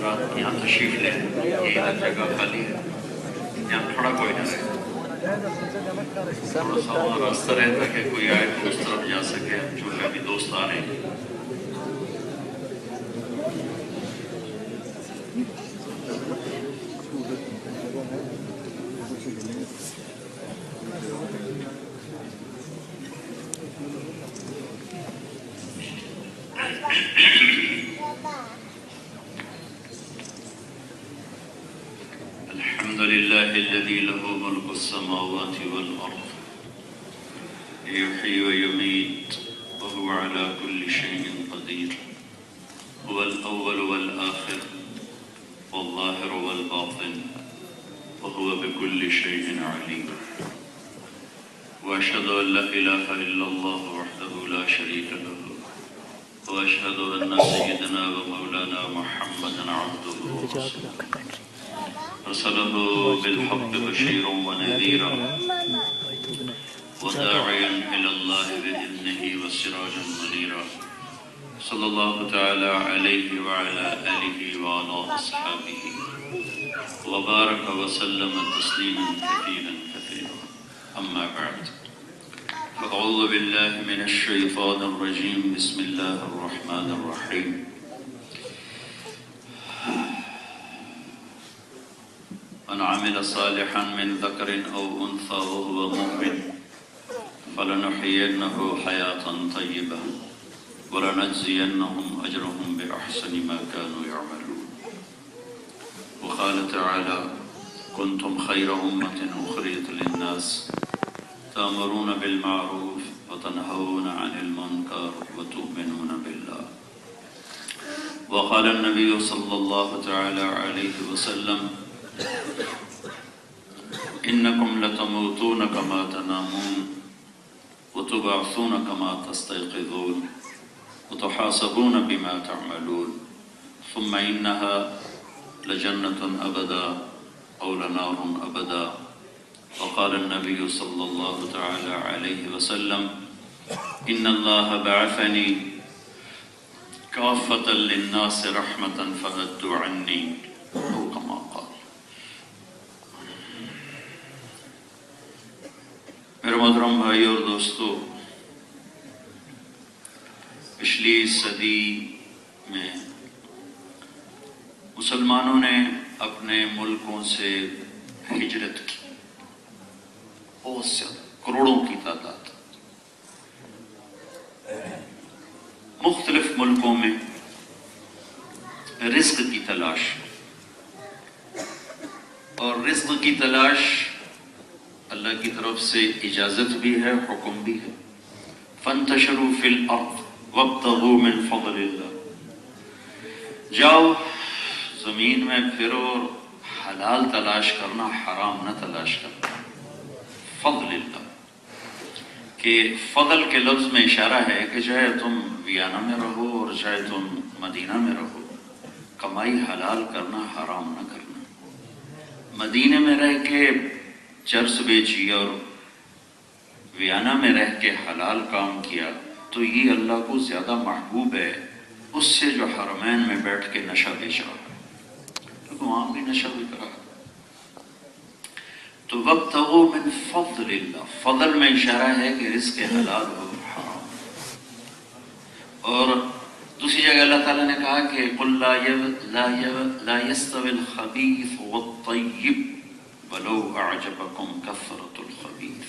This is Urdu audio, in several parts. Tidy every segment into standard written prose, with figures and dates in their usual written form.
حضرات یہاں تشریف لیں، یہ ادھر جگہ خالی ہے، یہاں کھڑا کوئی نہ رہے، تھوڑا سا وہاں راستہ رہتا کہ کوئی آئے تو اس طرف جا سکے، چونکہ ابھی دوست آ رہے ہیں۔ الحمد لله الذي له ملك السماوات والأرض يحيي ويميت وهو على كل شيء قدير، هو الأول والآخر والظاهر والباطن وهو بكل شيء عليم، وأشهد أن لا إله إلا الله وحده لا شريك له، وأشهد أن سيدنا ومولانا محمدا عبده ورسوله أرسله بالحق بشيرا ونذيرا وداعيا إلى الله بإذنه وسراجا منيرا، صلى الله تعالى عليه وعلى آله وعلى أصحابه وبارك وسلم تسليما كثيرا أما بعد، فأعوذ بالله من الشيطان الرجيم، بسم الله الرحمن الرحيم، من عمل صالحا من ذكر أو أنثى وهو مؤمن فلنحيينه حياة طيبة ولنجزينهم أجرهم بأحسن ما كانوا يعملون، وقال تعالى كنتم خير أمة أخرجت للناس تأمرون بالمعروف وتنهون عن المنكر وتؤمنون بالله، وقال النبي صلى الله تعالى عليه وسلم إنكم لتموتون كما تنامون وتبعثون كما تستيقظون وتحاسبون بما تعملون، ثم إنها لجنة أبدا أو لنار أبدا، وقال النبي صلى الله تعالى عليه وسلم إن الله بعثني كافة للناس رحمة فهدوا عني، أو كما قال۔ میرے محترم بھائی اور دوستو، پچھلی صدی میں مسلمانوں نے اپنے ملکوں سے ہجرت کی، بہت زیادہ، کروڑوں کی تعداد، مختلف ملکوں میں رزق کی تلاش، اور رزق کی تلاش اللہ کی طرف سے اجازت بھی ہے، حکم بھی ہے، فانتشروا فی الارض وابتغوا من فضل اللہ، جاؤ زمین میں پھرو اور حلال تلاش کرنا، حرام نہ تلاش کرنا، فضل اللہ، کہ فضل کے لفظ میں اشارہ ہے کہ چاہے تم ویانا میں رہو اور چاہے تم مدینہ میں رہو، کمائی حلال کرنا، حرام نہ کرنا۔ مدینہ میں رہ کے چرس بیچی اور ویانا میں رہ کے حلال کام کیا تو یہ اللہ کو زیادہ محبوب ہے اس سے جو حرمین میں بیٹھ کے نشہ بیچ رہا ہے، کیونکہ وہاں بھی نشہ بک رہا ہے۔ تو وابتغوا من فضل اللہ، فضل میں اشارہ ہے کہ رزق حلال ہو، حرام۔ اور دوسری جگہ اللہ تعالیٰ نے کہا کہ قل لا يستوي الخبيث والطيب وَلَوْ أَعْجَبَكُمْ كَثْرَةُ الْخَبِيثِ،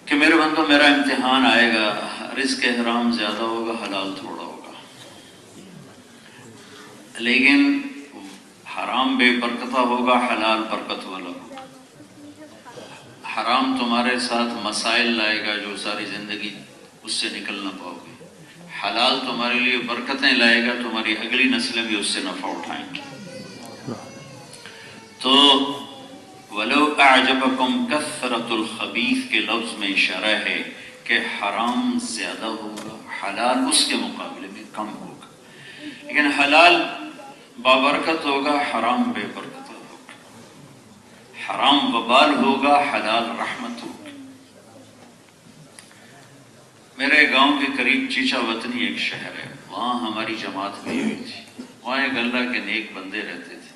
کہ میرے بندو میرا امتحان آئے گا، رزق حرام زیادہ ہوگا، حلال تھوڑا ہوگا، لیکن حرام بے برکتہ ہوگا، حلال برکت والا ہوگا۔ حرام تمہارے ساتھ مسائل لائے گا جو ساری زندگی اس سے نکل نہ پاؤ گے، حلال تمہارے لیے برکتیں لائے گا، تمہاری اگلی نسلیں بھی اس سے نفع اٹھائیں گی۔ تو وَلَوْ أَعْجَبَكُمْ كَثْرَةُ الْخَبِيثِ کے لفظ میں اشارہ ہے کہ حرام زیادہ ہوگا، حلال اس کے مقابلے میں کم ہوگا، لیکن حلال بابرکت ہوگا، حرام بے برکت ہوگا، حرام وبال ہوگا، حلال رحمت ہوگا۔ میرے گاؤں کے قریب چیچا وطنی ایک شہر ہے، وہاں ہماری جماعت بھی ہوئی تھی۔ وہاں ایک اللہ کے نیک بندے رہتے تھے،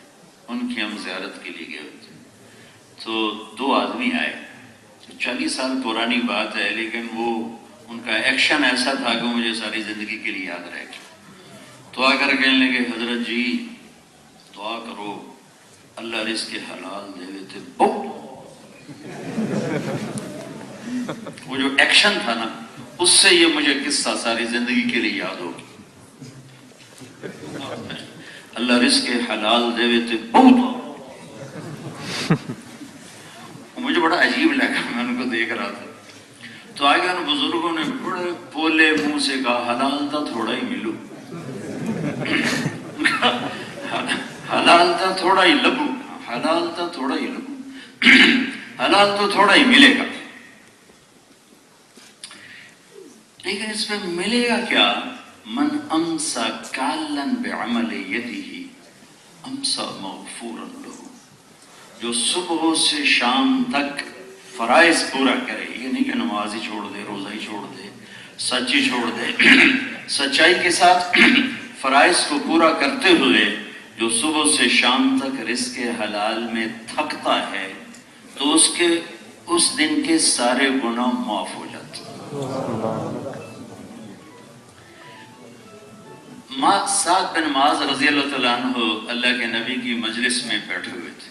ان کی ہم زیارت کے لیے گئے ہوتے، تو 2 آدمی آئے، 40 سال پرانی بات ہے، لیکن وہ ان کا ایکشن ایسا تھا کہ مجھے ساری زندگی کے لیے یاد رہے گا۔ تو آ کر کہنے لگے حضرت جی دعا کرو اللہ رزق حلال دے دیتے۔ وہ جو ایکشن تھا نا، اس سے یہ مجھے قصہ ساری زندگی کے لیے یاد ہوگی۔ اللہ رزق حلال دے دیتے بہت، مجھے بڑا عجیب لگا، میں ان کو دیکھ رہا تھا۔ تو آگے ان بزرگوں نے بڑے پولے منہ سے کہا حلال تھا تھوڑا ہی ملو، حلال تھا تھوڑا ہی لبو، حلال تھا تھوڑا ہی لبو، حلال تو تھوڑا ہی ملے گا، لیکن اس میں ملے گا کیا؟ من امسا کالن بعمل یدہ امسا مغفورا لہ، جو صبح سے شام تک فرائض پورا کرے، یہ نہیں کہ نماز ہی چھوڑ دے، روزہ ہی چھوڑ دے، سچ ہی چھوڑ دے، سچائی کے ساتھ فرائض کو پورا کرتے ہوئے جو صبح سے شام تک رزق حلال میں تھکتا ہے، تو اس دن کے سارے گناہ معاف ہو جاتے ہیں۔ سعد بن معاذ رضی اللہ تعالیٰ عنہ اللہ کے نبی کی مجلس میں بیٹھے ہوئے تھے،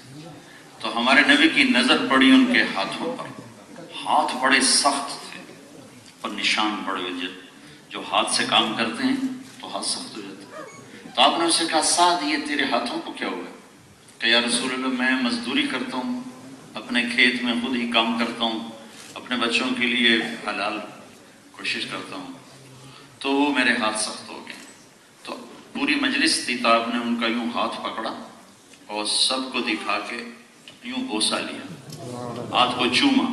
تو ہمارے نبی کی نظر پڑی ان کے ہاتھوں پر، ہاتھ بڑے سخت تھے اور نشان پڑے ہوئے، جو ہاتھ سے کام کرتے ہیں تو ہاتھ سخت ہو جاتے ہیں۔ تو آپ نے اسے کہا سعد یہ تیرے ہاتھوں کو کیا ہوا؟ کہ یا رسول اللہ میں مزدوری کرتا ہوں، اپنے کھیت میں خود ہی کام کرتا ہوں، اپنے بچوں کے لیے حلال کوشش کرتا ہوں، تو وہ میرے ہاتھ سخت ہو گئے۔ تو پوری مجلس تھی، تو آپ نے ان کا یوں ہاتھ پکڑا اور سب کو دکھا کے یوں بوسہ لیا، ہاتھ کو چوما،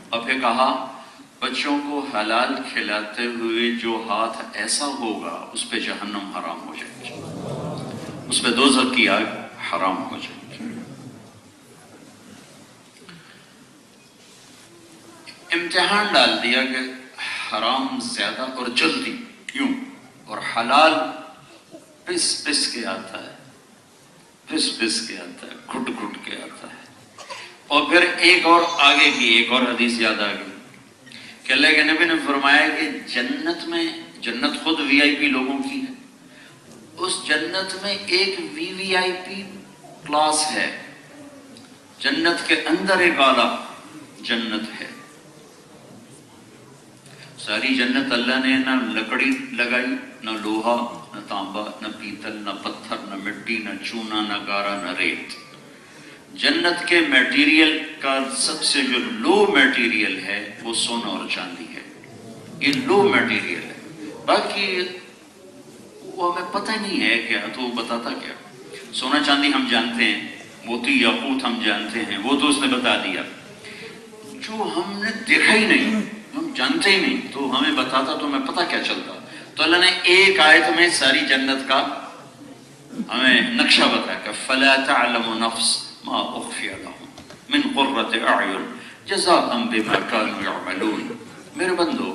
اور پھر کہا بچوں کو حلال کھلاتے ہوئے جو ہاتھ ایسا ہوگا اس پہ جہنم حرام ہو جائے گی، اس پہ دوزخ کی آگ حرام ہو جائے گی۔ امتحان ڈال دیا کہ حرام زیادہ اور جلدی کیوں، اور حلال پس پس کے آتا ہے، پس پس کے آتا ہے، گھٹ گھٹ کے آتا ہے۔ اور پھر ایک اور آگے کی ایک اور حدیث یاد آ گئی کہ اللہ کے نبی نے فرمایا کہ جنت میں، جنت خود وی آئی پی لوگوں کی ہے، اس جنت میں ایک وی آئی پی کلاس ہے، جنت کے اندر ایک اعلیٰ جنت ہے۔ ساری جنت اللہ نے نہ لکڑی لگائی، نہ لوہا، نہ تانبا، نہ پیتل، نہ پتھر، نہ مٹی، نہ چونا، نہ گارا، نہ ریت۔ جنت کے میٹیریل کا سب سے جو لو میٹیریل ہے وہ سونا اور چاندی ہے، یہ لو میٹیریل ہے، باقی وہ ہمیں پتہ نہیں ہے کیا، تو وہ بتاتا کیا؟ سونا چاندی ہم جانتے ہیں، موتی یاقوت ہم جانتے ہیں، وہ تو اس نے بتا دیا۔ جو ہم نے دیکھا ہی نہیں، ہم جانتے ہی نہیں، تو ہمیں بتاتا تو ہمیں پتہ کیا چلتا؟ تو اللہ نے ایک آیت میں ساری جنت کا ہمیں نقشہ بتایا کہ فَلَا تَعْلَمُ نَفْسٌ مَا أُخْفِيَ لَهُم مِّن قُرَّةِ أَعْيُنٍ جَزَاءً بِمَا كَانُوا يَعْمَلُونَ۔ میرے بندو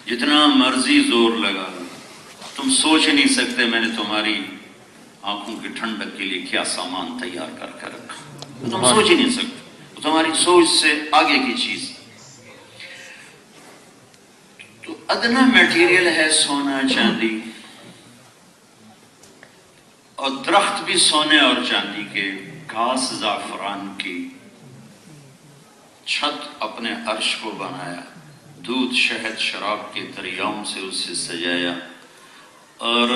جتنا مرضی زور لگا لو، تم سوچ نہیں سکتے میں نے تمہاری آنکھوں کی ٹھنڈک کے لیے کیا سامان تیار کر کے رکھا، تم سوچ ہی نہیں سکتے، تمہاری سوچ سے آگے کی چیز۔ تو ادنا میٹیریل ہے سونا چاندی، اور درخت بھی سونے اور چاندی کے، گھاس زعفران کی، چھت اپنے عرش کو بنایا، دودھ شہد شراب کے دریاؤں سے اسے سجایا، اور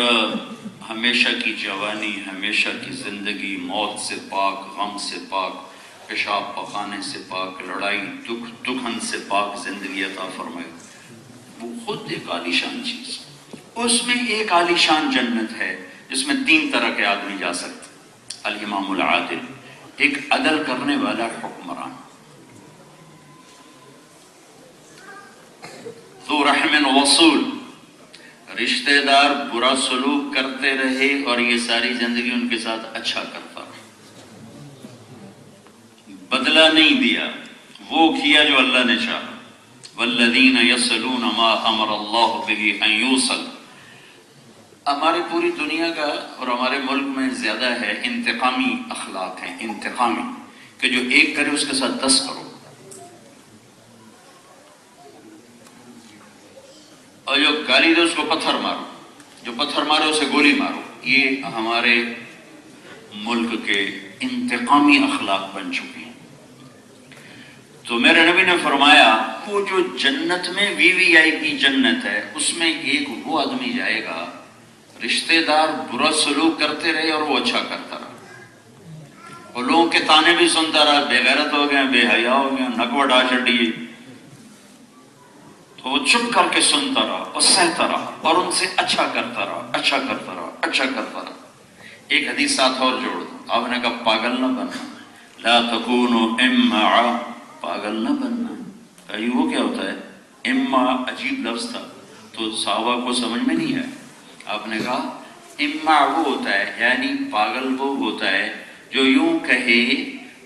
ہمیشہ کی جوانی، ہمیشہ کی زندگی، موت سے پاک، غم سے پاک، پیشاب پخانے سے پاک، لڑائی دکھن سے پاک زندگی عطا فرمائی۔ وہ خود ایک عالیشان چیز، اس میں ایک عالیشان جنت ہے جس میں 3 طرح کے آدمی جا سکتے۔ الامام العادل، ایک عدل کرنے والا حکمران، ذو رحم وصول، رشتہ دار برا سلوک کرتے رہے اور یہ ساری زندگی ان کے ساتھ اچھا کرتا رہا، بدلہ نہیں دیا، وہ کیا جو اللہ نے چاہا۔ والذین یصلون ما امر اللہ بہ ان یوصل، ہماری پوری دنیا کا اور ہمارے ملک میں زیادہ ہے انتقامی اخلاق ہیں، انتقامی، کہ جو ایک کرے اس کے ساتھ 10 کرو، اور جو گالی دے اس کو پتھر مارو، جو پتھر مارو اسے گولی مارو۔ یہ ہمارے ملک کے انتقامی اخلاق بن چکے ہیں۔ تو میرے نبی نے فرمایا وہ جو جنت میں VIP جنت ہے، اس میں ایک وہ آدمی جائے گا رشتہ دار برا سلوک کرتے رہے اور وہ اچھا کرتا رہا، وہ لوگوں کے تانے بھی سنتا رہا، بے غیرت ہو گیا، بے حیا ہو گیا، نک وڈا چڑھی، تو وہ چپ کر کے سنتا رہا اور سہتا رہا اور ان سے اچھا کرتا رہا، اچھا کرتا رہا، اچھا کرتا رہا۔ ایک حدیث ساتھ اور جوڑ دو، آپ نے کہا پاگل نہ بننا، لا تکونوا امعا، پاگل نہ بننا۔ کہا وہ کیا ہوتا ہے؟ اما عجیب لفظ تھا تو صحابہ کو سمجھ میں نہیں آیا۔ آپ نے کہا اما وہ ہوتا ہے، یعنی پاگل وہ ہوتا ہے جو یوں کہے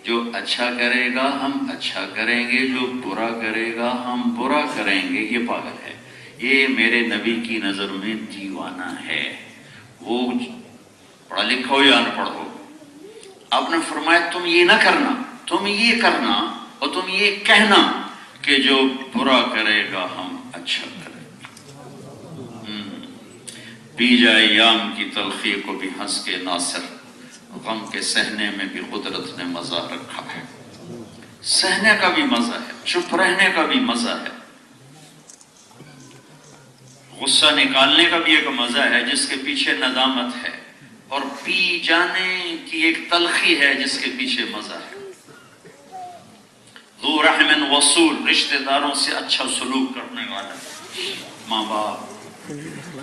جو اچھا کرے گا ہم اچھا کریں گے، جو برا کرے گا ہم برا کریں گے، یہ پاگل ہے۔ یہ میرے نبی کی نظر میں دیوانہ ہے۔ وہ پڑھا لکھا ہو یا ان پڑھ ہو، آپ نے فرمایا تم یہ نہ کرنا، تم یہ کرنا اور تم یہ کہنا کہ جو برا کرے گا ہم اچھا کریں گے۔ پی جائے یام کی تلخی کو بھی ہنس کے ناصر، غم کے سہنے میں بھی قدرت نے مزہ رکھا ہے۔ سہنے کا بھی مزہ ہے، چپ رہنے کا بھی مزہ ہے، غصہ نکالنے کا بھی ایک مزہ ہے جس کے پیچھے ندامت ہے، اور پی جانے کی ایک تلخی ہے جس کے پیچھے مزہ ہے۔ ذو رحم وصول، رشتہ داروں سے اچھا سلوک کرنے والا، ماں باپ،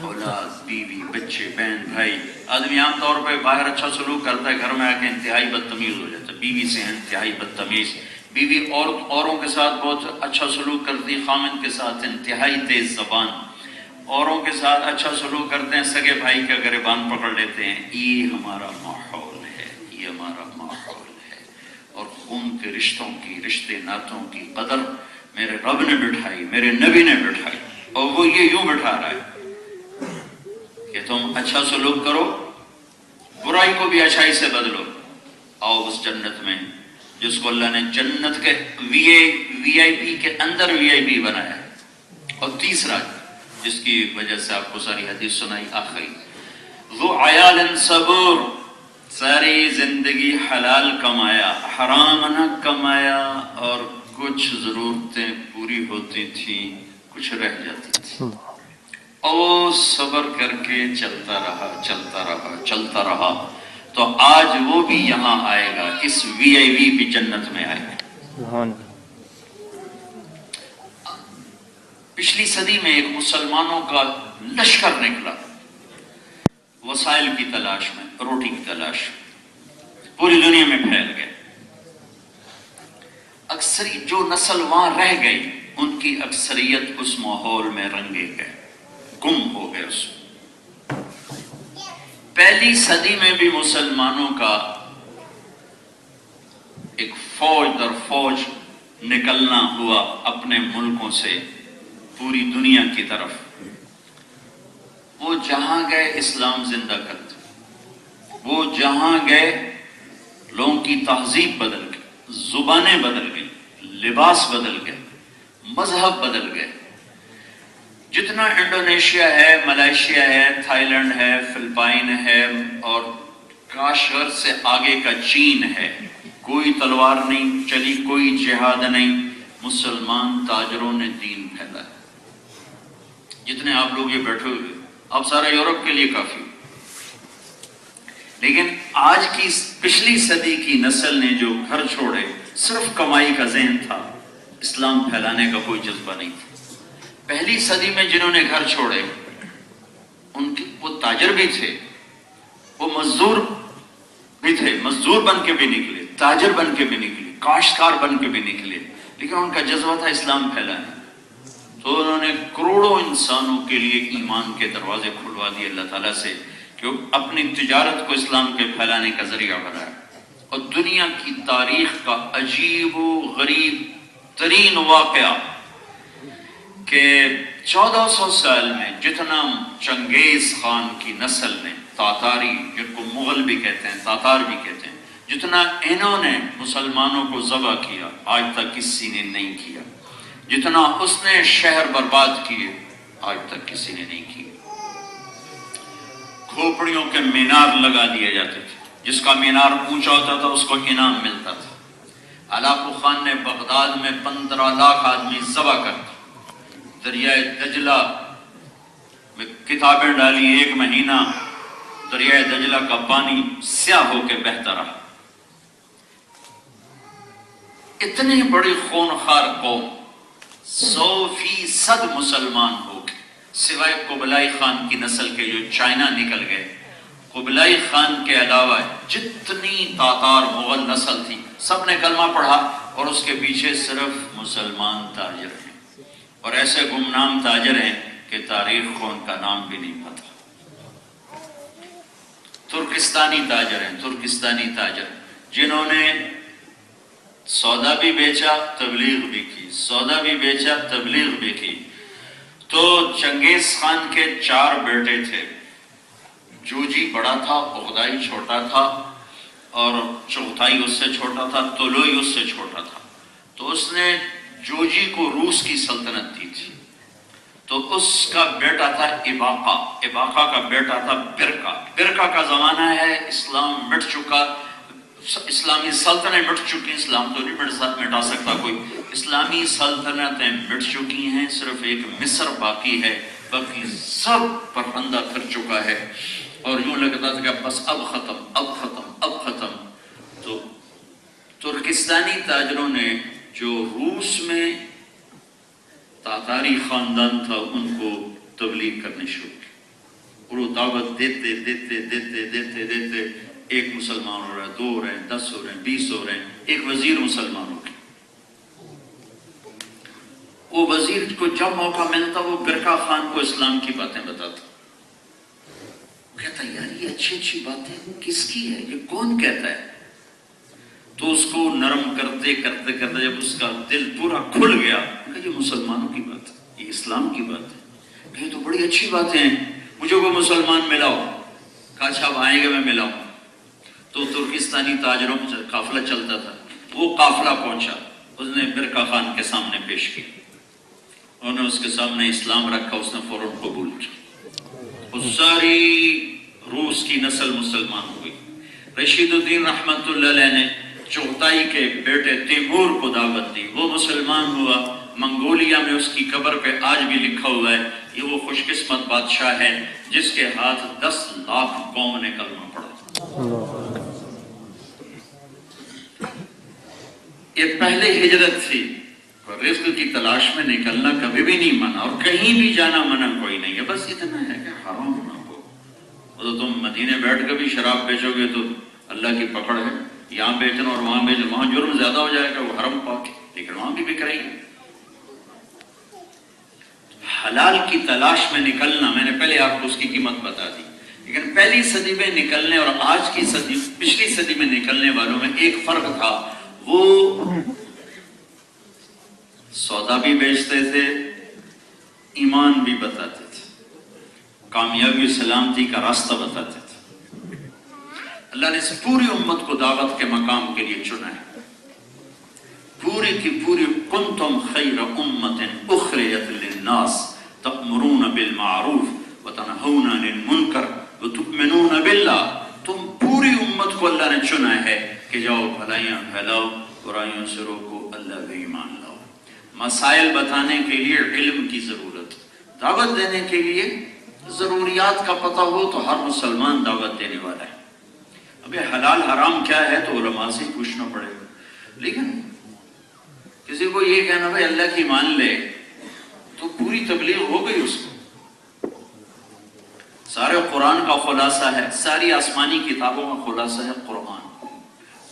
اولاد، بیوی، بچے، بہن، بھائی۔ آدمی عام طور پہ باہر اچھا سلوک کرتا ہے، گھر میں آ کے انتہائی بدتمیز ہو جاتا ہے، بیوی سے انتہائی بدتمیز، بیوی اوروں کے ساتھ بہت اچھا سلوک کرتی، خامن کے ساتھ انتہائی تیز زبان، اوروں کے ساتھ اچھا سلوک کرتے ہیں، سگے بھائی کا گریبان پکڑ لیتے ہیں۔ یہ ہمارا ماحول ہے، یہ ہمارا ماحول ہے۔ اور خون کے رشتوں کی، رشتے ناتوں کی قدر میرے رب نے بٹھائی، میرے نبی نے بٹھائی، اور وہ یہ یوں بٹھا رہا ہے کہ تم اچھا سلوک کرو، برائی کو بھی اچھائی سے بدلو، آؤ اس جنت میں جس کو اللہ نے جنت کے VIP کے اندر VIP بنایا ہے۔ اور تیسرا جس کی وجہ سے آپ کو ساری حدیث سنائی، آخری، ذو عیال صبور، ساری زندگی حلال کمایا، حرام نہ کمایا، اور کچھ ضرورتیں پوری ہوتی تھیں، کچھ رہ جاتی تھی، اور صبر کر کے چلتا رہا، چلتا رہا، چلتا رہا، تو آج وہ بھی یہاں آئے گا، اس VIP بھی جنت میں آئے گا۔ پچھلی صدی میں ایک مسلمانوں کا لشکر نکلا وسائل کی تلاش میں، روٹی کی تلاش، پوری دنیا میں پھیل گئے۔ اکثریت جو نسل وہاں رہ گئی، ان کی اکثریت اس ماحول میں رنگے گئے، گم ہو گئے اس میں۔ پہلی صدی میں بھی مسلمانوں کا ایک فوج در فوج نکلنا ہوا اپنے ملکوں سے پوری دنیا کی طرف۔ وہ جہاں گئے اسلام زندہ کرتے، وہ جہاں گئے لوگوں کی تہذیب بدل گئی، زبانیں بدل گئی، لباس بدل گئے، مذہب بدل گئے۔ جتنا انڈونیشیا ہے، ملائیشیا ہے، تھائی لینڈ ہے، فلپائن ہے، اور کاشغر سے آگے کا چین ہے، کوئی تلوار نہیں چلی، کوئی جہاد نہیں، مسلمان تاجروں نے دین پھیلایا۔ جتنے آپ لوگ یہ بیٹھے ہوئے، آپ سارے یورپ کے لیے کافی، لیکن آج کی پچھلی صدی کی نسل نے جو گھر چھوڑے، صرف کمائی کا ذہن تھا، اسلام پھیلانے کا کوئی جذبہ نہیں تھا۔ پہلی صدی میں جنہوں نے گھر چھوڑے، وہ تاجر بھی تھے، وہ مزدور بھی تھے، مزدور بن کے بھی نکلے، تاجر بن کے بھی نکلے، کاشتکار بن کے بھی نکلے، لیکن ان کا جذبہ تھا اسلام پھیلانا۔ تو انہوں نے کروڑوں انسانوں کے لیے ایمان کے دروازے کھلوا دیے اللہ تعالیٰ سے، کہ وہ اپنی تجارت کو اسلام کے پھیلانے کا ذریعہ بنائے۔ اور دنیا کی تاریخ کا عجیب و غریب ترین واقعہ کہ 1400 سال میں جتنا چنگیز خان کی نسل نے، تاتاری جن کو مغل بھی کہتے ہیں، تاتار بھی کہتے ہیں، جتنا انہوں نے مسلمانوں کو ذبح کیا آج تک کسی نے نہیں کیا، جتنا اس نے شہر برباد کیے آج تک کسی نے نہیں کیا۔ کھوپڑیوں کے مینار لگا دیے جاتے تھے، جس کا مینار اونچا ہوتا تھا اس کو انعام ملتا تھا۔ ہلاکو خان نے بغداد میں 15 لاکھ آدمی ذبح کر دی۔ دریائے دجلہ میں کتابیں ڈالی، 1 مہینہ دریائے دجلہ کا پانی سیاہ ہو کے بہتا رہا۔ اتنی بڑی خونخوار قوم 100% مسلمان ہو گئے، سوائے قبلائی خان کی نسل کے جو چائنا نکل گئے۔ قبلائی خان کے علاوہ جتنی تاتار مغل نسل تھی سب نے کلمہ پڑھا، اور اس کے پیچھے صرف مسلمان تاجر ہیں، اور ایسے گمنام تاجر ہیں کہ تاریخ کو ان کا نام بھی نہیں پتا۔ ترکستانی تاجر ہیں، ترکستانی تاجر جنہوں نے سودا بھی بیچا تبلیغ بھی کی، سودا بھی بیچا تبلیغ بھی کی۔ تو چنگیز خان کے 4 بیٹے تھے، جوجی بڑا تھا، اغدائی چھوٹا تھا، اور چغتائی اس سے چھوٹا تھا، طلوئی اس سے چھوٹا تھا۔ تو اس نے جوجی کو روس کی سلطنت دی تھی، تو اس کا بیٹا تھا اباقہ، اباقہ کا بیٹا تھا برقہ۔ برقہ کا زمانہ ہے، اسلام مٹ چکا، اسلامی سلطنتیں مٹ چکی، اسلام تو نہیں مٹا سکتا کوئی، اسلامی سلطنتیں مٹ چکی ہیں، صرف ایک مصر باقی ہے، باقی سب پرندہ کر چکا ہے، اور یوں لگتا تھا کہ بس اب ختم اب ختم اب ختم۔ تو ترکستانی تاجروں نے جو روس میں تاتاری خاندان تھا ان کو تبلیغ کرنے شروع کی، اور وہ دعوت دیتے دیتے دیتے دیتے دیتے 1 مسلمان ہو رہا ہے، 2 ہو رہے ہیں، 10 ہو رہے ہیں، 20 ہو رہے ہیں، ایک وزیر مسلمان ہو گیا۔ وہ وزیر کو جب موقع ملتا وہ برقہ خان کو اسلام کی باتیں بتاتا، کہتا یار یہ اچھی اچھی باتیں کس کی ہے، یہ کون کہتا ہے؟ تو اس کو نرم کرتے کرتے کرتے جب اس کا دل پورا کھل گیا کہ یہ مسلمانوں کی بات ہے، یہ اسلام کی بات ہے، کہ یہ تو بڑی اچھی باتیں ہیں، مجھے کوئی مسلمان ملاؤ۔ کہا اچھا اب آئیں گے میں ملاؤں۔ تو ترکستانی تاجروں میں قافلہ چلتا تھا، وہ قافلہ پہنچا، اس نے برقہ خان کے سامنے پیش کیا، انہوں نے اس کے سامنے اسلام رکھا، اس نے فوراً قبول کیا، اور ساری روس کی نسل مسلمان ہوئی۔ رشید الدین رحمت اللہ علیہ نے چغتائی کے بیٹے تیمور کو دعوت دی، وہ مسلمان ہوا، منگولیا میں اس کی قبر پہ آج بھی لکھا ہوا ہے یہ وہ خوش قسمت بادشاہ ہے جس کے ہاتھ 10 لاکھ قوم نے کلمہ پڑھا۔ یہ پہلے ہجرت تھی، رزق کی تلاش میں نکلنا کبھی بھی نہیں منع، اور کہیں بھی جانا منع کوئی نہیں ہے، بس اتنا ہے کہ حرام نہ ہو۔ تو تم مدینے بیٹھ کے بھی شراب بیچو گے تو اللہ کی پکڑ ہے، یہاں بیچنا اور وہاں بیچنا، وہاں جرم زیادہ ہو جائے گا، وہ حرم پاک ہے، لیکن وہاں بھی بک رہی ہے۔ حلال کی تلاش میں نکلنا، میں نے پہلے آپ کو اس کی قیمت بتا دی، لیکن پہلی صدی میں نکلنے اور آج کی صدی، پچھلی صدی میں نکلنے والوں میں ایک فرق تھا، وہ سودا بھی بیچتے تھے، ایمان بھی بتاتے تھے، کامیابی سلامتی کا راستہ بتاتے تھے۔ اللہ نے اس پوری امت کو دعوت کے مقام کے لیے چنا ہے، پوری کی پوری، کنتم خیر امت اخرجت للناس تأمرون بالمعروف وتنہون عن المنکر وتؤمنون باللہ۔ تم پوری امت کو اللہ نے چنا ہے کہ جاؤ بھلائیاں پھیلاؤ، برائیوں سے روکو، اللہ بھی ایمان لاؤ۔ مسائل بتانے کے لیے علم کی ضرورت، دعوت دینے کے لیے ضروریات کا پتہ ہو تو ہر مسلمان دعوت دینے والا ہے۔ اب یہ حلال حرام کیا ہے تو علماء سے پوچھنا پڑے گا، لیکن کسی کو یہ کہنا بھائی اللہ کی مان لے تو پوری تبلیغ ہو گئی اس کو۔ سارے قرآن کا خلاصہ ہے، ساری آسمانی کتابوں کا خلاصہ ہے قرآن،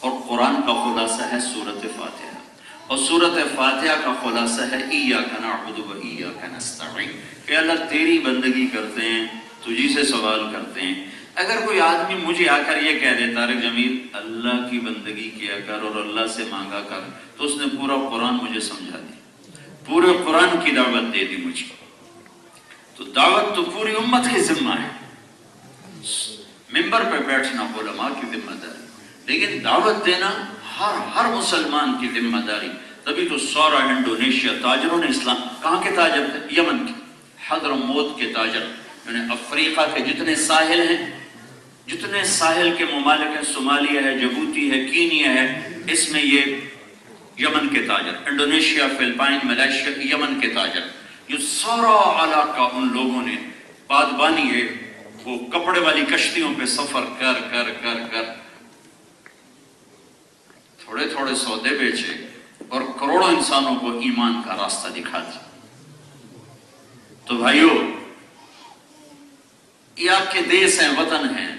اور قرآن کا خلاصہ ہے سورۃ فاتحہ، اور سورۃ فاتحہ کا خلاصہ ہے ایاک نعبد و ایاک نستعین، کہ اللہ تیری بندگی کرتے ہیں، تجھی سے سوال کرتے ہیں۔ اگر کوئی آدمی مجھے آ کر یہ کہہ دے طارق جمیل اللہ کی بندگی کیا کر اور اللہ سے مانگا کر، تو اس نے پورا قرآن مجھے سمجھا دیا، پورے قرآن کی دعوت دے دی مجھے۔ تو دعوت تو پوری امت کی ذمہ ہے، ممبر پہ بیٹھنا علماء کی ذمہ داری، لیکن دعوت دینا ہر مسلمان کی ذمہ داری۔ تبھی تو سارا انڈونیشیا تاجروں نے اسلام، کہاں کے تاجر تھے؟ یمن کے، حضرموت کے تاجر، یعنی افریقہ کے جتنے ساحل ہیں، جتنے ساحل کے ممالک ہیں، صومالیہ ہے، جبوتی ہے، کینیا ہے، اس میں یہ یمن کے تاجر، انڈونیشیا، فلپائن، ملائیشیا، یمن کے تاجر، یہ سارا علاقہ ان لوگوں نے بادبانی ہے، وہ کپڑے والی کشتیوں پہ سفر کر کر کر کر تھوڑے تھوڑے سودے بیچے اور کروڑوں انسانوں کو ایمان کا راستہ دکھا دیا۔ تو بھائیو، یہ آپ کے دیس ہیں، وطن ہیں،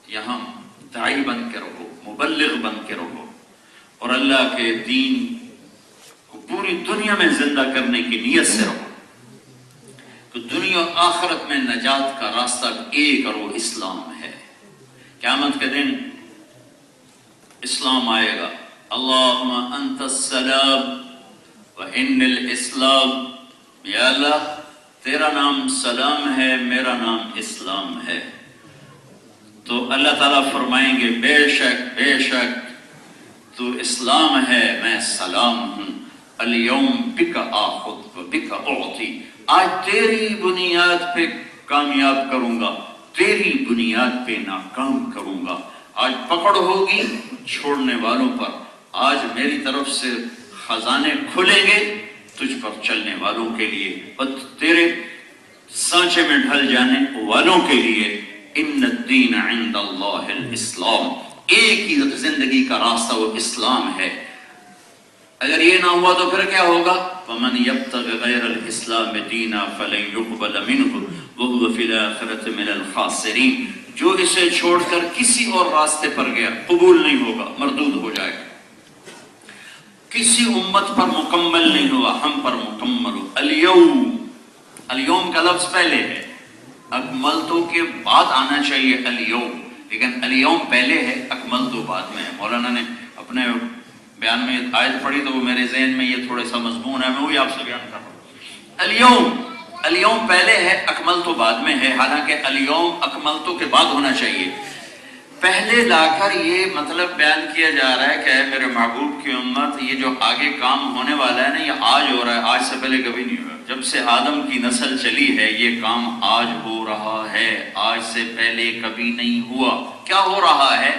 یہاں داعی بن کے رہو، مبلغ بن کے رہو، اور اللہ کے دین کو پوری دنیا میں زندہ کرنے کی نیت سے رہو، تو دنیا و آخرت میں نجات کا راستہ ایک اور وہ اسلام ہے۔ قیامت کے دن اسلام آئے گا، اللہم انت السلام وان الاسلام، یا اللہ تیرا نام سلام ہے، میرا نام اسلام ہے۔ تو اللہ تعالیٰ فرمائیں گے بے شک تو اسلام ہے، میں سلام ہوں، الیوم بک آخذ و بک اعطی، آج تیری بنیاد پہ کامیاب کروں گا، تیری بنیاد پہ ناکام کروں گا۔ آج پکڑ ہوگی چھوڑنے والوں پر، آج میری طرف سے خزانے کھلیں گے تجھ پر چلنے والوں کے لیے اور تیرے سانچے میں ڈھل جانے والوں کے لیے۔ ان الدین عند اللہ الاسلام، ایک ہی زندگی کا راستہ وہ اسلام ہے۔ اگر یہ نہ ہوا تو پھر کیا ہوگا؟ وَمَنْ يَبْتَغِ غَيْرَ الْإِسْلَامِ دِينًا فَلَنْ يُقْبَلَ مِنْهُ وَهُوَ فِي الْآخِرَةِ مِنَ الْخَاسِرِينَ، جو اسے چھوڑ کر کسی اور راستے پر گیا قبول نہیں ہوگا، مردود ہو جائے گا۔ کسی امت پر مکمل نہیں ہوا، ہم پر مکمل ہو۔ الیوم کا لفظ پہلے ہے، اکملتو کے بعد آنا چاہیے الیوم، لیکن الیوم پہلے ہے، اکملتو بعد میں ہے۔ مولانا نے اپنے بیان میں آیت پڑھی تو وہ میرے ذہن میں یہ تھوڑا سا مضمون ہے، میں وہی آپ سے بیان کر رہا ہوں۔ الیوم پہلے ہے، اکملتو بعد میں ہے، حالانکہ الیوم اکملتو کے بعد ہونا چاہیے۔ پہلے لا کر یہ مطلب بیان کیا جا رہا ہے کہ اے میرے محبوب کی امت، یہ جو آگے کام ہونے والا ہے نا، یہ آج ہو رہا ہے، آج سے پہلے کبھی نہیں ہوا۔ جب سے آدم کی نسل چلی ہے یہ کام آج ہو رہا ہے، آج سے پہلے کبھی نہیں ہوا۔ کیا ہو رہا ہے؟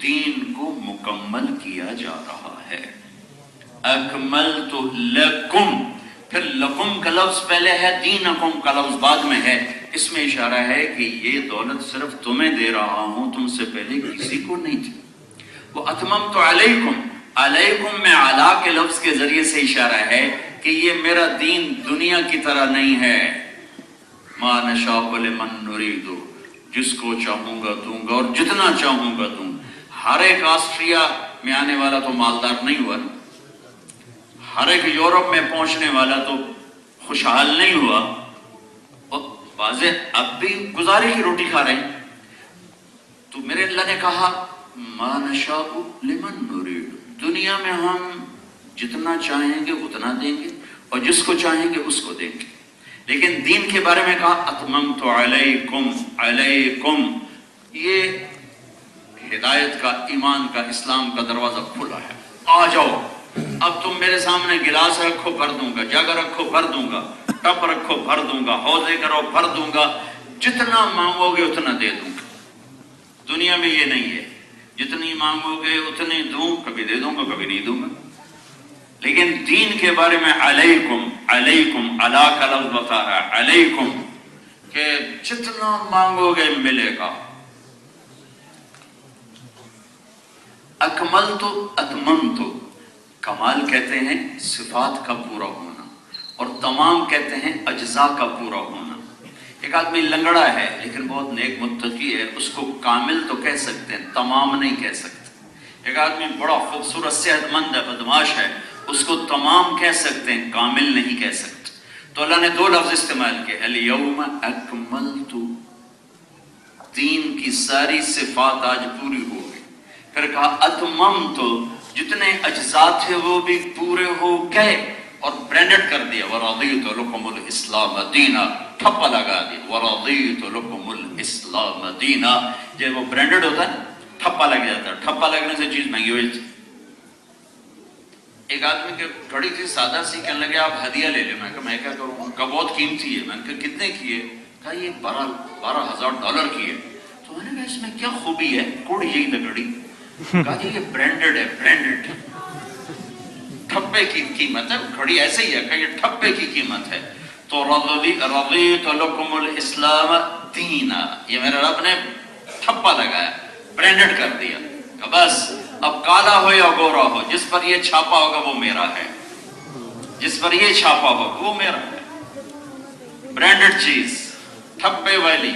دین کو مکمل کیا جا رہا ہے۔ اکملت لکم، پھر لکم کا لفظ پہلے ہے، دینکم کا لفظ بعد میں ہے۔ اس میں اشارہ ہے کہ یہ دولت صرف تمہیں دے رہا ہوں، تم سے پہلے کسی کو نہیں تھی۔ وہ اتممت علیکم، علیکم میں علا کے لفظ کے ذریعے سے اشارہ ہے کہ یہ میرا دین دنیا کی طرح نہیں ہے۔ ما نشاء لمن نرید، جس کو چاہوں گا دوں گا اور جتنا چاہوں گا دوں۔ ہر ایک آسٹریا میں آنے والا تو مالدار نہیں ہوا، ہر ایک یورپ میں پہنچنے والا تو خوشحال نہیں ہوا، اور واضح اب بھی گزارے کی روٹی کھا رہے ہیں۔ تو میرے اللہ نے کہا ما نشاء لمن نرید، دنیا میں ہم جتنا چاہیں گے اتنا دیں گے اور جس کو چاہیں گے اس کو دیں گے، لیکن دین کے بارے میں کہا اتممت علیکم، علیکم، یہ ہدایت کا، ایمان کا، اسلام کا دروازہ کھلا ہے، آ جاؤ۔ اب تم میرے سامنے گلاس رکھو بھر دوں گا، جگ رکھو بھر دوں گا، ٹپ رکھو بھر دوں گا، حوضے کرو بھر دوں گا، جتنا مانگو گے اتنا دے دوں گا۔ دنیا میں یہ نہیں ہے، جتنی مانگو گے اتنی دوں، کبھی دے دوں گا کبھی نہیں دوں گا۔ لیکن دین کے بارے میں علیکم، علیکم، علا کا لفظ بتا رہا ہے، علیکم، کہ جتنا مانگو گے ملے گا۔ اکملت، اتممت، کمال کہتے ہیں صفات کا پورا ہونا، اور تمام کہتے ہیں اجزاء کا پورا ہونا۔ ایک آدمی لنگڑا ہے لیکن بہت نیک متقی ہے، اس کو کامل تو کہہ سکتے ہیں، تمام نہیں کہہ سکتے۔ ایک آدمی بڑا خوبصورت صحت مند ہے، بدماش ہے، اس کو تمام کہہ سکتے ہیں، کامل نہیں کہہ سکتے۔ تو اللہ نے دو لفظ استعمال کیے، الیوم اکملت، دین کی ساری صفات آج پوری ہو گئی۔ پھر کہا اتممت، جتنے اجزاء تھے وہ بھی پورے ہو گئے، اور برینڈڈ کر دیا، وَرَضِيتُ لَكُمُ الْإِسْلَامَ دِينًا، ٹھپا لگا دیا وَرَضِيتُ لَكُمُ الْإِسْلَامَ دِينًا. جب وہ برانڈڈ ہوتا ہے ٹھپا لگ جاتا ہے، ٹھپا لگنے سے چیز مہنگی ہو جاتی. ایک آدمی کی گھڑی تھی سادہ سی، کہنے لگے آپ ہدیہ لے لیں. میں کہا میں کیا کروں، کہا بہت قیمتی ہے. میں نے کہا کتنے کی ہے؟ کہا یہ $12,000 کی ہے. تو میں نے کہا اس میں کیا خوبی ہے؟ کوڑی یہی تھا گھڑی. کہا جی یہ برانڈڈ ہے، برانڈڈ ٹھپے کی قیمت ہے. گھڑی ایسے ہی ہے کہ یہ ٹھپے کی قیمت ہے. تو رضیت لکم الاسلام دینا، یہ میرے رب نے ٹھپا لگایا، برانڈڈ کر دیا کہ بس اب کالا ہو یا گورا ہو، جس پر یہ چھاپا ہوگا وہ میرا ہے، جس پر یہ چھاپا ہوگا وہ میرا ہے. برانڈڈ چیز ٹھپے والی.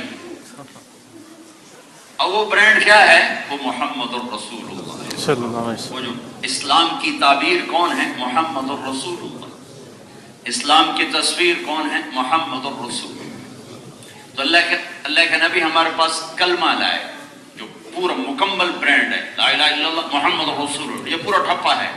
اور وہ برانڈ کیا ہے؟ وہ محمد الرسول اللہ صلی اللہ علیہ وسلم. وہ جو اسلام کی تعبیر کون ہے؟ محمد الرسول اللہ. اسلام کی تصویر کون ہے؟ محمد الرسول. تو اللہ کے نبی ہمارے پاس کلمہ لائے جو پورا مکمل برانڈ ہے. لا الہ الا اللہ محمد رسول اللہ، یہ پورا ٹھپا ہے.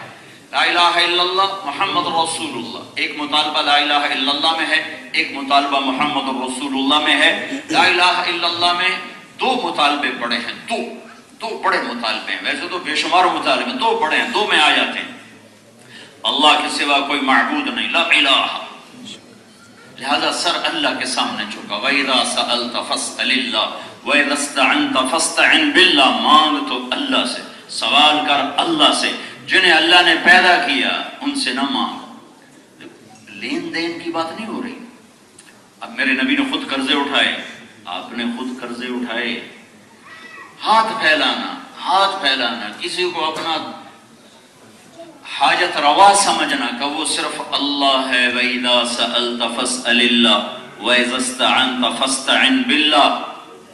لا الہ الا اللہ محمد رسول اللہ. ایک مطالبہ لا الہ الا اللہ میں ہے، ایک مطالبہ محمد رسول اللہ میں ہے. لا الہ الا اللہ میں دو مطالبے پڑے ہیں، دو بڑے مطالبے ہیں. ویسے تو بے شمار مطالبے، دو بڑے ہیں، دو میں آ جاتے ہیں. اللہ کے سوا کوئی معبود نہیں، لا الہ. لہذا سر اللہ کے سامنے جھکا. وَإِذَا سَأَلْتَ فَاسْأَلِ اللَّهِ وَإِذَا اسْتَعَنْتَ فَاسْتَعِنْ بِاللَّهِ. مانگ تو اللہ سے، سوال کر اللہ سے. جنہیں اللہ نے پیدا کیا ان سے نہ مانگ. لین دین کی بات نہیں ہو رہی. اب میرے نبی نے خود قرضے اٹھائے، آپ نے خود قرضے اٹھائے. ہاتھ پھیلانا، کسی کو اپنا حاجت روا سمجھنا کہ وہ صرف اللہ ہے. وَإِذَا سَأَلْتَ فَاسْأَلِ اللَّهِ وَإِذَا اسْتَعَنْتَ فَاسْتَعِنْ بِاللَّهِ.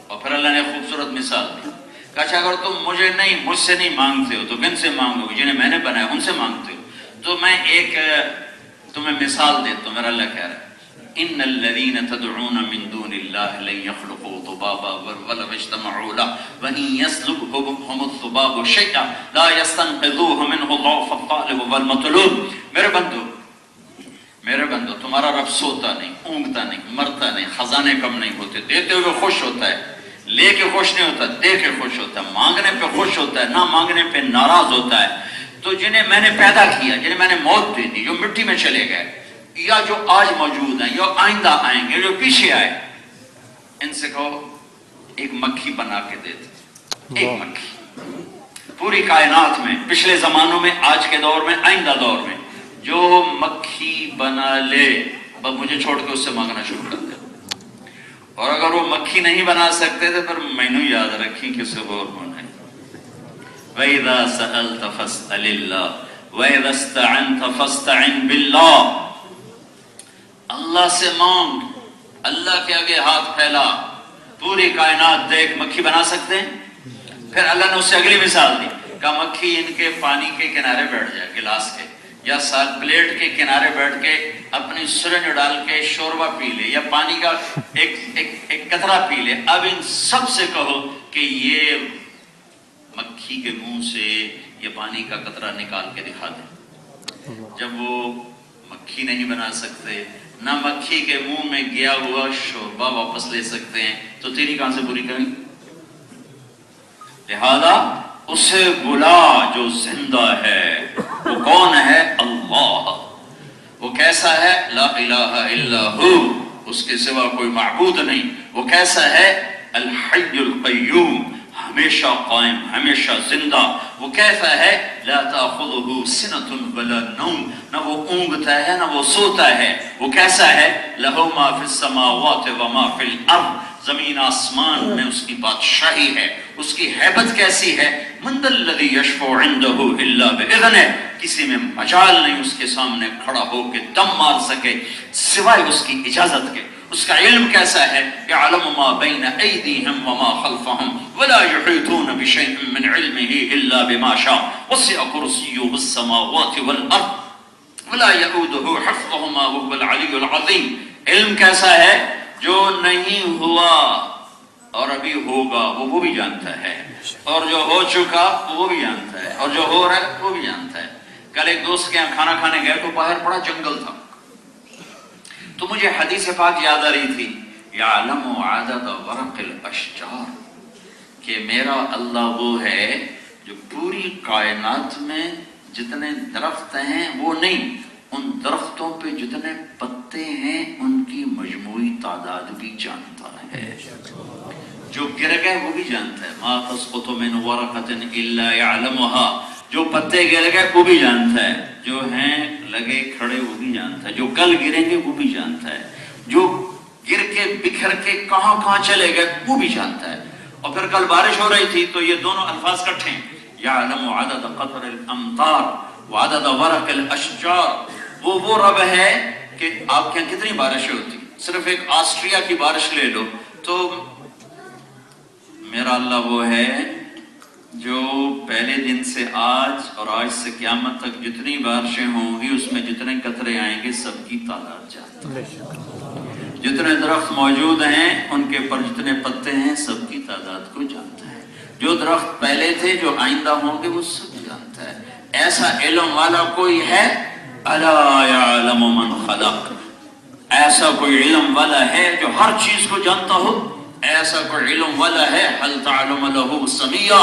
اور پھر اللہ نے خوبصورت مثال دی کہ اچھا اگر تم مجھ سے نہیں مانگتے ہو تو کن سے مانگو گے؟ جنہیں میں نے بنایا ان سے مانگتے ہو. تو میں ایک تمہیں مثال دیتا ہوں. میرا اللہ کہہ رہا ہے ان الذين تدعون من دون الله لن يخلقوا ذبابا ولو اجتمعوا له وان يسلبهم الذباب شيئا لا يستنقذوه منه ضعف الطالب والمطلوب. میرے بندو تمہارا رب سوتا نہیں، اونگتا نہیں، مرتا نہیں، خزانے کم نہیں ہوتے. دیتے ہوئے خوش ہوتا ہے، لے کے خوش نہیں ہوتا، دے کے خوش ہوتا ہے. مانگنے پہ خوش ہوتا ہے، نہ مانگنے پہ ناراض ہوتا ہے. تو جنہیں میں نے پیدا کیا، جنہیں میں نے موت دے دی، جو مٹی میں چلے گئے یا جو آج موجود ہیں یا آئندہ آئیں گے، جو پیچھے آئے، ان سے کہو ایک مکھی بنا کے دے دے. ایک مکھی پوری کائنات میں، پچھلے زمانوں میں، آج کے دور میں، آئندہ دور میں جو مکھی بنا لے، بس مجھے چھوڑ کے اس سے مانگنا شروع کر دے. اور اگر وہ مکھی نہیں بنا سکتے تو پھر مینوں یاد رکھی کسی اور ہونا ہے. وَإِذَا سَأَلْتَ فَاسْأَلِ اللَّهِ وَإِذَا اسْتَعَنْتَ فَاسْتَعِنْ بِاللَّهِ. اللہ سے مانگ، اللہ کے آگے ہاتھ پھیلا. پوری کائنات دیکھ، مکھی بنا سکتے ہیں؟ پھر اللہ نے اس سے اگلی مثال دی کہ مکھی ان کے پانی کے کنارے بیٹھ جائے، گلاس کے یا پلیٹ کے کنارے بیٹھ کے اپنی سرنج ڈال کے شوربہ پی لے یا پانی کا ایک قطرہ پی لے. اب ان سب سے کہو کہ یہ مکھی کے منہ سے یہ پانی کا قطرہ نکال کے دکھا دیں. جب وہ مکھی نہیں بنا سکتے، نہ مکھی کے منہ میں گیا ہوا شوربہ واپس لے سکتے ہیں، تو تیری کہاں سے پوری کریں؟ لہذا اسے بلا جو زندہ ہے. وہ کون ہے؟ اللہ. وہ کیسا ہے؟ لا الہ الا ہو، اس کے سوا کوئی معبود نہیں. وہ کیسا ہے؟ الحی القیوم، ہمیشہ قائم، ہمیشہ زندہ. وہ کیسا ہے؟ لا تأخذہ سنۃ ولا نوم، نہ وہ اونگتا ہے نہ وہ سوتا ہے. وہ کیسا ہے؟ لہ ما فی السماوات وما فی الارض، زمین آسمان میں اس کی بادشاہی ہے. اس کی ہیبت کیسی ہے؟ من ذا الذی یشفع عندہ الا باذنہ، کسی میں مجال نہیں اس کے سامنے کھڑا ہو کے دم مار سکے سوائے اس کی اجازت کے. اس کا علم کیسا ہے؟ یعلم ما بین ایدیہم وما خلفہم ولا یحیطون بشیء من علمہ الا بما شاء وسع کرسیہ السماوات والارض ولا یؤودہ حفظہما وهو العلی العظیم. علم کیسا ہے؟ جو نہیں ہوا اور ابھی ہوگا وہ بھی جانتا ہے، اور جو ہو چکا وہ بھی جانتا ہے، اور جو ہو رہا ہے وہ بھی جانتا ہے. کل ایک دوست کے یہاں کھانا کھانے گئے تو باہر بڑا جنگل تھا. تو مجھے حدیث پاک یاد آ رہی تھی یعلم عدد ورق الاشجار، کہ میرا اللہ وہ ہے جو پوری کائنات میں جتنے درخت ہیں وہ نہیں، ان درختوں پہ جتنے پتے ہیں ان کی مجموعی تعداد بھی جانتا ہے، جو گر گئے وہ بھی جانتا ہے، ما تسقط من ورقۃ الا يعلمها، جو پتے گر گئے وہ بھی جانتا ہے، جو ہیں لگے کھڑے وہ بھی جانتا ہے، جو کل گریں گے وہ بھی جانتا ہے، جو گر کے بکھر کے کہاں کہاں چلے گئے وہ بھی جانتا ہے۔ اور پھر کل بارش ہو رہی تھی تو یہ دونوں الفاظ کٹھے ہیں، یعلم عدد قطر الامطار وعدد ورق الاشجار۔ وہ رب ہے کہ آپ کے یہاں کتنی بارشیں ہوتی، صرف ایک آسٹریا کی بارش لے لو تو میرا اللہ وہ ہے جو پہلے دن سے آج اور آج سے قیامت تک جتنی بارشیں ہوں گی اس میں جتنے قطرے آئیں گے سب کی تعداد جانتا ہے، جتنے درخت موجود ہیں ان کے پر جتنے پتے ہیں سب کی تعداد کو جانتا ہے، جو درخت پہلے تھے جو آئندہ ہوں گے وہ سب جانتا ہے۔ ایسا علم والا کوئی ہے؟ الا یعلم من خلق، ایسا کوئی علم والا ہے جو ہر چیز کو جانتا ہو؟ ایسا کوئی علم والا ہے؟ هل تعلم له سمیہ،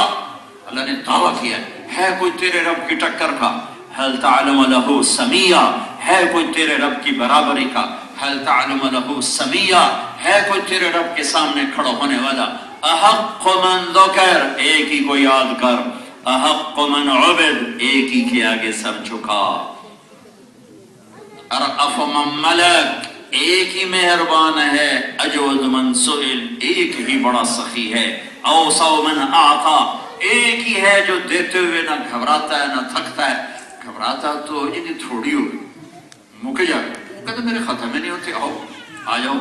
اللہ نے دعویٰ کیا ہے کوئی تیرے رب کی ٹکر کا؟ هل تعلم له سمیہ، ہے کوئی تیرے رب کی برابری کا؟ هل تعلم له سمیہ، ہے کوئی تیرے رب کے سامنے کھڑا ہونے والا؟ احق من ذکر، ایک ہی کو یاد کر، احق من عبد، ایک ہی کے آگے سر جھکا، ارأف من ملک، ایک ہی مہربان ہے، اجود من سئل، ایک ہی بڑا سخی ہے، اوصا من اعطا، ایک ہی ہے جو دیتے ہوئے نہ گھبراتا ہے نہ تھکتا ہے۔ گھبراتا تو جنہیں تھوڑی ہو مکے جا، وہ کہتے میرے ختم نہیں ہوتے، آؤ آ جاؤ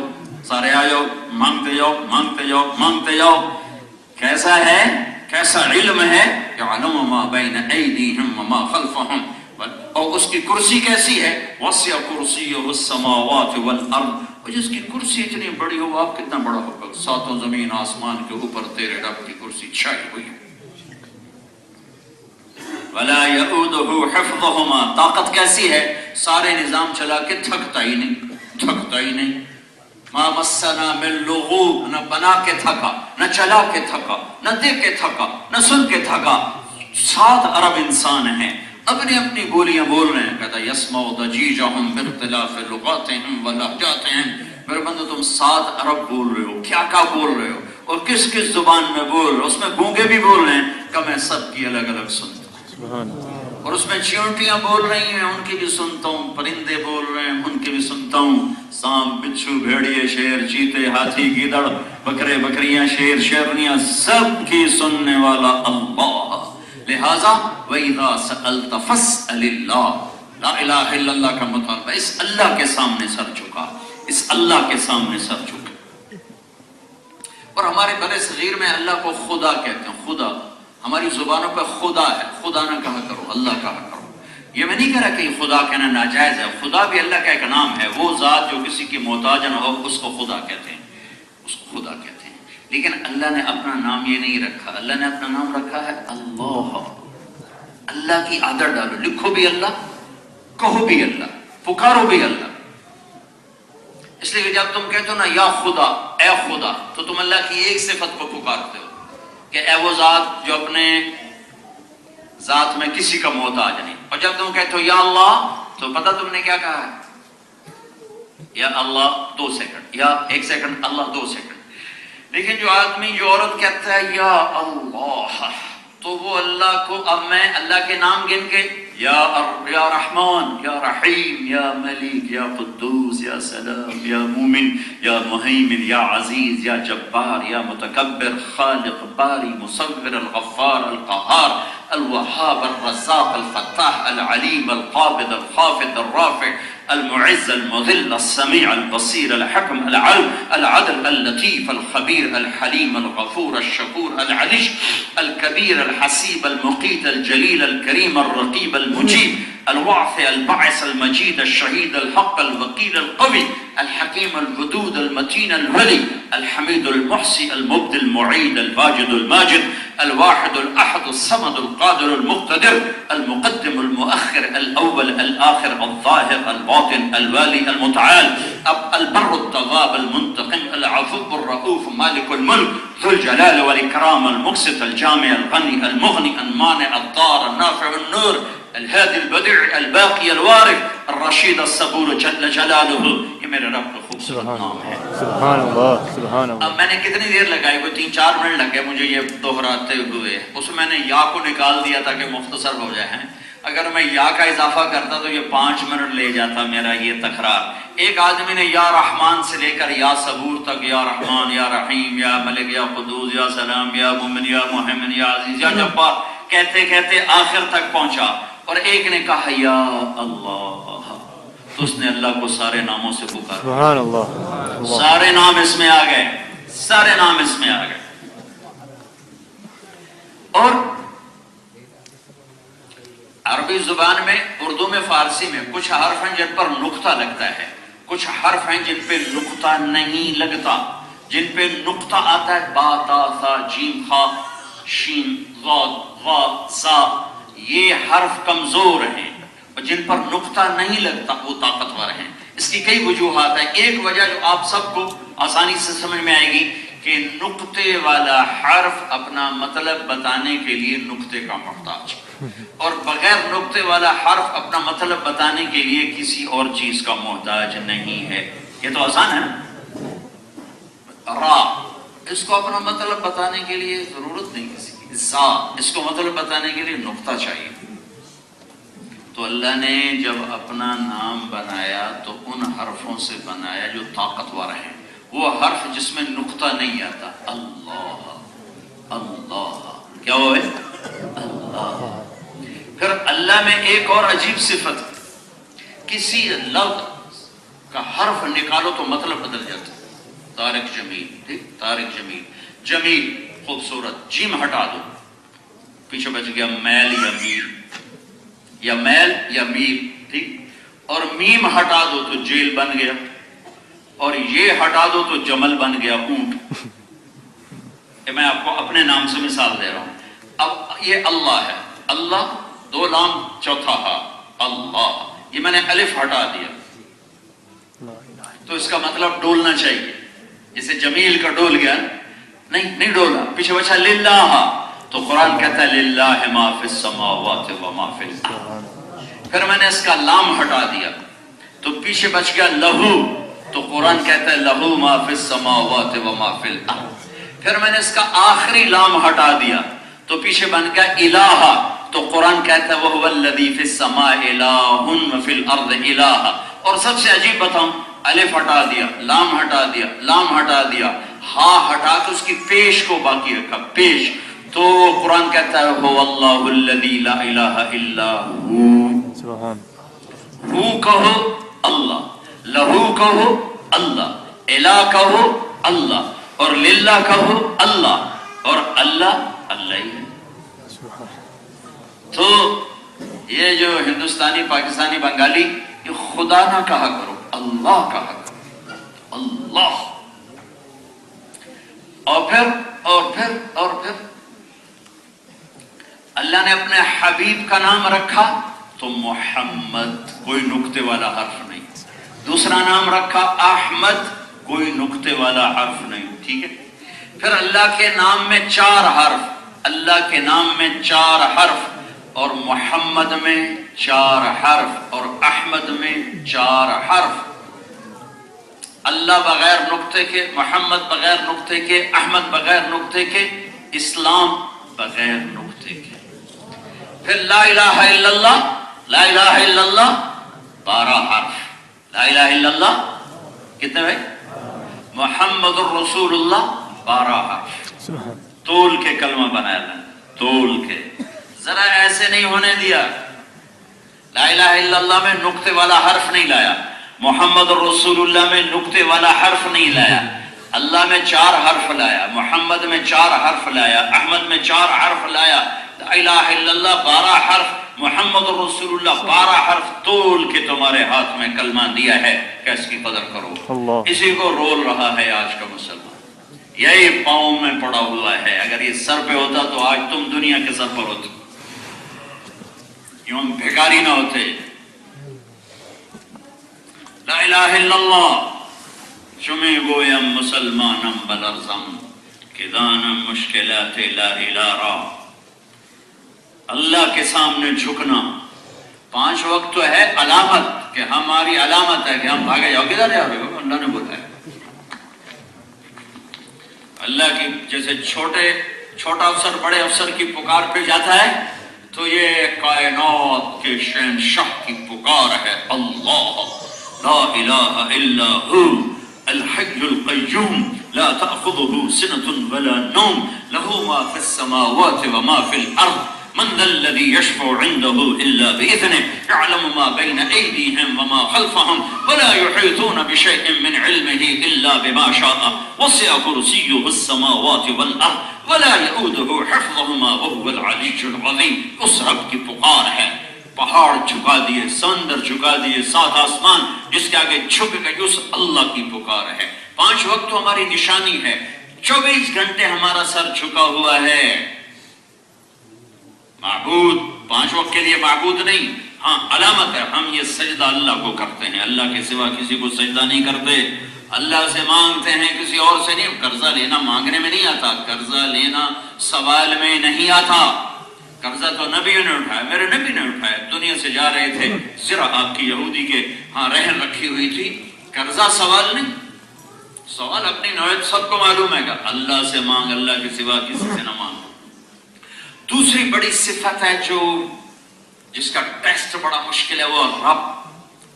سارے آ جاؤ، مانگتے جاؤ مانگتے جاؤ مانگتے جاؤ۔ کیسا ہے، کیسا علم ہے؟ یعلم ما بین ایدیہم وما خلفہم، اور اس کی کرسی کیسی ہے؟ وسع کرسیہ السماوات والارض، اور جس کی کرسی اتنی بڑی ہو، آپ کتنا بڑا ہوگا؟ ساتوں زمین آسمان کے اوپر تیرے رب کی کرسی چھائی ہوئی ہے۔ ولا یؤودہ حفظہما، طاقت کیسی ہے؟ سارے نظام چلا کے تھکتا ہی نہیں، تھکتا ہی نہیں۔ ما مسنا من لغوب، نہ بنا کے تھکا، نہ چلا کے تھکا، نہ دیکھ کے تھکا، نہ سن کے تھکا۔ 7 ارب انسان ہیں، اپنی اپنی بولیاں بول رہے ہیں، کہتا یسمع ضجیجہم باختلاف لغاتہم ولہجاتہم، میرے بندو تم 7 ارب بول رہے ہو، کیا کیا بول رہے ہو اور کس کس زبان میں بول رہے ہو؟ اس میں گونگے بھی بول رہے ہیں کہ میں سب کی الگ الگ سنتا ہوں، اور اس میں چیونٹیاں بول رہی ہیں ان کی بھی سنتا ہوں، پرندے بول رہے ہیں ان کی بھی سنتا ہوں، سانپ بچھو بھیڑیے شیر چیتے ہاتھی گیدڑ بکرے بکریاں شیر شیرنیاں سب کی سننے والا اللہ۔ لہذا وَإِذَا سَأَلْتَ فَاسْأَلِ اللَّهِ، لا الہ الا اللہ کا مطالبہ، اس اللہ کے سامنے سر جھکا، اس اللہ کے سامنے سر جھکا۔ اور ہمارے بڑے صغیر میں اللہ کو خدا کہتے ہیں، خدا، ہماری زبانوں پہ خدا ہے، خدا نہ کہا کرو، اللہ کہا کرو۔ یہ میں نہیں کہہ رہا کہ خدا کہنا ناجائز ہے، خدا بھی اللہ کا ایک نام ہے، وہ ذات جو کسی کی محتاج نہ ہو اس کو خدا کہتے ہیں، اس کو خدا کہتے ہیں۔ لیکن اللہ نے اپنا نام یہ نہیں رکھا، اللہ نے اپنا نام رکھا ہے اللہ۔ اللہ کی عادت ڈالو، لکھو بھی اللہ، کہو بھی اللہ، پکارو بھی اللہ۔ اس لیے کہ جب تم کہتے ہو نا یا خدا، اے خدا، تو تم اللہ کی ایک صفت کو پکارتے ہو کہ اے وہ ذات جو اپنے ذات میں کسی کا محتاج نہیں۔ اور جب تم کہتے ہو یا اللہ تو پتہ تم نے کیا کہا ہے؟ یا اللہ 2 سیکنڈ، یا 1 سیکنڈ اللہ 2 سیکنڈ۔ لیکن جو آدمی جو عورت کہتا ہے یا اللہ، تو وہ اللہ کو، اب میں اللہ کے نام گن کے یا رحمان، یا رحیم، یا ملک، یا قدوس، یا سلام، یا مومن، یا مہیمن، یا عزیز، یا جبار، یا متکبر، خالق، باری، مصور، الغفار، القہار، الوہاب، الرزاق، الفتاح، العلیم، القابض، الخافض، الرافع، المعز، المذل، السمیع، البصیر، الحکم، العلم، العدل، اللطیف، الخبیر، الحلیم، الغفور، الشکور، العلیش، الکبیر، الحسیب، المقیت، الجلیل، الکریم، الرقیب، المجیب، الواعث الباعث المجيد الشهيد الحق الوكيل القوي الحكيم الودود المتين الولي الحميد المحصي المبدي المعيد الواجد الماجد الواحد الأحد الصمد القادر المقتدر المقدم المؤخر الأول الآخر الظاهر الباطن الوالي المتعال البر التواب المنتقم العفو الرؤوف مالك الملك ذو الجلال والإكرام المقسط الجامع الغني المغني المانع الضار النافع النور الهادي البديع الباقي الوارث الرشید الصبور جل جلالہ. یہ میرے رب کا خوبصورت نام ہے. سبحان اللہ سبحان اللہ. اب میں نے کتنی دیر لگائی؟ کوئی 3-4 منٹ لگے مجھے یہ دہراتے ہوئے. اس میں نے یا کو نکال دیا تاکہ مختصر ہو جائے. اگر میں یا کا اضافہ کرتا تو یہ 5 منٹ لے جاتا میرا یہ تکرار. ایک آدمی نے یا رحمان سے لے کر یا صبور تک، یا رحمان یا رحیم یا ملک یا قدوس یا سلام یا مومن یا محمد یا عزیز یا جبار کہتے کہتے آخر تک پہنچا. اور ایک نے کہا یا اللہ، تو اس نے اللہ کو سارے ناموں سے پکارا. سبحان اللہ. سارے نام اس میں آ گئے، سارے نام اس میں آ گئے. اور عربی زبان میں، اردو میں، فارسی میں کچھ حرف ہیں جن پر نقطہ لگتا ہے، کچھ حرف ہیں جن پہ نقطہ نہیں لگتا. جن پہ نقطہ آتا ہے با تا ثا جیم خا شین ضاد غا زا، یہ حرف کمزور ہیں. اور جن پر نقطہ نہیں لگتا وہ طاقتور ہیں. اس کی کئی وجوہات ہیں. ایک وجہ جو آپ سب کو آسانی سے سمجھ میں آئے گی کہ نقطے والا حرف اپنا مطلب بتانے کے لیے نقطے کا محتاج، اور بغیر نقطے والا حرف اپنا مطلب بتانے کے لیے کسی اور چیز کا محتاج نہیں ہے. یہ تو آسان ہے نا. را، اس کو اپنا مطلب بتانے کے لیے ضرورت نہیں کسی کی. زا، اس کو مطلب بتانے کے لیے نقطہ چاہیے. تو اللہ نے جب اپنا نام بنایا تو ان حرفوں سے بنایا جو طاقتور ہیں. وہ حرف جس میں نقطہ نہیں آتا. اللہ اللہ، کیا ہوا ہے؟ اللہ. پھر اللہ میں ایک اور عجیب صفت، کسی لفظ کا حرف نکالو تو مطلب بدل جاتا. طارق جمیل، ٹھیک، طارق جمیل، جمیل خوبصورت. جیم ہٹا دو پیچھے بچ گیا میل یا میل، یا میل یا میل، ٹھیک. اور میم ہٹا دو تو جیل بن گیا، اور یہ ہٹا دو تو جمل بن گیا، اونٹ. میں آپ کو اپنے نام سے مثال دے رہا ہوں. اب یہ اللہ ہے، اللہ 2 لام چوتھا ہا، اللہ. یہ میں نے الف ہٹا دیا تو اس کا مطلب ڈولنا چاہیے. جیسے جمیل کا ڈول گیا، نہیں ڈولا. پیچھے بچا للہ، تو قرآن کہتا ہے للہ ما فی السماوات و ما فی الارض. پھر میں نے اس کا لام ہٹا دیا تو پیچھے بچ گیا لہو، تو قرآن کہتا ہے لہو ما فی السماوات و ما فی الارض. پھر میں نے اس کا آخری لام ہٹا دیا تو پیچھے بن گیا الہ، تو قرآن کہتا ہے وَهُوَ الَّذِي فِي السَّمَاءِ إِلَٰهٌ وَفِي الْأَرْضِ إِلَٰهٌ. اور سب سے عجیب بتاؤں، الف ہٹا دیا، لام ہٹا دیا، لام ہٹا دیا، ہا ہٹا کے اس کی پیش کو باقی رکھا، پیش. تو قرآن کہتا ہے هُوَ اللَّهُ الَّذِي لَا إِلَٰهَ إِلَّا هُوَ. سبحان. ہو کہو اللہ، لہو کہو اللہ، الہ کہو اللہ، اور للہ کہو اللہ، اور اللہ اللہ ہی ہے. تو یہ جو ہندوستانی، پاکستانی، بنگالی، یہ خدا نہ کہا کرو، اللہ کہا کرو، اللہ. اور پھر اللہ نے اپنے حبیب کا نام رکھا تو محمد، کوئی نقطے والا حرف نہیں. دوسرا نام رکھا احمد، کوئی نقطے والا حرف نہیں. ٹھیک ہے. پھر اللہ کے نام میں 4 حرف، اللہ کے نام میں 4 حرف، اور محمد میں 4 حرف، اور احمد میں 4 حرف. اللہ بغیر نقطے کے، محمد بغیر نقطے کے، احمد بغیر نقطے کے، اسلام بغیر نقطے کے. پھر لا الہ الا اللہ، لا الہ الا اللہ 12 حرف. لا الہ الا اللہ کتنے بھائی؟ محمد الرسول اللہ 12 حرف. تول کے کلمہ بنایا اللہ، تول کے، ذرا ایسے نہیں ہونے دیا. لا الہ الا اللہ میں نقطے والا حرف نہیں لایا، محمد الرسول اللہ میں نقطے والا حرف نہیں لایا. اللہ میں 4 حرف لایا، محمد میں 4 حرف لایا، احمد میں 4 حرف لایا. لا الہ الا اللہ 12 حرف، محمد رسول اللہ 12 حرف تول کے تمہارے ہاتھ میں کلمہ دیا ہے کہ اس کی قدر کرو. اللہ. اسی کو رول رہا ہے آج کا مسلمان. یہی پاؤں میں پڑا ہوا ہے. اگر یہ سر پہ ہوتا تو آج تم دنیا کے سر پر ہوتے, یوں بھیکاری نہ ہوتے. لا الہ الا اللہ شمی گویم مسلمانم بلرزم کہ دانم مشکلات لا الہ. اللہ کے سامنے جھکنا 5 وقت تو ہے علامت, کہ ہماری علامت ہے کہ ہم بھاگے جاؤ. کدھر جا رہے ہو؟ اللہ نے بتایا. اللہ کی جیسے چھوٹا افسر بڑے افسر کی پکار پہ جاتا ہے, تو یہ کائنات کے شہنشاہ کی پکار ہے. اللہ لا الہ الا ہو الحی القیوم لا تأخذه سنة ولا نوم له ما في السماوات وما في الأرض من ذا الذي يشفع عنده إلا بإذنه يعلم ما بين أيديهم وما خلفهم ولا يحيطون بشيء من علمه إلا بما شاء وسع كرسيه السماوات والأرض ولا يؤوده حفظهما وهو العلي العظيم. اس رب کی پکار ہے. پہاڑ جھکا دیے, سمندر جھکا دیے, 7 آسمان جس کے آگے جھک گئے, اس اللہ کی پکار ہے. 5 وقت تو ہماری نشانی ہے. 24 گھنٹے ہمارا سر جھکا ہوا ہے. معبود 5 وقت کے لیے معبود نہیں, ہاں علامت ہے. ہم یہ سجدہ اللہ کو کرتے ہیں, اللہ کے سوا کسی کو سجدہ نہیں کرتے. اللہ سے مانگتے ہیں, کسی اور سے نہیں. قرضہ لینا مانگنے میں نہیں آتا, قرضہ لینا سوال میں نہیں آتا. قرضہ تو نبیوں نے اٹھایا, میرے نبی نے اٹھایا. دنیا سے جا رہے تھے, ذرا آپ کی یہودی کے ہاں رہن رکھی ہوئی تھی. قرضہ سوال نہیں, سوال اپنی نوعیت سب کو معلوم ہے کہ اللہ سے مانگ, اللہ کے سوا کسی سے نہ مانگ. دوسری بڑی صفت ہے جو جس کا ٹیسٹ بڑا مشکل ہے, وہ رب,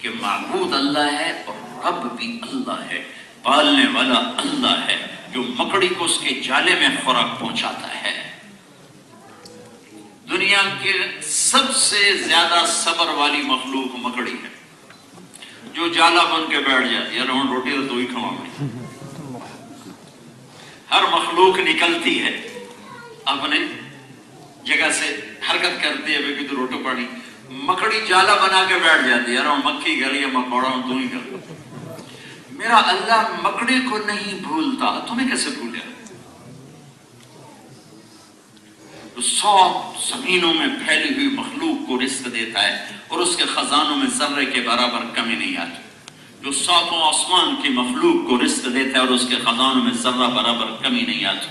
کہ معبود اللہ ہے اور رب بھی اللہ ہے. پالنے والا اللہ ہے جو مکڑی کو اس کے جالے میں خوراک پہنچاتا ہے. دنیا کے سب سے زیادہ صبر والی مخلوق مکڑی ہے, جو جالا بن کے بیٹھ جاتی ہے. ہم روٹی تو ہی کھواؤں. ہر مخلوق نکلتی ہے اپنے جگہ سے, حرکت کرتی ہے, بے تو روٹی پڑی. مکڑی جالا بنا کے بیٹھ جاتی ہے. مکھی گلی ہے, مکوڑا ہوں تو ہی کر. میرا اللہ مکڑی کو نہیں بھولتا, تمہیں کیسے بھولے؟ 100 زمینوں میں پھیلی ہوئی مخلوق کو رزق دیتا ہے اور اس کے خزانوں میں ذرے کے برابر کمی نہیں آتی. جو 7 آسمان کی مخلوق کو رزق دیتا ہے اور اس کے خزانوں میں ذرہ برابر کمی نہیں آتی.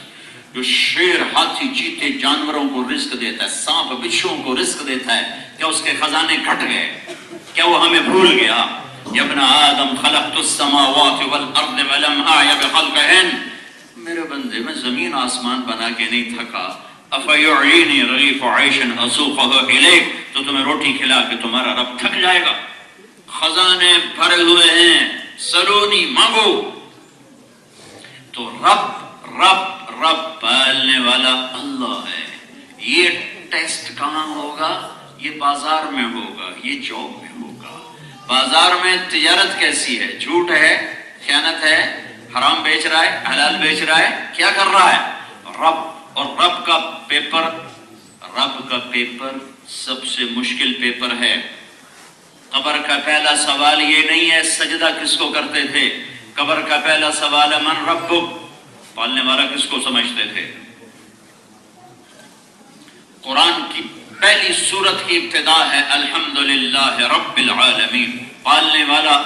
جو شیر, ہاتھی, چیتے جانوروں کو رزق دیتا ہے, سانپ بچھوؤں کو رزق دیتا ہے, کیا اس کے خزانے گھٹ گئے؟ کیا وہ ہمیں بھول گیا؟ یا ابن آدم خلقت السماوات والارض ولم اعی بخلقہن. میرے بندے, میں زمین آسمان بنا کے نہیں تھکا. افیعینی رغیف عیش اسوقہ الیک, تو تمہیں روٹی کھلا کے تمہارا رب تھک جائے گا؟ خزانے بھرے ہوئے ہیں, سلونی مانگو. تو رب پالنے والا اللہ ہے. یہ ٹیسٹ کہاں ہوگا؟ یہ بازار میں ہوگا, یہ جاب میں ہوگا. بازار میں تجارت کیسی ہے؟ جھوٹ ہے, خیانت ہے, حرام بیچ رہا ہے, حلال بیچ رہا ہے, کیا کر رہا ہے؟ رب. اور رب کا پیپر سب سے مشکل پیپر ہے. قبر کا پہلا سوال یہ نہیں ہے سجدہ کس کو کرتے تھے. قبر کا پہلا سوال ہے من ربک, پالنے والا کس کو سمجھتے تھے. قرآن کی پہلی سورت کی ابتدا ہے الحمدللہ رب العالمین, پالنے والا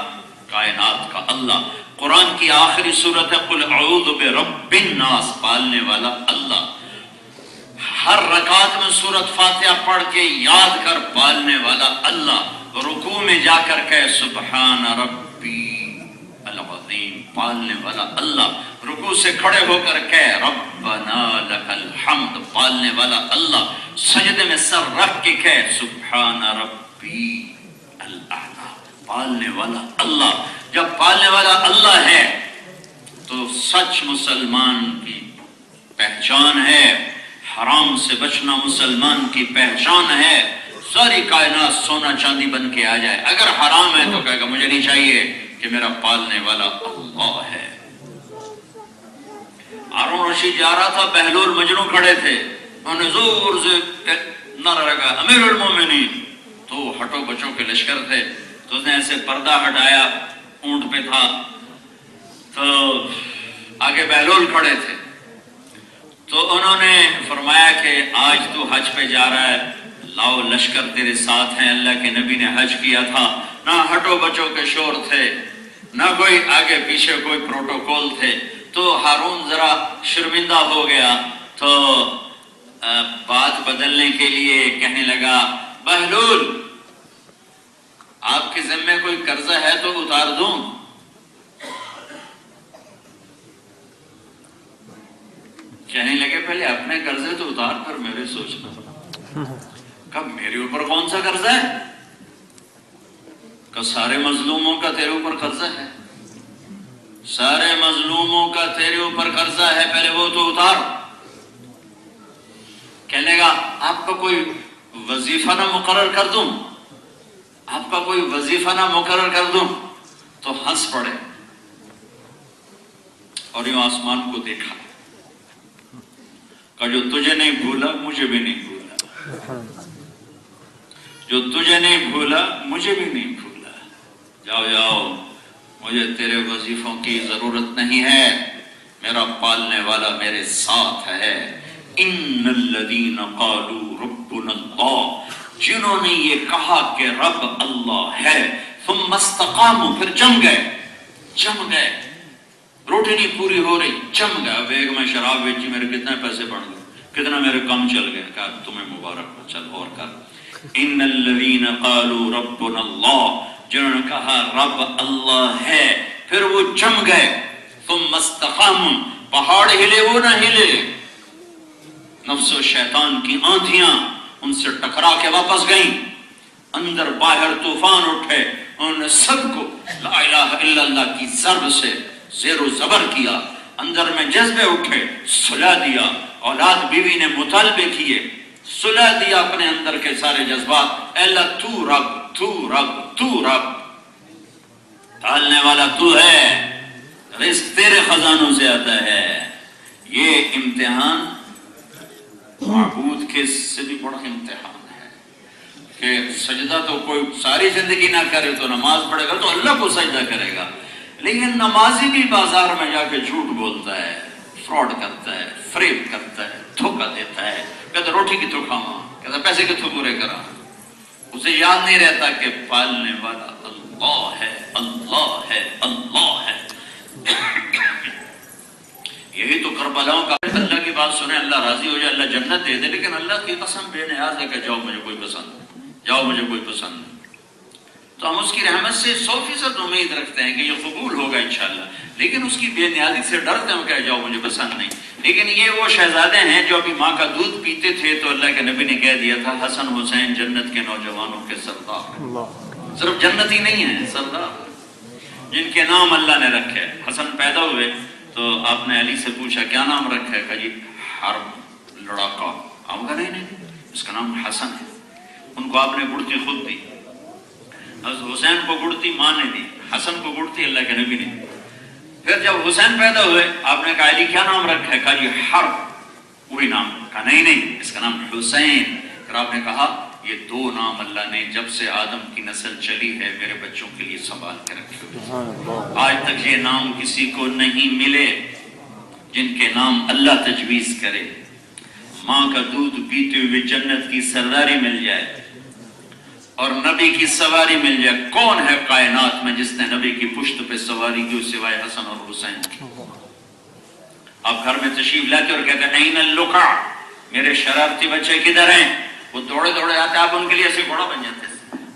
کائنات کا اللہ. قرآن کی آخری سورت ہے قل اعوذ برب الناس, پالنے والا اللہ. ہر رکعت میں سورت فاتحہ پڑھ کے یاد کر پالنے والا اللہ. رکوع میں جا کر کہے سبحان ربی العظیم, پالنے والا اللہ. رکوع سے کھڑے ہو کر کہے ربنا لک الحمد, پالنے والا اللہ. سجدے میں سر رکھ کے کہے سبحان ربی الاعلی, پالنے والا اللہ. جب پالنے والا اللہ ہے تو سچ مسلمان کی پہچان ہے. حرام سے بچنا مسلمان کی پہچان ہے. ساری کائنات سونا چاندی بن کے آ جائے, اگر حرام ہے تو کہے گا مجھے نہیں چاہیے کہ میرا پالنے والا اللہ ہے. ہارون رشید جا رہا تھا, بہلول مجنوں کھڑے تھے, انہوں نے زور سے نعرہ لگا امیر المومنین، تو ہٹو بچوں کے لشکر تھے، تو اس نے ایسے پردہ ہٹایا، اونٹ پہ تھا، تو آگے بہلول کھڑے تھے، تو انہوں نے فرمایا کہ آج تو حج پہ جا رہا ہے، لاؤ لشکر تیرے ساتھ ہیں، اللہ کے نبی نے حج کیا تھا، نہ ہٹو بچوں کے شور تھے، نہ کوئی آگے پیچھے کوئی پروٹوکول تھے۔ تو ہارون ذرا شرمندہ ہو گیا، تو بات بدلنے کے لیے کہنے لگا بہلول آپ کے ذمے کوئی قرضہ ہے تو اتار دوں؟ کہنے لگے پہلے اپنے قرضے تو اتار کر میرے سوچنا۔ کب میرے اوپر کون سا قرضہ ہے؟ کہ سارے مظلوموں کا تیرے اوپر قرضہ ہے، سارے مظلوموں کا تیرے اوپر قرضہ ہے، پہلے وہ تو اتار۔ کہنے لگا آپ کا کوئی وظیفہ نہ مقرر کر دوں، آپ کا کوئی وظیفہ نہ مقرر کر دوں؟ تو ہنس پڑے اور یوں آسمان کو دیکھا کہ جو تجھے نہیں بھولا مجھے بھی نہیں بھولا، جو تجھے نہیں بھولا مجھے بھی نہیں بھولا، جاؤ جاؤ، مجھے تیرے وظیفوں کی ضرورت نہیں ہے، میرا پالنے والا میرے ساتھ ہے۔ ان الذین قالوا ربنا اللہ، جنہوں نے یہ کہا کہ رب اللہ ہے، ثم استقاموا، پھر جم گئے، روٹی نہیں پوری ہو رہی، جم گئے، اب ایک میں شراب بیچی میرے کتنے پیسے بڑھ گئے، کتنا میرے کم چل گئے، کہا تمہیں مبارک ہو، چل اور کر۔ ان الذین قالوا ربنا اللہ، جنہوں نے کہا رب اللہ ہے، پھر وہ جم گئے، ثم استقاموا، پہاڑ ہلے وہ نہ ہلے، نفس و شیطان کی آندھیاں ان سے ٹکرا کے واپس گئیں، اندر باہر طوفان اٹھے، انہوں نے سب کو لا الہ الا اللہ کی ضرب سے زیر و زبر کیا، اندر میں جذبے اٹھے، صلح دیا، اولاد بیوی نے مطالبے کیے، صلح دیا اپنے اندر کے سارے جذبات، اے اللہ تو رب، تو رب، تو رب، پالنے والا تو ہے، رزق تیرے خزانوں سے آتا ہے۔ یہ امتحان معبود کے سے بھی بڑا امتحان ہے کہ سجدہ تو کوئی ساری زندگی نہ کرے تو نماز پڑھے گا تو اللہ کو سجدہ کرے گا، لیکن نمازی بھی بازار میں جا کے جھوٹ بولتا ہے، فراڈ کرتا ہے، فریب کرتا ہے، دھوکہ دیتا ہے، کہتا روٹی کی تو کھاواں، کہتا پیسے کی تو پورے کرا، اسے یاد نہیں رہتا کہ پالنے والا اللہ ہے، اللہ ہے، اللہ ہے۔ یہی تو کربلاؤں کا اللہ کی بات سنیں، اللہ راضی ہو جائے، اللہ جنت دے دے، لیکن اللہ کی قسم بے نیاز ہے کہ جاؤ مجھے کوئی پسند، جاؤ مجھے کوئی پسند نہیں۔ تو ہم اس کی رحمت سے 100% امید رکھتے ہیں کہ یہ قبول ہوگا انشاءاللہ، لیکن اس کی بے نیازی سے ڈرتے ہیں کہ جاؤ مجھے پسند نہیں۔ لیکن یہ وہ شہزادے ہیں جو ابھی ماں کا دودھ پیتے تھے تو اللہ کے نبی نے کہہ دیا تھا حسن حسین جنت کے نوجوانوں کے سردار، صرف جنت ہی نہیں ہے، سردار جن کے نام اللہ نے رکھے۔ حسن پیدا ہوئے تو آپ نے علی سے پوچھا کیا نام رکھا ہے؟ کہا جی حرب، لڑاکا۔ آپ کہا نہیں اس کا نام حسن ہے۔ ان کو آپ نے گڑتی خود دی، حسین کو گڑتی ماں نے دی، حسن کو گڑتی اللہ کے نبی نے دی۔ پھر جب حسین پیدا ہوئے آپ نے کہا علی کیا نام رکھا ہے؟ کہا جی حرب، وہی نام۔ کہا نہیں اس کا نام حسین۔ پھر آپ نے کہا یہ دو نام اللہ نے جب سے آدم کی نسل چلی ہے میرے بچوں کے لیے سنبھال کے رکھے ہوئے، آج تک یہ نام کسی کو نہیں ملے جن کے نام اللہ تجویز کرے۔ ماں کا دودھ پیتے ہوئے جنت کی سرداری مل جائے اور نبی کی سواری مل جائے، کون ہے کائنات میں جس نے نبی کی پشت پہ سواری کی سوائے حسن اور حسین کی؟ آپ گھر میں تشریف لاتے اور کہتے ہیں این اللقع، میرے شرارتی بچے کدھر ہیں؟ وہ دوڑے دوڑے آتے، آپ ان کے لیے ایسے گھوڑا بن جاتے،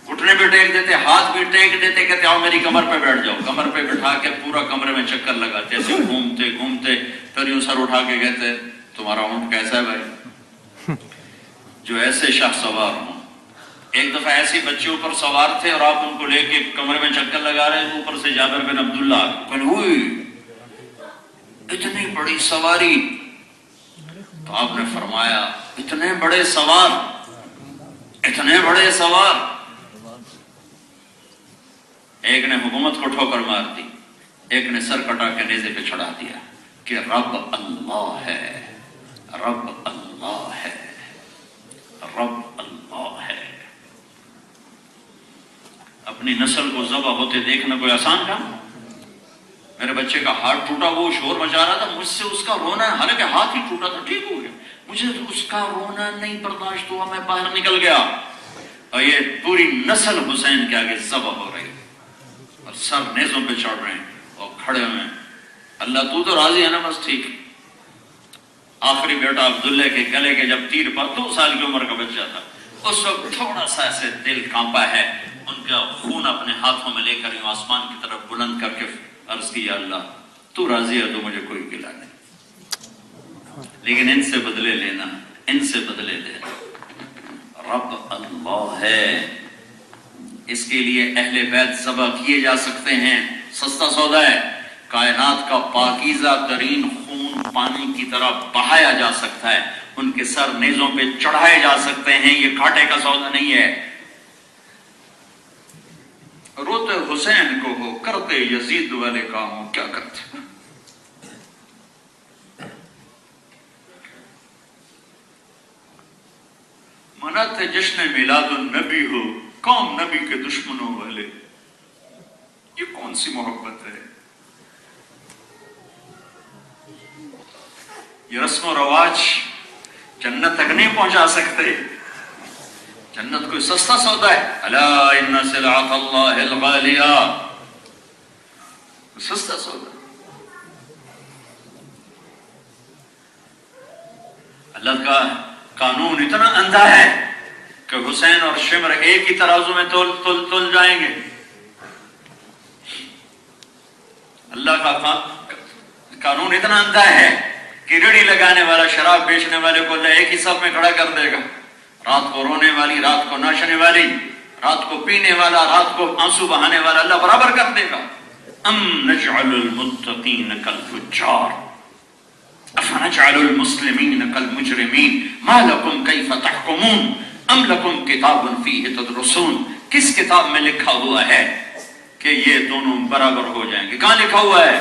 گھٹنے بھی ٹیک دیتے، ہاتھ بھی ٹیک دیتے، کہتے آؤ میری کمر پہ بیٹھ جاؤ، کمر پہ بٹھا کے پورا کمرے میں چکر لگاتے، ایسے گھومتے گھومتے، پھر یوں سر اٹھا کے کہتے تمہارا اونٹ کیسا ہے بھائی؟ جو ایسے شاہ سوار ہوں۔ ایک دفعہ ایسے بچے اوپر سوار تھے اور آپ ان کو لے کے کمرے میں چکر لگا رہے ہیں، اوپر سے جابر بن عبداللہ ہوئی اتنی بڑی سواری، تو آپ نے فرمایا اتنے بڑے سوار، اتنے بڑے سوار۔ ایک نے حکومت کو ٹھوکر مار دی، ایک نے سر کٹا کے نیزے پہ چڑھا دیا کہ رب اللہ ہے، رب اللہ ہے، رب اپنی نسل کو ذبح ہوتے دیکھنا کوئی آسان کام؟ میرے بچے کا ہاتھ ٹوٹا، وہ شور مچا رہا تھا، مجھ سے اس کا رونا، حالانکہ ہاتھ ہی ٹوٹا تھا، ٹھیک ہو گیا، مجھے اس کا رونا نہیں برداشت ہوا، میں باہر نکل گیا، اور یہ پوری نسل حسین کے آگے ذبح ہو رہی اور سب نیزوں پہ چڑھ رہے ہیں اور کھڑے ہوئے ہیں۔ اللہ تو راضی ہے نا؟ بس ٹھیک۔ آخری بیٹا عبداللہ کے گلے کے جب تیر پر 2 سال کی عمر کا بچہ تھا، اس وقت تھوڑا سا ایسے دل کانپا ہے، ان کا خون اپنے ہاتھوں میں لے کر یوں آسمان کی طرف بلند کر کے عرض کیا، اللہ تو راضی ہے تو مجھے کوئی گلہ نہیں، لیکن ان سے بدلے لینا، ان سے بدلے دینا۔ رب اللہ ہے، اس کے لیے اہل بیت ذبح کیے جا سکتے ہیں، سستا سودا ہے۔ کائنات کا پاکیزہ ترین خون پانی کی طرح بہایا جا سکتا ہے، ان کے سر نیزوں پہ چڑھائے جا سکتے ہیں، یہ گھاٹے کا سودا نہیں ہے۔ روتے حسین کو ہو، کرتے یزید والے کام ہو، کیا کرتے؟ مناتے جشن میلاد النبی ہو، قوم نبی کے دشمنوں والے، یہ کون سی محبت ہے؟ یہ رسم و رواج جنت تک نہیں پہنچا سکتے۔ جنت کوئی سستا سودا ہے؟ الا ان سلعۃ اللہ الغالیہ، سستا سودا۔ اللہ کا قانون اتنا اندھا ہے کہ حسین اور شمر ایک ہی ترازو میں تول جائیں گے۔ اللہ کا قانون اتنا اندھا ہے کہ ریڑھی لگانے والا شراب بیچنے والے کو اللہ ایک ہی صف میں کھڑا کر دے گا، رات کو رونے والی، رات کو ناچنے والی، رات کو پینے والا، رات کو آنسو بہانے والا اللہ برابر کر دے گا۔ ام نجعل المتقین کالفجار افنجعل المسلمین کالمجرمین ما لکم کیف تحکمون ام لکم کتاب فیہ تدرسون، کس کتاب میں لکھا ہوا ہے کہ یہ دونوں برابر ہو جائیں گے؟ کہاں لکھا ہوا ہے؟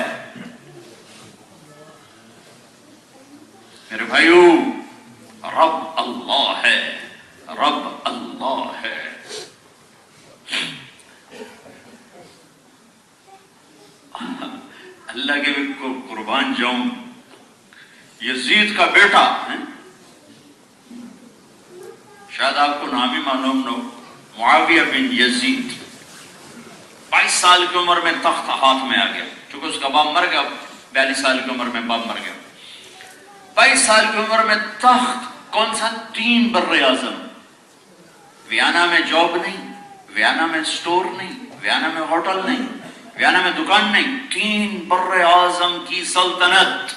میرے بھائیو، رب اللہ ہے، رب اللہ ہے۔ اللہ کے قربان جاؤں، یزید کا بیٹا ہے، شاید آپ کو نام ہی معلوم نہ ہو، معاویہ بن یزید، 22 سال کی عمر میں تخت ہاتھ میں آ گیا، چونکہ اس کا باپ مر گیا، 42 سال کی عمر میں باپ مر گیا۔ 22 سال کی عمر میں تخت، کون سا؟ 3 بر اعظم۔ ویانا میں جاب نہیں، ویانا میں سٹور نہیں، ویانا میں ہوٹل نہیں، ویانا میں دکان نہیں، 3 بر اعظم کی سلطنت،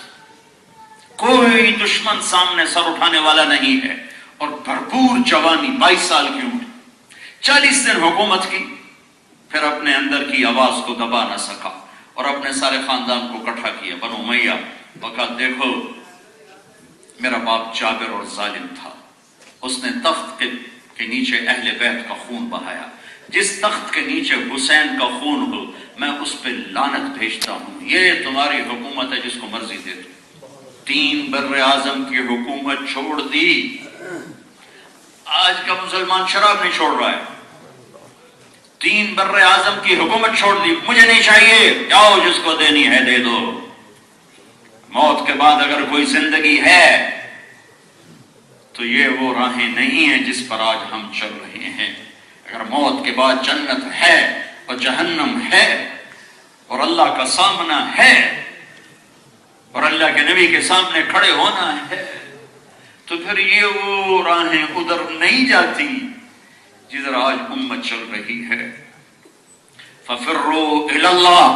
کوئی دشمن سامنے سر اٹھانے والا نہیں ہے، اور بھرپور جوانی، 22 سال کی عمر، 40 دن حکومت کی، پھر اپنے اندر کی آواز کو دبا نہ سکا اور اپنے سارے خاندان کو اکٹھا کیا، بنو امیہ، وقت دیکھو میرا باپ جابر اور ظالم تھا، اس نے تخت کے نیچے اہل بیت کا خون بہایا، جس تخت کے نیچے حسین کا خون ہو میں اس پہ لعنت بھیجتا ہوں، یہ تمہاری حکومت ہے، جس کو مرضی دے دو۔ 3 بر اعظم کی حکومت چھوڑ دی۔ آج کا مسلمان شراب نہیں چھوڑ رہا ہے، 3 بر اعظم کی حکومت چھوڑ دی، مجھے نہیں چاہیے، جاؤ جس کو دینی ہے دے دو۔ موت کے بعد اگر کوئی زندگی ہے تو یہ وہ راہیں نہیں ہیں جس پر آج ہم چل رہے ہیں۔ اگر موت کے بعد جنت ہے اور جہنم ہے اور اللہ کا سامنا ہے اور اللہ کے نبی کے سامنے کھڑے ہونا ہے، تو پھر یہ وہ راہیں ادھر نہیں جاتی جدھر آج امت چل رہی ہے۔ ففروا الی اللہ،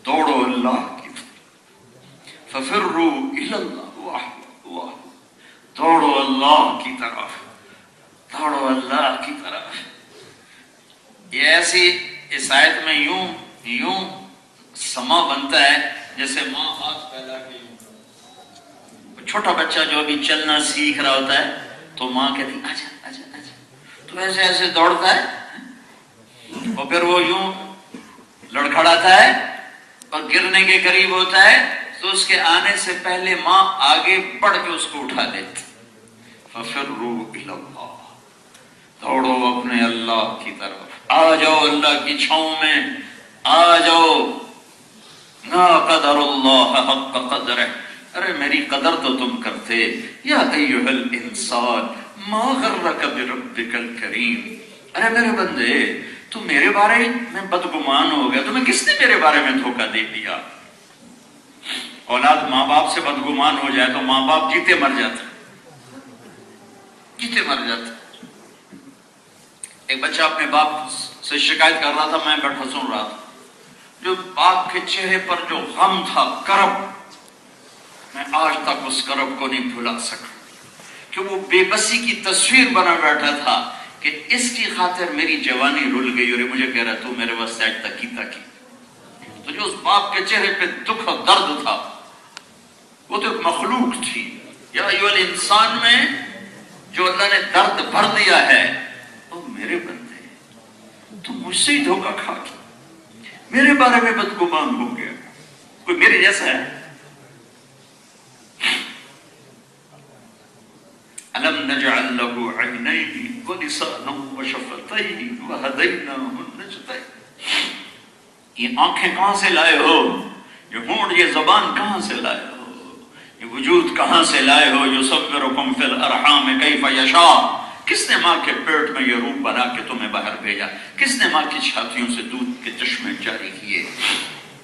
دوڑو اللہ کی، ففروا الی اللہ، واہ واہ، دوڑو اللہ کی طرف، دوڑو اللہ کی طرف۔ یہ ایسی اس آیت میں یوں سما بنتا ہے جیسے ماں ہاتھ پیدا کی، چھوٹا بچہ جو ابھی چلنا سیکھ رہا ہوتا ہے تو ماں کہتی آجا آجا آجا، تو ایسے ایسے دوڑتا ہے اور پھر وہ یوں لڑکھڑاتا ہے اور گرنے کے قریب ہوتا ہے تو اس کے آنے سے پہلے ماں آگے بڑھ کے اس کو اٹھا دیتی۔ ففروا الی اللہ، دوڑو اپنے اللہ کی طرف۔ آ جاؤ اللہ کی چھاؤں میں، آ جاؤ، نا قدر اللہ حق قدرہ، ارے میری قدر تو تم کرتے، یا ایھا الانسان ما غرک بربک الکریم، ارے میرے بندے تو میرے بارے میں بدگمان ہو گیا، تمہیں کس نے میرے بارے میں دھوکہ دے دیا؟ اولاد ماں باپ سے بدگمان ہو جائے تو ماں باپ جیتے مر جاتے، جیتے مر جاتے۔ ایک بچہ اپنے باپ سے شکایت کر رہا تھا، میں بیٹھا سن رہا تھا، جو باپ کے چہرے پر جو غم تھا، کرب، میں آج تک اس کرب کو نہیں بھلا سکا، کہ وہ بے بسی کی تصویر بنا بیٹھا تھا کہ اس کی خاطر میری جوانی رل گئی، اور مجھے کہہ رہا تو میرے واسطے آج تک کیتا کی۔ تو جو اس باپ کے چہرے پہ دکھ اور درد تھا، وہ تو ایک مخلوق تھی۔ یا ایھا الانسان میں جو اللہ نے درد بھر دیا ہے، وہ میرے بندے تو مجھ سے ہی دھوکہ کھا کے میرے بارے میں بدگمان ہو گیا، کوئی میرے جیسا ہے؟ أَلَمْ نَجْعَلْ لَهُ عَيْنَيْنِ وَلِسَانًا وَشَفَتَيْنِ وَهَدَيْنَاهُ النَّجْدَيْنِ، یہ آنکھیں کہاں سے لائے ہو، یہ ہونٹ، یہ زبان کہاں سے لائے ہو، یہ وجود کہاں سے لائے ہو؟ يُصَوِّرُكُمْ فِي الْأَرْحَامِ كَيْفَ يَشَاءُ، کس نے ماں کے پیٹ میں یہ روح بنا کے تمہیں باہر بھیجا؟ کس نے ماں کی چھاتیوں سے دودھ کے چشمے جاری کیے؟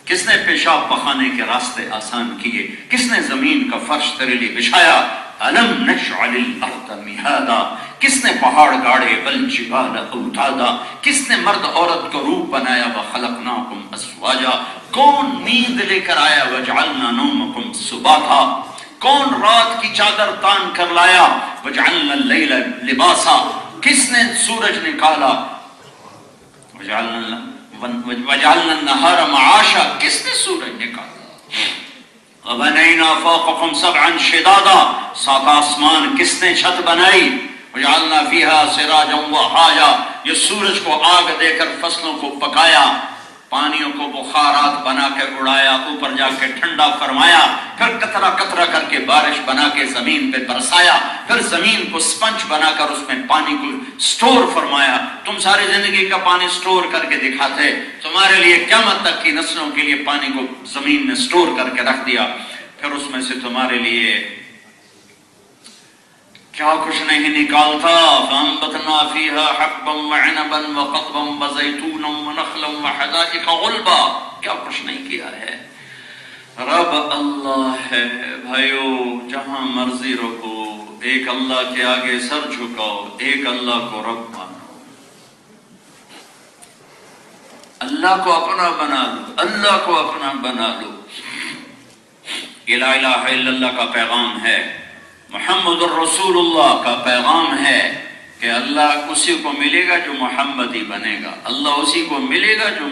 کس نے پیشاب پخانے کے راستے آسان کیے؟ کس نے زمین کا فرش تیرے لیے بچھایا؟ أَلَمْ نَجْعَلِ الْأَرْضَ مِهَادًا، کس نے پہاڑ گاڑے، وَالْجِبَالَ أَوْتَادًا، کس نے مرد عورت کو روپ بنایا، وَخَلَقْنَاكُمْ أَزْوَاجًا، کون نیند لے کر آیا، وَجَعَلْنَا نَوْمَكُمْ سُبَاتًا، کون رات کی چادر تان کر لایا، وَجَعَلْنَا اللَّيْلَ لِبَاسًا، کس نے سورج نکالا، وَجَعَلْنَا النَّهَارَ مَعَاشًا، کس نے سورج نکالا، وَبَنَيْنَا فَوْقَكُمْ سَبْعًا شِدَادًا، سات آسمان کس نے چھت بنائی، وَجَعَلْنَا فِيهَا سِرَاجًا وَهَاجًا، یہ سورج کو آگ دے کر فصلوں کو پکایا، پانیوں کو بخارات بنا کے اڑایا، اوپر جا کے ٹھنڈا فرمایا، پھر قطرہ قطرہ کر کے بارش بنا کے زمین پہ برسایا، پھر زمین کو سپنج بنا کر اس میں پانی کو سٹور فرمایا۔ تم ساری زندگی کا پانی سٹور کر کے دکھاتے، تمہارے لیے قیامت تک کی نسلوں کے لیے پانی کو زمین میں سٹور کر کے رکھ دیا، پھر اس میں سے تمہارے لیے کیا کچھ نہیں نکالتا، فَأَنبَتْنَا فِيهَا حَبًّا وَعِنَبًا وَقَضْبًا وَزَيْتُونًا وَنَخْلًا وَحَدَائِقَ غُلْبًا، کیا کچھ نہیں کیا ہے۔ رب اللہ ہے بھائیو، جہاں مرضی رکھو، ایک اللہ کے آگے سر جھکاؤ، ایک اللہ کو رب مانو، اللہ کو اپنا بنا لو، اللہ کو اپنا بنا لو۔ یہ لا الہ الا اللہ کا پیغام ہے، محمد الرسول اللہ کا پیغام ہے کہ اللہ اسی کو ملے گا جو محمدی بنے گا، اللہ اسی کو ملے گا جو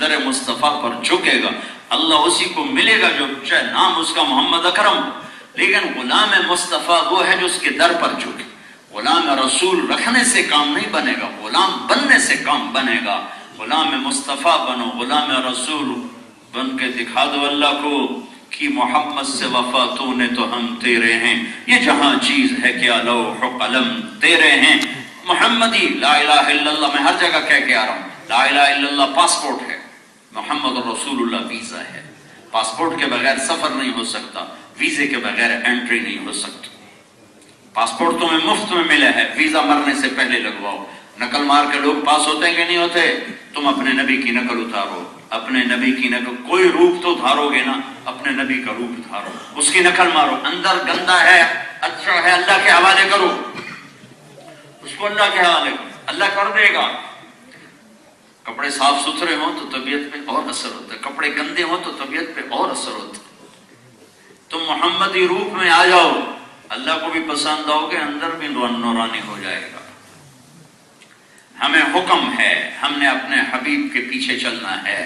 در مصطفیٰ پر جھکے گا، اللہ اسی کو ملے گا جو چاہے نام اس کا محمد اکرم، لیکن غلام مصطفیٰ وہ ہے جو اس کے در پر جھکے۔ غلام رسول رکھنے سے کام نہیں بنے گا، غلام بننے سے کام بنے گا۔ غلام مصطفیٰ بنو، غلام رسول بن کے دکھا دو اللہ کو کہ محمد سے وفا تو نے تو ہم تیرے ہیں، یہ جہاں چیز ہے کیا لوح و قلم تیرے ہیں۔ محمدی لا الہ الا اللہ میں ہر جگہ کہہ کے آ رہا ہوں، لا الہ الا اللہ پاسپورٹ ہے، محمد رسول اللہ ویزا ہے۔ پاسپورٹ کے بغیر سفر نہیں ہو سکتا، ویزے کے بغیر انٹری نہیں ہو سکتی۔ پاسپورٹ تمہیں مفت میں ملا ہے، ویزا مرنے سے پہلے لگواؤ۔ نقل مار کے لوگ پاس ہوتے ہیں کہ نہیں ہوتے؟ تم اپنے نبی کی نقل اتارو، اپنے نبی کی نقل، کوئی روپ تو دھارو گے نا، اپنے نبی کا روپ دھارو، اس کی نقل مارو۔ اندر گندا ہے، اچھا ہے، اللہ کے حوالے کرو، اس کو اللہ کے حوالے کرو، اللہ کر دے گا۔ کپڑے صاف ستھرے ہوں تو طبیعت پہ اور اثر ہوتا ہے، کپڑے گندے ہوں تو طبیعت پہ اور اثر ہوتا ہے۔ تم محمدی روپ میں آ جاؤ، اللہ کو بھی پسند آؤ گے، اندر بھی نورانی ہو جائے گا۔ ہمیں حکم ہے، ہم نے اپنے حبیب کے پیچھے چلنا ہے۔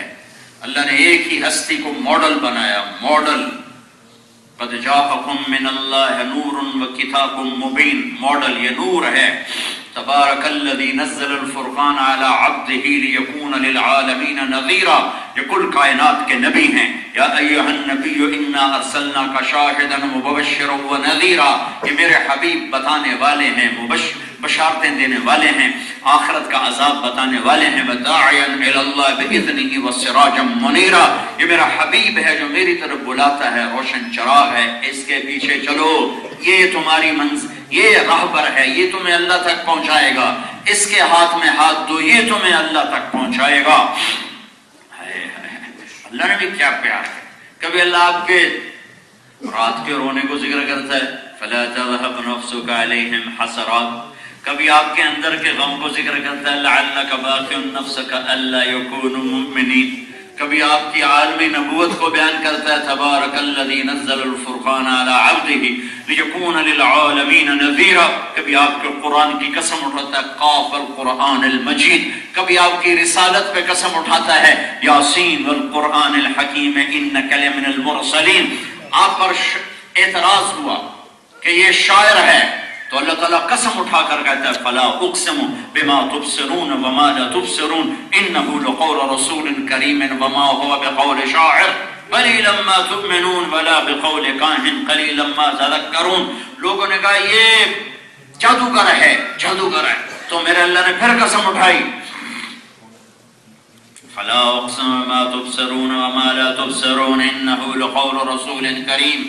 اللہ نے ایک ہی ہستی کو ماڈل بنایا، ماڈل۔ قد جاءکم من اللہ نور وکتاب مبین، ماڈل یہ نور ہے۔ تبارک الذی نزل الفرقان علی عبدہ لیکون للعالمین نذیرا، یہ کل کائنات کے نبی ہیں۔ یا ایھا النبی انا ارسلناک شاہدا مبشرا ونذیرا، یہ میرے حبیب بتانے والے ہیں، بشارتیں دینے والے ہیں۔ آخرت کا عذاب بتانے والے ہیں، وداعیا الی اللہ باذنہ وسراجا منیرا، یہ میرا حبیب ہے جو میری طرف بلاتا ہے، روشن چراغ ہے، اس کے پیچھے چلو، یہ تمہاری منزل، یہ راہبر ہے، یہ تمہیں اللہ تک پہنچائے گا، اس کے ہاتھ میں ہاتھ دو، یہ تمہیں اللہ تک پہنچائے گا۔ اللہ نے بھی کیا پیار ہے۔ کبھی اللہ آپ کے رات کے رونے کو ذکر کرتا ہے، فلا تذهب نفسك عليهم حسرات، کبھی آپ کے اندر کے غم کو ذکر کرتا ہے، لعلك باخع نفسك الا يكونوا مؤمنين، کبھی آپ کی عالمی نبوت کو بیان کرتا ہے، تبارک الذی نزل الفرقان علی عبده لیکون للعالمین نذیرا، کبھی آپ کے قرآن کی قسم اٹھاتا ہے، قاف القرآن المجید، کبھی آپ کی رسالت پہ قسم اٹھاتا ہے، یاسین والقرآن الحکیم انک لمن المرسلین۔ آپ پر اعتراض ہوا کہ یہ شاعر ہے تو اللہ تعالیٰ قسم اٹھا کر کہتا ہے، فلا اقسم بما تبصرون وما لا تبصرون انه لقول رسول کریم وما هو بقول شاعر قلیلا ما تؤمنون ولا بقول کاہن قلیلا ما تذکرون۔ لوگوں نے کہا یہ جادوگر ہے، جادوگر ہے، تو میرے اللہ نے پھر قسم اٹھائی، فلا اقسم بما تبصرون وما لا تبصرون انه لقول رسول کریم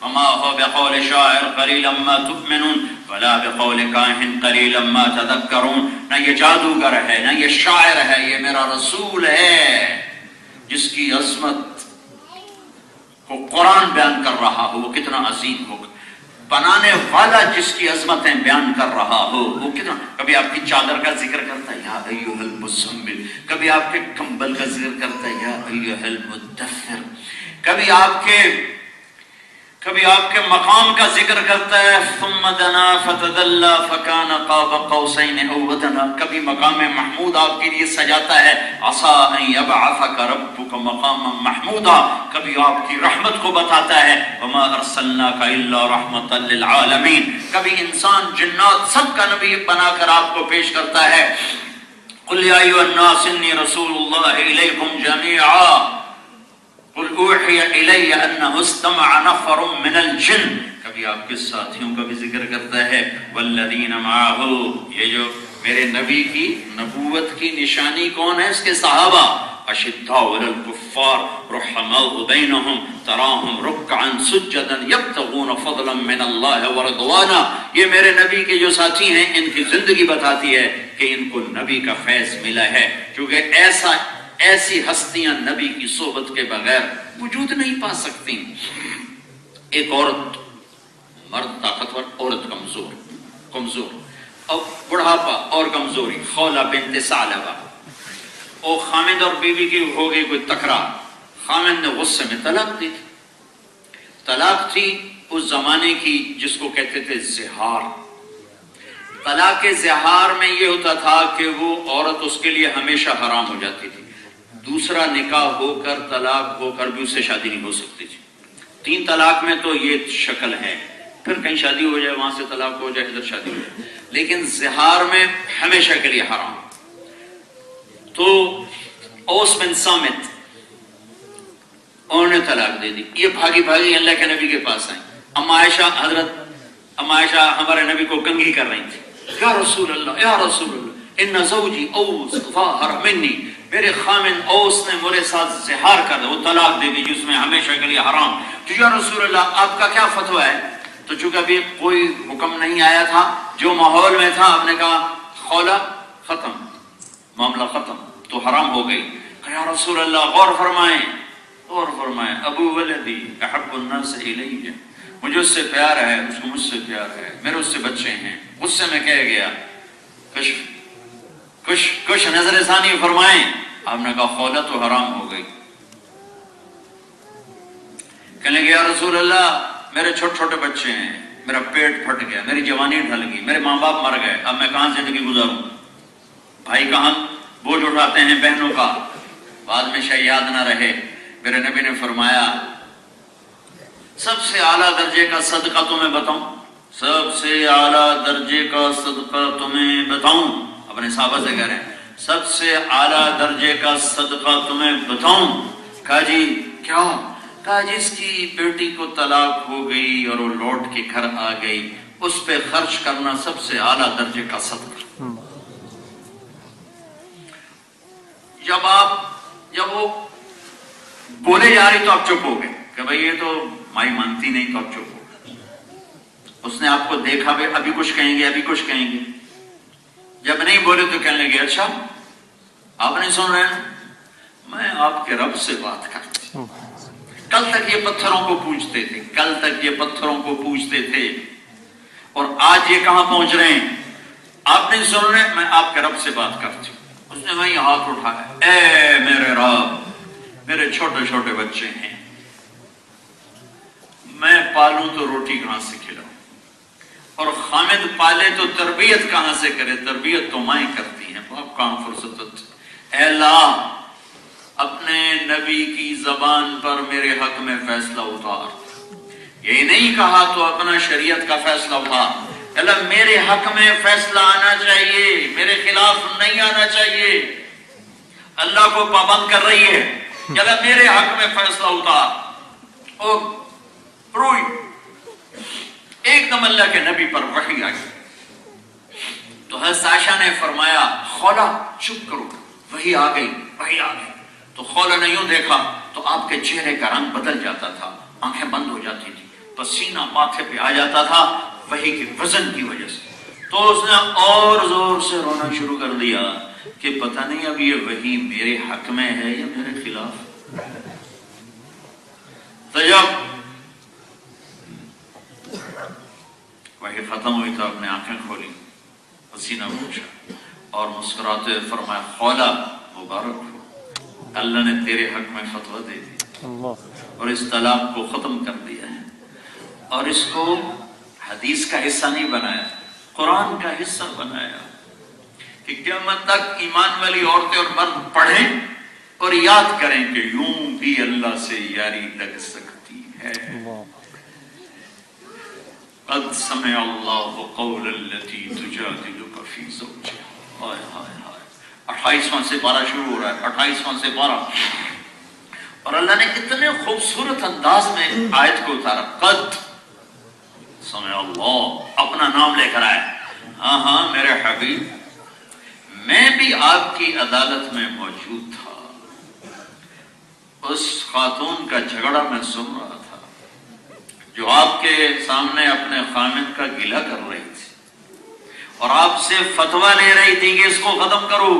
وما هو بقول شاعر قلیلا ما تؤمنون ولا بقول کاہن قلیلا ما تذکرون۔ نہ یہ جادوگر ہے، نہ یہ شاعر ہے، یہ میرا رسول ہے جس کی عظمت کو قرآن بیان کر رہا ہو، وہ کتنا عظیم ہو، بنانے والا جس کی عظمتیں بیان کر رہا ہو وہ کتنا۔ کبھی آپ کی چادر کا ذکر کرتا ہے، یا ایھا المزمل، کبھی آپ کے کمبل کا ذکر کرتا ہے، یا ایھا المدثر، کبھی آپ کے مقام کا ذکر کرتا ہے، ثم دنا فتدلى فكان قاب قوسين او ادنى، کبھی مقام محمود آپ کے لیے سجاتا ہے، عسى ان يبعثك ربك مقاما محمودا، کبھی آپ کی رحمت کو بتاتا ہے، وما ارسلناك الا رحمة للعالمین، کبھی انسان جنات سب کا نبی بنا کر آپ کو پیش کرتا ہے، قل یا ایھا الناس انی رسول اللہ الیکم جمیعا قل اوحی الی انہ استمع نفر من الجن، کبھی آپ کے ساتھیوں کا بھی ذکر کرتا ہے، والذین معہ، یہ جو میرے نبی کی نبوت کی نشانی کون ہے، اس کے صحابہ، اشداء علی الکفار رحماء بینہم تراہم رکعا سجدا یبتغون فضلا من اللہ ورضوانا، یہ میرے نبی کے جو ساتھی ہیں ان کی زندگی بتاتی ہے کہ ان کو نبی کا فیض ملا ہے، کیونکہ ایسی ہستیاں نبی کی صحبت کے بغیر وجود نہیں پا سکتی۔ ایک عورت، مرد طاقتور، عورت کمزور، اور بڑھاپا اور کمزوری، خولہ بنت ثعلبہ، اور خامد اور بیوی کی ہو گئی کوئی تکرار، خامد نے غصے میں طلاق دی تھی، طلاق تھی اس زمانے کی جس کو کہتے تھے زہار۔ طلاق زہار میں یہ ہوتا تھا کہ وہ عورت اس کے لیے ہمیشہ حرام ہو جاتی تھی، دوسرا نکاح ہو کر طلاق ہو کر بھی اس سے شادی نہیں ہو سکتی تھی۔ 3 طلاق میں تو یہ شکل ہے، پھر کہیں شادی ہو جائے، وہاں سے طلاق ہو جائے، ادھر شادی ہو جائے، لیکن زہار میں ہمیشہ کے لیے حرام۔ تو اوس بن صامت انہوں نے طلاق دے دی، یہ بھاگی اللہ کے نبی کے پاس آئیں، اما عائشہ ہمارے نبی کو کنگھی کر رہی تھی، یا رسول اللہ ان زوجی اوس ظاہر منی، میرے خامن اوس نے میرے ساتھ زہار کر دیا، وہ طلاق دے دی جس میں ہمیشہ کے لیے حرام، تو یا رسول اللہ آپ کا کیا فتویٰ ہے؟ تو چونکہ ابھی کوئی حکم نہیں آیا تھا، جو ماحول میں تھا آپ نے کہا خولہ ختم، معاملہ ختم، تو حرام ہو گئی۔ کہ یا رسول اللہ غور فرمائیں، ابو ولدی احب الناس الیہ، مجھے اس سے پیار ہے، اس کو مجھ سے پیار ہے، میرے اس سے بچے ہیں، غصے میں کہہ گیا، کچھ نظر ثانی فرمائیں۔ آپ نے کہا خولہ تو حرام ہو گئی۔ کہنے لگے یا رسول اللہ میرے چھوٹے بچے ہیں، میرا پیٹ پھٹ گیا، میری جوانی ڈھل گئی، میرے ماں باپ مر گئے، اب میں کہاں زندگی گزاروں؟ بھائی کہاں بوجھ اٹھاتے ہیں بہنوں کا، بعد میں شاید یاد نہ رہے۔ میرے نبی نے فرمایا سب سے اعلیٰ درجے کا صدقہ تمہیں بتاؤں، سب سے اعلیٰ درجے کا صدقہ تمہیں بتاؤں، اپنے صحابہ سے کہہ رہے ہیں سب سے اعلیٰ درجے کا صدقہ تمہیں بتاؤں۔ کہا جی کیا؟ کہا جس کی بیٹی کو طلاق ہو گئی اور وہ لوٹ کے گھر آ گئی، اس پہ خرچ کرنا سب سے اعلیٰ درجے کا صدقہ۔ بولے جا رہی تو آپ چپ ہو گئے کہ بھائی یہ تو مائی مانتی نہیں تو آپ چپ ہو گئے. اس نے آپ کو دیکھا بھائی ابھی کچھ کہیں گے ابھی کچھ کہیں گے. جب نہیں بولے تو کہنے لگے اچھا آپ نہیں سن رہے ہیں میں آپ کے رب سے بات کرتی ہوں. کل تک یہ پتھروں کو پوجتے تھے کل تک یہ پتھروں کو پوجتے تھے اور آج یہ کہاں پہنچ رہے ہیں آپ نہیں سن رہے میں آپ کے رب سے بات کرتی ہوں. اس نے وہیں ہاتھ اٹھایا اے میرے رب میرے چھوٹے چھوٹے بچے ہیں میں پالوں تو روٹی کہاں سے کھلاؤں اور خامد پالے تو تربیت کہاں سے کرے تربیت تو مائیں کرتی ہیں باپ کہاں فرصت ہوتی. اے اللہ اپنے نبی کی زبان پر میرے حق میں فیصلہ اتار. یہ نہیں کہا تو اپنا شریعت کا فیصلہ اتار. اللہ میرے حق میں فیصلہ آنا چاہیے میرے خلاف نہیں آنا چاہیے. اللہ کو پابند کر رہی ہے اللہ میرے حق میں فیصلہ اتار. اور روئی ایک دم اللہ کے نبی پر وحی آئی تو حضرت عائشہ نے فرمایا خولا چپ کرو وحی آ گئی وحی آ گئی. تو خولا نے یوں دیکھا تو آپ کے چہرے کا رنگ بدل جاتا تھا آنکھیں بند ہو جاتی تھی پسینہ ماتھے پہ آ جاتا تھا وحی کے وزن کی وجہ سے. تو اس نے اور زور سے رونا شروع کر دیا کہ پتہ نہیں اب یہ وحی میرے حق میں ہے یا میرے خلاف. تو جب وحی ختم ہوئی تو اپنے آنکھیں کھولی پسینہ پوچھا اور مسکراتے ہوئے فرمایا خولا مبارک ہو اللہ نے تیرے حق میں فتویٰ دے دی اور اس طلاق کو ختم کر دیا ہے اور اس کو حدیث کا حصہ نہیں بنایا قرآن کا حصہ بنایا کہ قیامت تک ایمان والی عورتیں اور مرد پڑھیں اور یاد کریں کہ یوں بھی اللہ سے یاری لگ سکتی ہے. قد سمع اللہ قول التي تجادلك في زوجها. ہائے ہائے ہائے 28واں سے پارہ شروع ہو رہا ہے 28واں سے پارہ اور اللہ نے اتنے خوبصورت انداز میں آیت کو اتارا. قد سمع اللہ اپنا نام لے کر آئے. ہاں ہاں میرے حبیب میں بھی آپ کی عدالت میں موجود تھا اس خاتون کا جھگڑا میں سن رہا تھا جو آپ کے سامنے اپنے خامد کا گلہ کر رہی تھی اور آپ سے فتویٰ لے رہی تھی کہ اس کو ختم کرو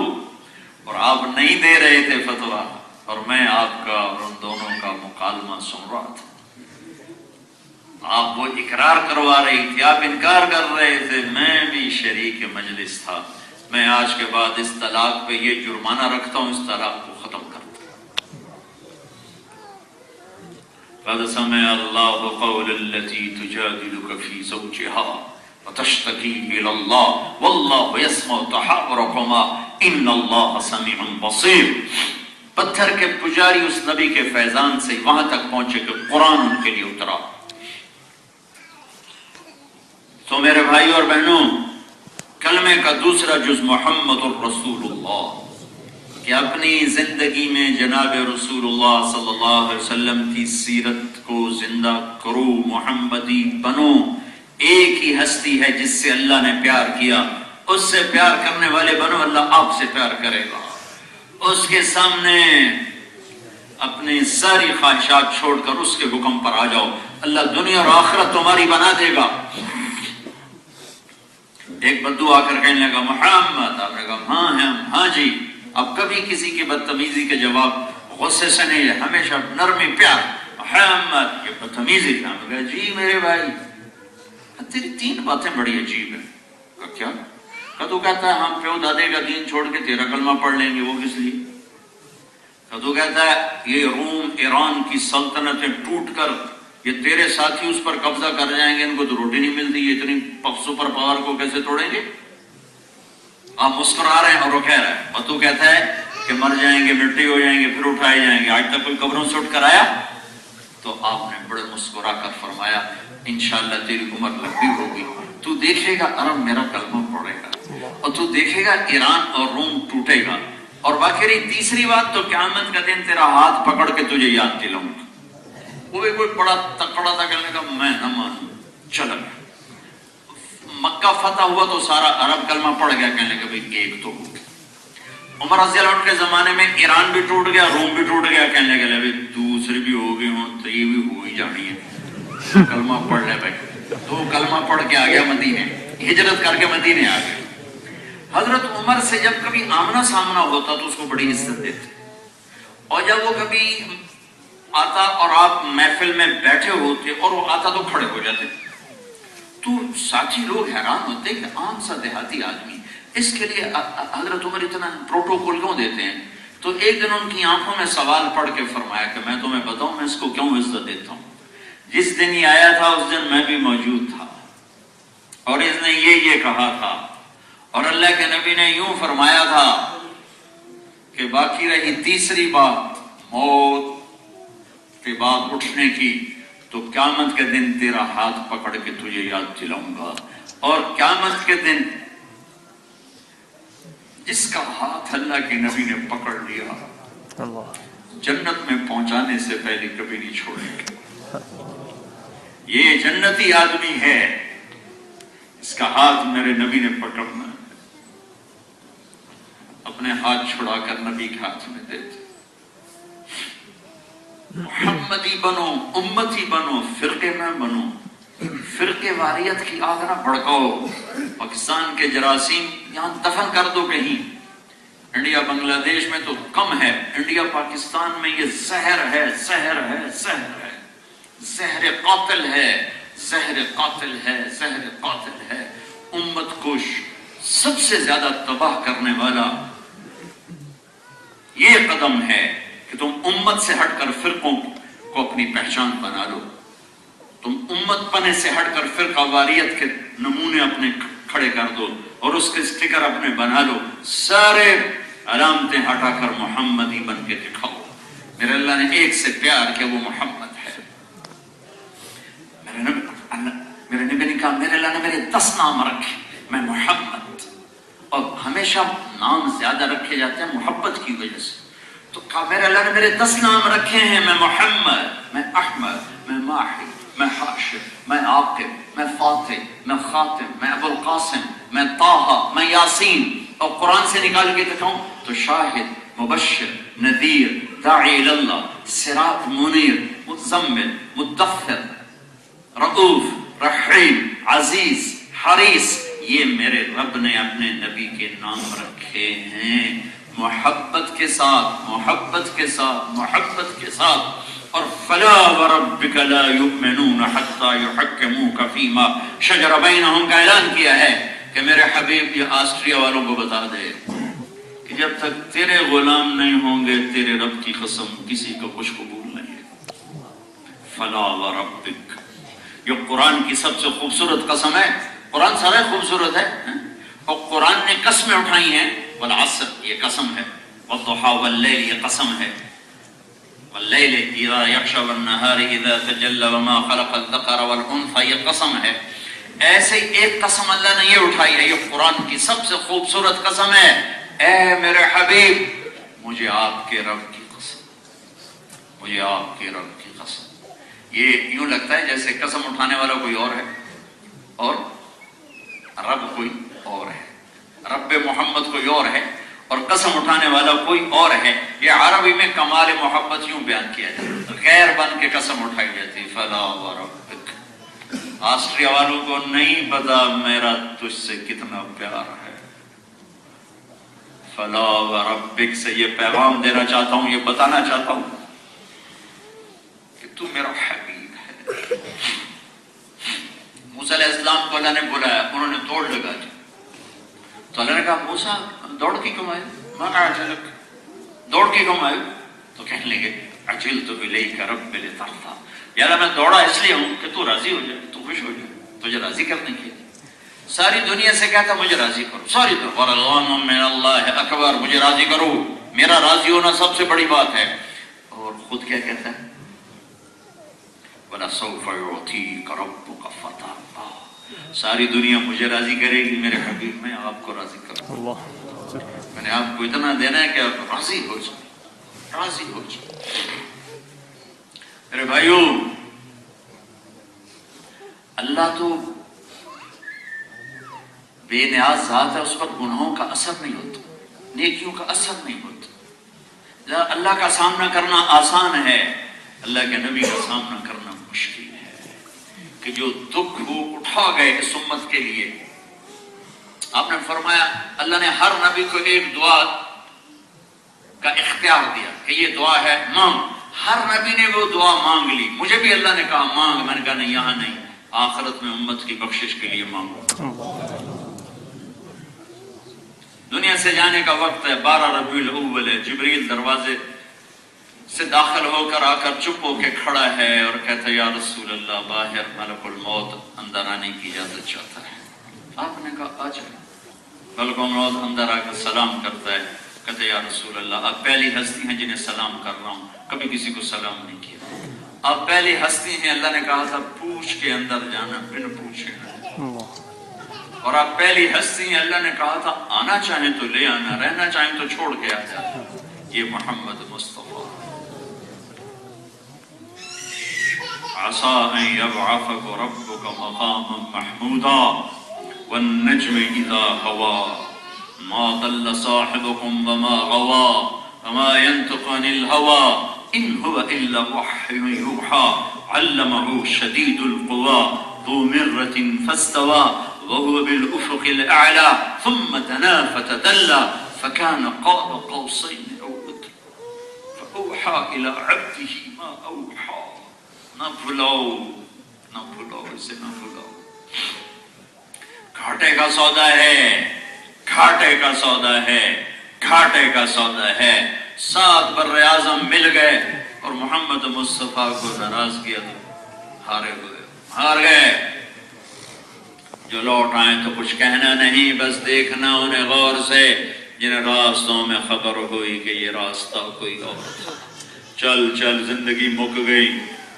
اور آپ نہیں دے رہے تھے فتویٰ اور میں آپ کا اور ان دونوں کا مکالمہ سن رہا تھا. آپ وہ اقرار کروا رہی تھی آپ انکار کر رہے تھے میں بھی شریک مجلس تھا. میں آج کے بعد اس طلاق پہ یہ جرمانہ رکھتا ہوں اس طلاق کو ختم کرتا ہوں. قد سمع اللہ قول التي تجادلك في زوجها وتشتكي الى الله والله يسمع تحاوركما ان الله سميع بصير. پتھر کے پجاری اس نبی کے فیضان سے وہاں تک پہنچے کہ قرآن ان کے لیے اترا. تو میرے بھائی اور بہنوں کلمے کا دوسرا جز محمد الرسول اللہ کہ اپنی زندگی میں جناب رسول اللہ صلی اللہ علیہ وسلم کی سیرت کو زندہ کرو محمدی بنو. ایک ہی ہستی ہے جس سے اللہ نے پیار کیا اس سے پیار کرنے والے بنو اللہ آپ سے پیار کرے گا. اس کے سامنے اپنی ساری خواہشات چھوڑ کر اس کے حکم پر آ جاؤ اللہ دنیا اور آخرت تمہاری بنا دے گا. ایک بدو آ کر کہنے لگا محمد آپ نے کہا ہاں جی. اب کبھی کسی کی بدتمیزی کے جواب غصے سے نہیں ہے ہمیشہ نرمی پیار. محمد یہ بدتمیزی کہا جی میرے بھائی تیری 3 باتیں بڑی عجیب ہیں. کیا کدو کہتا ہے ہم پیو دادے کا دین چھوڑ کے تیرا کلمہ پڑھ لیں گے وہ کس لیے. کدو کہتا ہے یہ روم ایران کی سلطنتیں ٹوٹ کر یہ تیرے ساتھی اس پر قبضہ کر جائیں گے ان کو تو روٹی نہیں ملتی یہ اتنی سپر پاور کو کیسے توڑیں گے. آپ مسکرا رہے ہیں اور وہ کہہ رہا ہے اور تو کہتا ہے کہ مر جائیں گے مٹی ہو جائیں گے پھر اٹھائے جائیں گے. آج تک کوئی قبروں سے اٹھ کر آیا. تو آپ نے بڑے مسکرا کر فرمایا انشاءاللہ تیری عمر لمبی ہوگی تو دیکھے گا عرب میرا کلمہ پڑھے گا اور تو دیکھے گا ایران اور روم ٹوٹے گا. اور باقی رہی تیسری بات تو قیامت کا دن تیرا ہاتھ پکڑ کے تجھے یاد دلاؤں گا. وہ بھی کوئی بڑا تکڑا تھا کہنے کا میں نہ مانوں. چل مکہ فتح ہوا تو سارا عرب کلمہ پڑ گیا کہنے کا بھئی ایک تو ہو گیا. عمر رضی اللہ عنہ کے زمانے میں ایران بھی ٹوٹ گیا روم بھی ٹوٹ گیا کہنے لگے بھئی دوسرے بھی ہو گئے ہوں تو یہ بھی ہو ہی جانی ہے. کلمہ پڑھ لے بھائی. تو کلمہ پڑھ کے آ گیا مدینے, ہجرت کر کے مدینے آ گئے. حضرت عمر سے جب کبھی آمنا سامنا ہوتا تو اس کو بڑی عزت دیتے, اور جب وہ کبھی آتا اور آپ محفل میں بیٹھے ہوتے اور وہ آتا تو کھڑے ہو جاتے, تو ساتھی لوگ حیران ہوتے کہ عام سا دیہاتی آدمی اس کے لیے حضرت عمر اتنا پروٹوکول کیوں دیتے ہیں. تو ایک دن ان کی آنکھوں میں سوال پڑھ کے فرمایا کہ میں تمہیں بتاؤں میں اس کو کیوں عزت دیتا ہوں. جس دن یہ آیا تھا اس دن میں بھی موجود تھا, اور اس نے یہ کہا تھا, اور اللہ کے نبی نے یوں فرمایا تھا کہ باقی رہی تیسری بات موت کے بعد اٹھنے کی, تو قیامت کے دن تیرا ہاتھ پکڑ کے تجھے یاد دلاؤں گا. اور قیامت کے دن جس کا ہاتھ اللہ کے نبی نے پکڑ لیا جنت میں پہنچانے سے پہلے کبھی نہیں چھوڑیں گے. یہ جنتی آدمی ہے, اس کا ہاتھ میرے نبی نے پکڑنا ہے. اپنے ہاتھ چھڑا کر نبی کے ہاتھ میں دیتے. محمدی بنو, امتی بنو, فرقے میں بنو. فرقے واریت کی آگ نہ بھڑکاؤ. پاکستان کے جراثیم یہاں دفن کر دو کہیں. انڈیا بنگلہ دیش میں تو کم ہے, انڈیا پاکستان میں یہ زہر ہے, زہر ہے, زہر ہے, زہر قاتل ہے, زہر قاتل ہے, زہر قاتل ہے. امت کو سب سے زیادہ تباہ کرنے والا یہ قدم ہے کہ تم امت سے ہٹ کر فرقوں کو اپنی پہچان بنا لو. تم امت پنے سے ہٹ کر فرقہ واریت کے نمونے اپنے کھڑے کر دو اور اس کے سٹیکر اپنے بنا لو. سارے علامتیں ہٹا کر محمدی بن کے دکھاؤ. میرے اللہ نے ایک سے پیار کیا, وہ محمد ہے. میرے نبی نے کہا میرے اللہ نے میرے 10 نام رکھے, میں محمد. اور ہمیشہ نام زیادہ رکھے جاتے ہیں محبت کی وجہ سے. تو کہا میرے اللہ نے میرے 10 نام رکھے ہیں, میں محمد, میں احمد, میں ماحی, میں حاشر, میں عاقب, میں فاتح, میں خاتم, میں ابو القاسم, میں طٰہٰ, میں یاسین. اور قرآن سے نکال کے دکھاؤں تو شاہد, مبشر, نذیر, داعی اللہ, سراج منیر, مزمل, مدثر, رؤوف, رحیم, عزیز, حریص. یہ میرے رب نے اپنے نبی کے نام رکھے ہیں محبت کے ساتھ, محبت کے ساتھ, محبت کے ساتھ. اور فلا وربک لا یؤمنون حتی یحکموک فیما شجر بینہم کا اعلان کیا ہے کہ میرے حبیب یہ آسٹریا والوں کو بتا دے کہ جب تک تیرے غلام نہیں ہوں گے تیرے رب کی قسم کسی کو کچھ قبول نہیں ہے. فلا وربک, یہ قرآن کی سب سے خوبصورت قسم ہے. قرآن سارا خوبصورت ہے, اور قرآن نے قسمیں اٹھائی ہیں. والعصر یہ قسم ہے, والضحیٰ واللیل یہ قسم ہے, واللیل اذا یغشی والنہار اذا تجلی وما خلق الذکر والانثی یہ قسم ہے. ایسے ایک قسم اللہ نے یہ اٹھائی ہے, یہ قرآن کی سب سے خوبصورت قسم ہے. اے میرے حبیب مجھے آپ کے رب کی قسم, مجھے آپ کے رب کی قسم. یہ یوں لگتا ہے جیسے قسم اٹھانے والا کوئی اور ہے اور رب کوئی اور ہے, رب محمد کوئی اور ہے اور قسم اٹھانے والا کوئی اور ہے. یہ عربی میں کمال محبت یوں بیان کیا جاتا ہے, غیر بن کے قسم اٹھائی جاتی ہے. فلا وربک, آسٹریا والوں کو نہیں پتا میرا تجھ سے کتنا پیار ہے. فلا وربک سے یہ پیغام دینا چاہتا ہوں, یہ بتانا چاہتا ہوں کہ تو میرا حبیب ہے. موسیٰ علیہ السلام کو اللہ نے بلایا, انہوں نے دوڑ لگا دی تو اللہ نے کہا موسیٰ دوڑ کے کیوں آئے, ما اعجلک, دوڑ کے کیوں آئے؟ تو کہنے لگے عجلت الیک رب لترضی, یا اللہ میں دوڑا اس لیے ہوں کہ تو راضی ہو جائے, تو خوش ہو جائے, تجھے راضی کرنے کے لیے. ساری دنیا سے کہتا مجھے راضی کرو, ساری دنیا ورضوان من اللہ اکبر, مجھے راضی کرو, میرا راضی ہونا سب سے بڑی بات ہے. اور خود کیا کہتا ہے, وَلَسَوْفَ يُعْطِيكَ رَبُّكَ فَتَرْضَىٰ, ساری دنیا مجھے راضی کرے گی, میرے حبیب میں آپ کو راضی کروں. میں نے آپ کو اتنا دینا ہے کہ آپ راضی ہو جائیں, راضی ہو جائیں. میرے بھائیوں, اللہ تو بے نیاز ذات ہے, اس پر گناہوں کا اثر نہیں ہوتا, نیکیوں کا اثر نہیں ہوتا. اللہ کا سامنا کرنا آسان ہے, اللہ کے نبی کا سامنا کرنا مشکل ہے کہ جو دکھ وہ اٹھا گئے اس امت کے لیے. آپ نے فرمایا اللہ نے ہر نبی کو ایک دعا کا اختیار دیا کہ یہ دعا ہے مانگ. ہر نبی نے وہ دعا مانگ لی. مجھے بھی اللہ نے کہا مانگ. میں نے کہا نہیں یہاں نہیں, آخرت میں امت کی بخشش کے لیے مانگو. دنیا سے جانے کا وقت ہے, 12 ربیع الاول ہے. جبریل دروازے سے داخل ہو کر آ کر چپ ہو کے کھڑا ہے اور کہتا ہے یا رسول اللہ باہر ملک الموت اندر آنے کی اجازت چاہتا ہے. آپ نے کہا آ جائے. ملک الموت اندر آ کر سلام کرتا ہے, کہتے یا رسول اللہ آپ پہلی ہستی ہیں جنہیں سلام کر رہا ہوں, کبھی کسی کو سلام نہیں کیا. آپ پہلی ہستی ہیں, اللہ نے کہا تھا پوچھ کے اندر جانا بن پوچھے. اور آپ پہلی ہستی ہیں, اللہ نے کہا تھا آنا چاہیں تو لے آنا, رہنا چاہیں تو چھوڑ کے آ جانا. یہ محمد مصطفیٰ. عسى أن يبعثك ربك مقاما محمودا والنجم إذا هوى ما ضل صاحبكم وما غوى وما ينطق عن الهوى إن هو إلا وحي يوحى علمه شديد القوى ذو مرة فاستوى وهو بالأفق الأعلى ثم دنا فتدلى فكان قاب قوسين أو أدنى فأوحى إلى عبده ما أوحى. نہ بھلاؤ اسے نہ بھلاؤ. گھاٹے کا سودا ہے, گھاٹے کا سودا ہے, گھاٹے کا سودا ہے. 7 بر اعظم مل گئے اور محمد مصطفیٰ کو ناراض کیا تو ہار گئے. جو لوٹ آئیں تو کچھ کہنا نہیں, بس دیکھنا انہیں غور سے جنہیں راستوں میں خبر ہوئی کہ یہ راستہ کوئی اور تھا. چل چل زندگی مک گئی.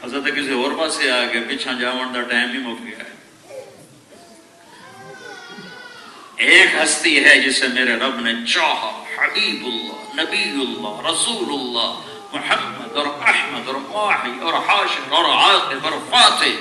حضرت کسی اور پاسے آ گئے, پیچھا جاون دا ٹائم ہی مک گیا ہے. ایک ہستی ہے جسے میرے رب نے چاہا, حبیب اللہ, نبی اللہ, رسول اللہ, محمد اور احمد اور ماہی اور حاشر اور عاقب اور فاتح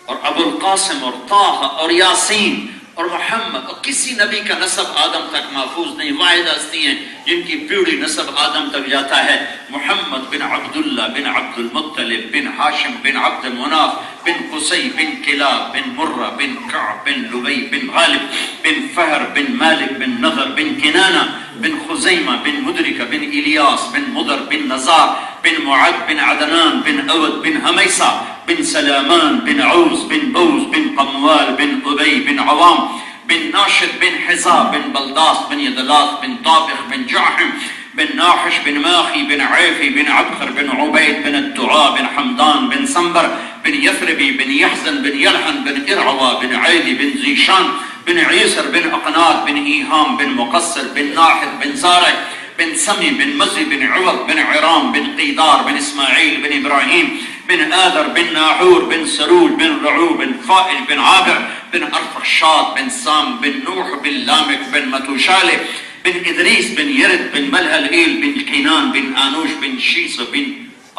اور ابو القاسم اور طہ اور یاسین اور محمد. اور کسی نبی کا نسب آدم تک محفوظ نہیں. واحد ہستی ہیں جن کی پیڑھی نسب آدم تک جاتا ہے. محمد بن عبداللہ بن عبد المطلب بن ہاشم بن عبد مناف بن قصی بن کلاب بن مرہ بن کعب بن لبی بن غالب بن فہر بن مالک بن نضر بن کنانہ بن خزیمہ بن مدرکہ بن الیاس بن مدر بن نزار بن معد بن عدنان بن اود بن حمیسہ بن سلامان بن عوز بن بوز بن قموال بن ابی بن عوام بن ناشد بن حزاب بن بلداس بن یدلاس بن طابخ بن جاحم بن ناحش بن ماخی بن عیفی بن عبخر بن عبید بن الدعاء بن حمدان بن سنبر بن یثربی بن یحزن بن یلحن بن ارعوا بن عیدی بن زیشان بن عیسر بن اقنات بن ایہام بن مقصر بن ناحد بن زارع بن سمی بن مزی بن عوض بن عرام بن قیدار بن اسماعیل بن ابراہیم بن آذر بن ناحور بن سرول بن رعو بن فائل بن عابر بن ارفخشاد بن سام بن نوح بن لامک بن متوشالہ بن ادریس بن یرد بن ملہلئیل بن قینان بن آنوش بن شیس بن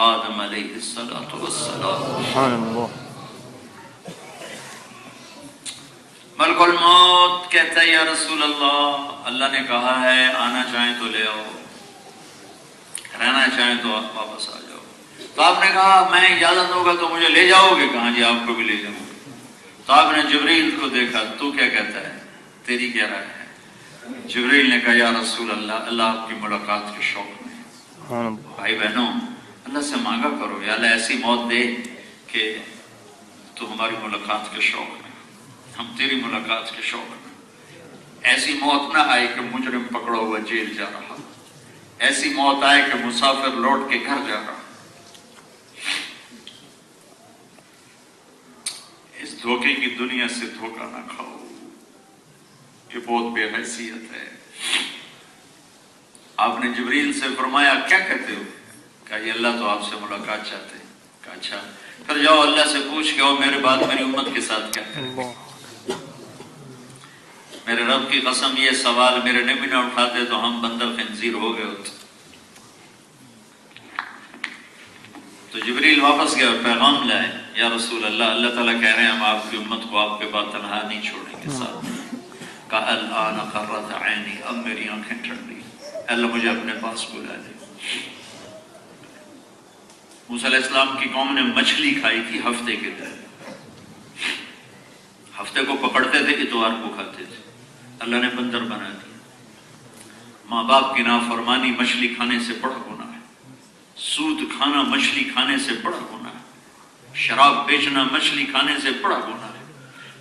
آدم علیہ السلام. سبحان اللہ. ملک الموت کہتا ہے یا رسول اللہ, اللہ نے کہا ہے آنا چاہیں تو لے آؤ, رہنا چاہیں تو واپس آ جاؤ. تو آپ نے کہا میں اجازت دوں گا تو مجھے لے جاؤ گے؟ کہاں جی آپ کو بھی لے جاؤں گا. تو آپ نے جبریل کو دیکھا, تو کیا کہتا ہے, تیری کیا رائے ہے؟ جبریل نے کہا یا رسول اللہ, اللہ آپ کی ملاقات کے شوق میں. بھائی بہنوں, اللہ سے مانگا کرو یا اللہ ایسی موت دے کہ تو ہماری ملاقات کے شوق میں, ہم تیری ملاقات کے شوق میں. ایسی موت نہ آئے کہ مجرم پکڑا ہوا جیل جا رہا, ایسی موت آئے کہ مسافر لوٹ کے گھر جا رہا. اس دھوکے کی دنیا سے دھوکہ نہ کھاؤ, یہ بہت بے حیثیت ہے. آپ نے جبریل سے فرمایا کیا کہتے ہو؟ کہا یہ اللہ تو آپ سے ملاقات چاہتے ہیں. کہا اچھا, پھر جاؤ اللہ سے پوچھ کے آؤ میرے بعد میری امت کے ساتھ کیا کریں. میرے رب کی قسم یہ سوال میرے نبی نہ اٹھاتے تو ہم بندر خنزیر ہو گئے ہوتے. تو جبریل واپس گئے اور پیغام لائے, یا رسول اللہ, اللہ تعالیٰ کہہ رہے ہیں ہم آپ کی امت کو آپ کے بعد تنہا نہیں چھوڑیں گے ساتھ. کہا الآن قرۃ عینی, اب میری آنکھیں ٹھنڈی, اللہ مجھے اپنے پاس بلا دے. موسیٰ علیہ السلام کی قوم نے مچھلی کھائی تھی ہفتے کے دن، ہفتے کو پکڑتے تھے، اتوار کو کھاتے تھے، اللہ نے بندر بنا دیا۔ ماں باپ کی نافرمانی مچھلی کھانے سے بڑا گناہ ہے، سود کھانا مچھلی کھانے سے بڑا گناہ ہے، شراب بیچنا مچھلی کھانے سے بڑا گناہ ہے،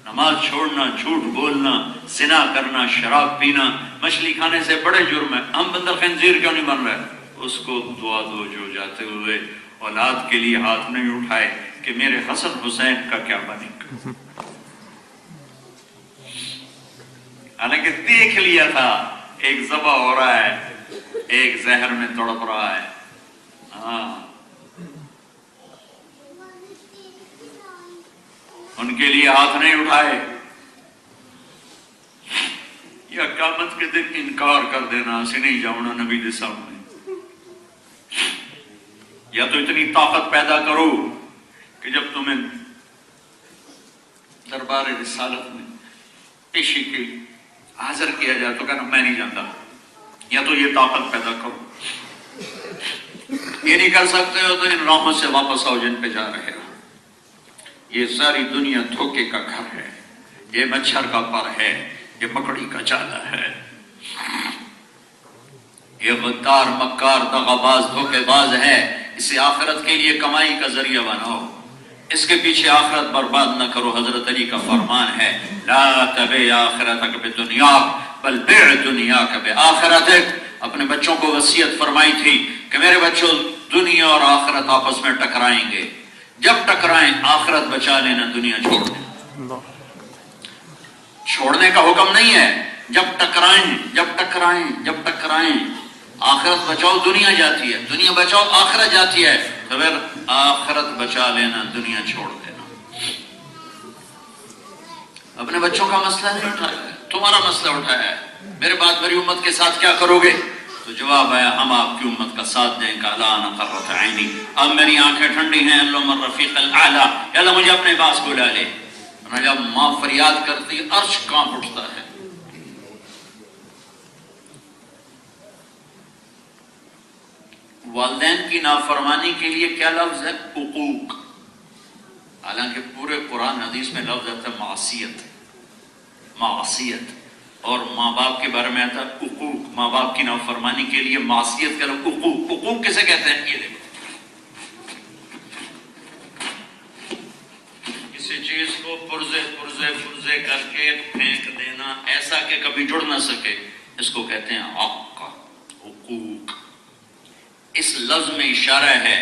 نماز چھوڑنا، جھوٹ بولنا، زنا کرنا، شراب پینا مچھلی کھانے سے بڑے جرم ہے۔ ہم بندر خنزیر کیوں نہیں بن رہے؟ اس کو دعا دو جو جاتے ہوئے اولاد کے لیے ہاتھ نہیں اٹھائے کہ میرے حسن حسین کا کیا بنے گا، حالانکہ دیکھ لیا تھا ایک ذبح ہو رہا ہے، ایک زہر میں تڑپ رہا ہے۔ ہاں، ان کے لیے ہاتھ نہیں اٹھائے۔ یا قیامت کے دن انکار کر دینا، اسے نہیں جاؤنا نبی دے سامنے۔ یا تو اتنی طاقت پیدا کرو کہ جب تمہیں دربار رسالت میں پیشی کے حاضر کیا جائے تو کہنا میں نہیں جانتا، یا تو یہ طاقت پیدا کرو۔ یہ نہیں کر سکتے ہو تو ان راہوں سے واپس آؤ جن پہ جا رہے ہو۔ یہ ساری دنیا دھوکے کا گھر ہے، یہ مچھر کا پر ہے، یہ مکڑی کا جالا ہے، یہ غدار مکار دغاباز دھوکے باز ہے۔ اسے آخرت کے لیے کمائی کا ذریعہ بناؤ، اس کے پیچھے آخرت برباد نہ کرو۔ حضرت علی کا فرمان ہے لا تبع آخرتک بدنیاک بل بع دنیاک بآخرتک۔ اپنے بچوں کو وصیت فرمائی تھی کہ میرے بچوں دنیا اور آخرت آپس میں ٹکرائیں گے، جب ٹکرائیں آخرت بچا لینا، دنیا چھوڑ دینا۔ چھوڑنے کا حکم نہیں ہے، جب ٹکرائیں، جب ٹکرائیں، جب ٹکرائیں، آخرت بچاؤ دنیا جاتی ہے، دنیا بچاؤ آخرت جاتی ہے، تو پھر آخرت بچا لینا، دنیا چھوڑ دینا۔ اپنے بچوں کا مسئلہ نہیں اٹھایا ہے، تمہارا مسئلہ اٹھایا ہے، میرے بعد میری امت کے ساتھ کیا کرو گے؟ تو جواب ہے ہم آپ کی امت کا ساتھ دیں گا۔ لا نقرۃ عینی، اب میری آنکھیں ٹھنڈی ہیں، اللہم الرفیق الاعلی، یا اللہ مجھے اپنے پاس بلا لے۔ جب ماں فریاد کرتی عرش کانپ اٹھتا ہے۔ والدین کی نافرمانی کے لیے کیا لفظ ہے؟ حقوق، حالانکہ پورے قرآن حدیث میں لفظ آتا ہے معصیت، معصیت، اور ماں باپ کے بارے میں آتا ہے حقوق۔ ماں باپ کی نافرمانی کے لیے معصیت کا لفظ حقوق۔ حقوق کسے کہتے ہیں؟ یہ دیکھو، کسی چیز کو پرزے کر کے پھینک دینا ایسا کہ کبھی جڑ نہ سکے، اس کو کہتے ہیں حق، حقوق۔ اس لفظ میں اشارہ ہے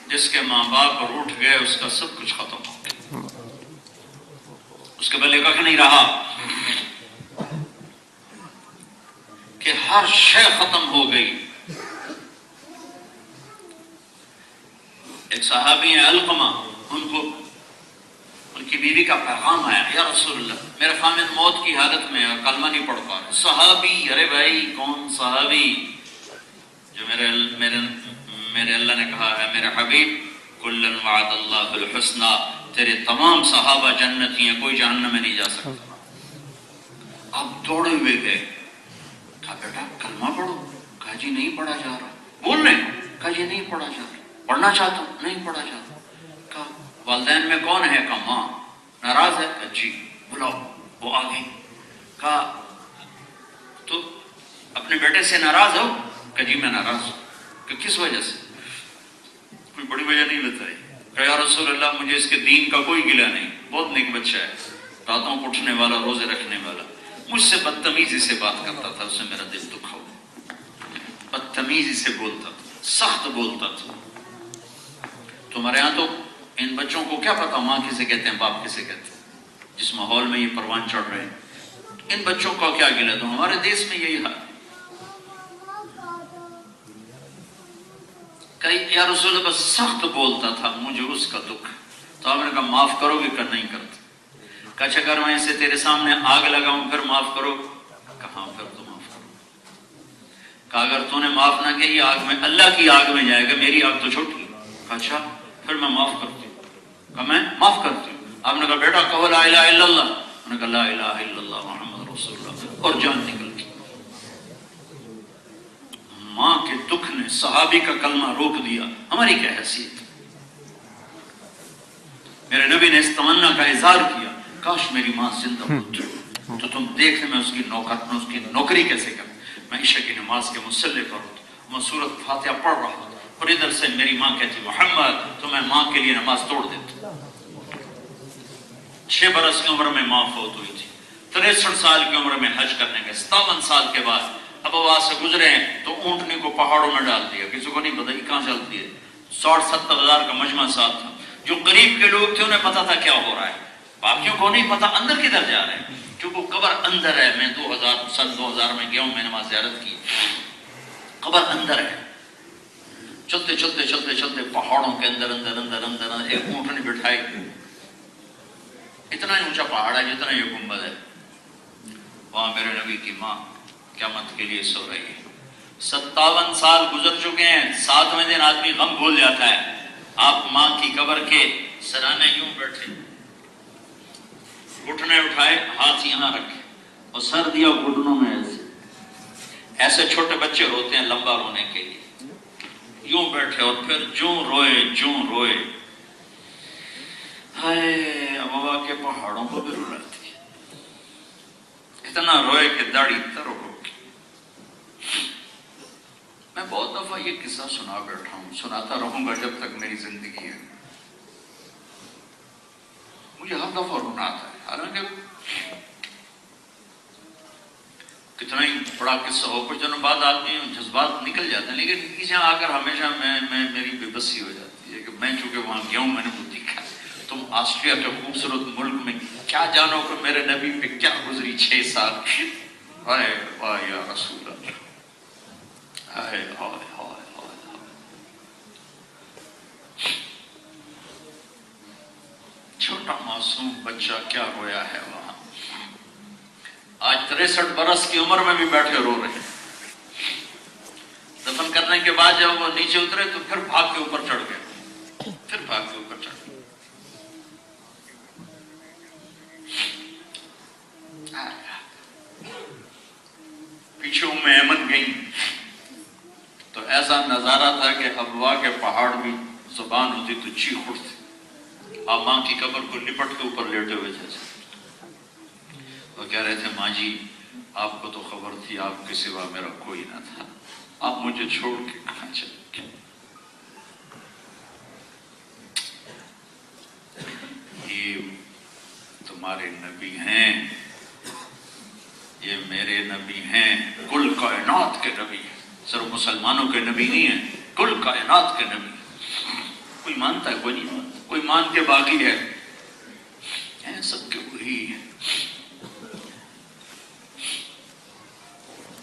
جس کے ماں باپ روٹھ گئے اس کا سب کچھ ختم ہو گیا، اس کے پہلے کچھ نہیں رہا، کہ ہر شے ختم ہو گئی۔ ایک صحابی ہیں علقمہ، ان کی بیوی کا پیغام آیا، یا رسول اللہ میرا خامد موت کی حالت میں اور کلمہ نہیں پڑھ پا رہا۔ صحابی، ارے بھائی کون صحابی؟ جو میرے اللہ نے کہا ہے میرے حبیب کلن وعد اللہ الحسنى، تیرے تمام صحابہ جنتی ہیں، کوئی جہنم میں نہیں جا سکتا۔ اب دوڑے ہوئے گئے، کہا بیٹا کلمہ پڑھو، کہا جی نہیں پڑھا جا رہا، بول رہے ہیں، کہا جی نہیں پڑھا جا رہا، پڑھنا چاہتا ہوں، نہیں پڑھا جاتا۔ کہا والدین میں کون ہے؟ کہا ماں۔ ناراض ہے؟ کہا جی۔ بلاؤ، وہ آ گئی۔ کہا تو اپنے بیٹے سے ناراض ہو؟ کہ جی میں ناراض ہوں۔ کہ کس وجہ سے؟ کوئی بڑی وجہ نہیں بتائی۔ کہ یا رسول اللہ مجھے اس کے دین کا کوئی گلہ نہیں، بہت نیک بچہ ہے، راتوں کو اٹھنے والا، روزے رکھنے والا، مجھ سے بدتمیزی سے بات کرتا تھا، اس سے میرا دل دکھا ہوا، بدتمیزی سے بولتا تھا، سخت بولتا تھا۔ تمہارے یہاں تو ان بچوں کو کیا پتا ماں کسے کہتے ہیں، باپ کسے کہتے ہیں؟ جس ماحول میں یہ پروان چڑھ رہے ہیں، ان بچوں کا کیا گلہ؟ تو ہمارے دیش میں یہی حال۔ کہ یا رسول اللہ بس سخت بولتا تھا، مجھے اس کا دکھ۔ تو آپ نے کہا معاف کرو گے؟ کہ نہیں کرتے۔ کہا اچھا اگر میں اسے تیرے سامنے آگ لگاؤں پھر معاف کرو؟ کہاں پھر تو معاف کرو۔ کہا اگر تو نے معاف نہ کیا یہ آگ میں، اللہ کی آگ میں جائے گا، میری آگ تو چھوٹی۔ کہا اچھا پھر میں معاف کرتی ہوں۔ کہا میں معاف کرتی ہوں۔ آپ نے کہا بیٹا کہو لا الہ الا اللہ۔ انہوں نے کہا لا الہ الا اللہ محمد رسول اللہ، اور جان نکل گئی۔ ماں کے دکھ نے صحابی کا کلمہ روک دیا، ہماری کیا حیثیت؟ میرے نبی نے اس تمنا کا اظہار کیا، کاش میری ماں زندہ ہوتی تو تم دیکھنے میں اس کی نوکری کیسے کروں، میں عشاء کی نماز کے مصلی پر ہوتا، میں سورۃ فاتحہ پڑھ رہا ہوں اور ادھر سے میری ماں کہتی محمد، تو میں ماں کے لیے نماز توڑ دیتا۔ 6 برس کی عمر میں ماں فوت ہوئی تھی، 63 سال کی عمر میں حج کرنے گئے، 57 سال کے بعد اب وہاں سے گزرے ہیں تو اونٹنی کو پہاڑوں میں ڈال دیا، کسی کو نہیں پتا یہ کہاں چلتی ہے، 60-70 ہزار کا مجمع ساتھ تھا، جو قریب کے لوگ تھے انہیں پتا تھا کیا ہو رہا ہے، باقیوں کو نہیں پتا اندر کدھر جا رہے ہیں، کیونکہ قبر اندر ہے۔ میں 2000 میں گیا ہوں، میں نے وہاں زیارت کی، قبر اندر ہے۔ چلتے چلتے چلتے چلتے پہاڑوں کے اندر اندر اندر اندر اندر ایک اونٹنی بٹھائی، اتنا ہی اونچا پہاڑ ہے جتنا یہ گنبد ہے، وہاں میرے نبی کی ماں قیامت کے لیے سو رہی ہے۔ 57 سال گزر چکے ہیں، 7ویں دن آدمی غم بھول جاتا ہے، آپ ماں کی قبر کے سرانے یوں بیٹھے، گھٹنے اٹھائے، ہاتھ یہاں رکھے اور سر دیا گھٹنوں میں، ایسے چھوٹے بچے روتے ہیں لمبا رونے کے لیے، یوں بیٹھے اور پھر جوں روئے، ہائے ابوا کے پہاڑوں کو بھی رلاتی ہے، اتنا روئے کہ داڑھی تر ہو گئی۔ میں بہت دفعہ یہ قصہ سنا بیٹھا ہوں، سناتا رہوں گا جب تک میری زندگی ہے، مجھے ہر دفعہ رونا آتا ہے، حالانکہ کتنا ہی بڑا قصہ ہو، کچھ دنوں بعد آدمی جذبات نکل جاتے ہیں، لیکن نیچے آ کر ہمیشہ میری بے بسی ہو جاتی ہے کہ میں چونکہ وہاں گیا ہوں، میں نے وہ دیکھا۔ تم آسٹریا کے خوبصورت ملک میں کیا جانو کہ میرے نبی پہ کیا گزری 6 سال، ہائے ہائے یا رسول اللہ، ہائے ہائے ہائے ہائے۔ چھوٹا معصوم بچہ کیا رویا ہے وہاں، آج 63 برس کی عمر میں بھی بیٹھے رو رہے ہیں۔ دفن کرنے کے بعد جب وہ نیچے اترے تو پھر بھاگ کے اوپر چڑھ گئے، پیچھے ایمن گئی تو ایسا نظارہ تھا کہ ابوا کے پہاڑ بھی زبان ہوتی تو چیخ اٹھتے، آپ ماں کی قبر کو لپٹ کے اوپر لیٹے ہوئے جیسے، وہ کہہ رہے تھے ماں جی آپ کو تو خبر تھی آپ کے سوا میرا کوئی نہ تھا، آپ مجھے چھوڑ کے کہاں چلے گئے۔ یہ تمہارے نبی ہیں، یہ میرے نبی ہیں، کل کائنات کے نبی ہیں، صرف مسلمانوں کے نبی نہیں ہیں، کل کائنات کے نبی۔ کوئی مانتا ہے کوئی نہیں مانتا، کوئی مان کے باقی ہے، سب کے وہی ہیں۔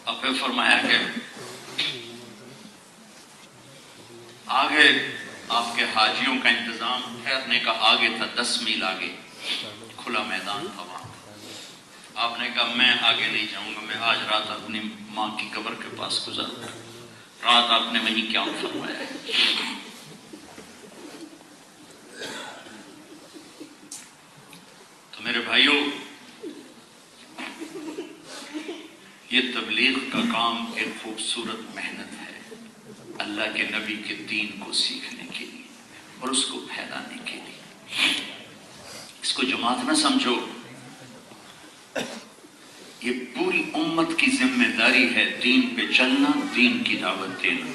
اب پھر فرمایا کہ آگے آپ کے حاجیوں کا انتظام ٹھہرنے کا آگے تھا، 10 میل آگے کھلا میدان تھا وہاں۔ آپ نے کہا میں آگے نہیں جاؤں گا، میں آج رات اپنی ماں کی قبر کے پاس گزاروں گا۔ رات آپ نے وہیں کیا فرمایا ہے۔ تو میرے بھائیوں، یہ تبلیغ کا کام ایک خوبصورت محنت ہے، اللہ کے نبی کے دین کو سیکھنے کے لیے اور اس کو پھیلانے کے لیے۔ اس کو جماعت نہ سمجھو، یہ پوری امت کی ذمہ داری ہے، دین پہ چلنا، دین کی دعوت دینا۔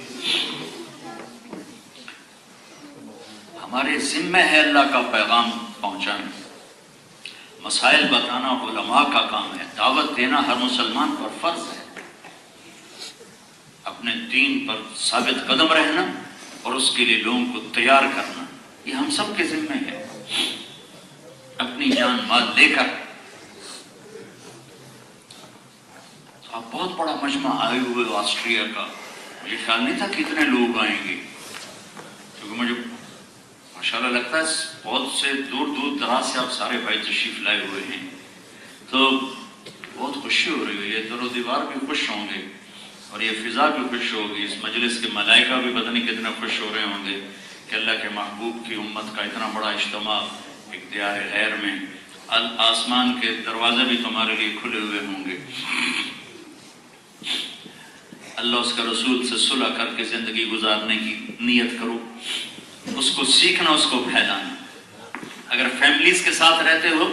ہمارے ذمہ ہے اللہ کا پیغام پہنچانا، مسائل بتانا علماء کا کام ہے، دعوت دینا ہر مسلمان پر فرض ہے، اپنے دین پر ثابت قدم رہنا اور اس کے لیے لوگوں کو تیار کرنا، یہ ہم سب کے ذمہ ہے، اپنی جان مال لے کر۔ تو آپ بہت بڑا مجمع آئے ہوئے آسٹریا کا، مجھے خیال نہیں تھا کتنے لوگ آئیں گے، کیونکہ مجھے ماشاءاللہ لگتا ہے بہت سے دور دور دراز سے آپ سارے بھائی تشریف لائے ہوئے ہیں، تو بہت خوشی ہو رہی ہے، یہ در و دیوار بھی خوش ہوں گے اور یہ فضا بھی خوش ہوگی، اس مجلس کے ملائکہ بھی پتہ نہیں کتنا خوش ہو رہے ہوں گے کہ اللہ کے محبوب کی امت کا اتنا بڑا اجتماع ایک دیار غیر میں، آسمان کے دروازے بھی تمہارے لیے کھلے ہوئے ہوں گے۔ اللہ اس کے رسول سے صلح کر کے زندگی گزارنے کی نیت کرو، اس کو سیکھنا، اس کو پھیلانا۔ اگر فیملیز کے ساتھ رہتے ہو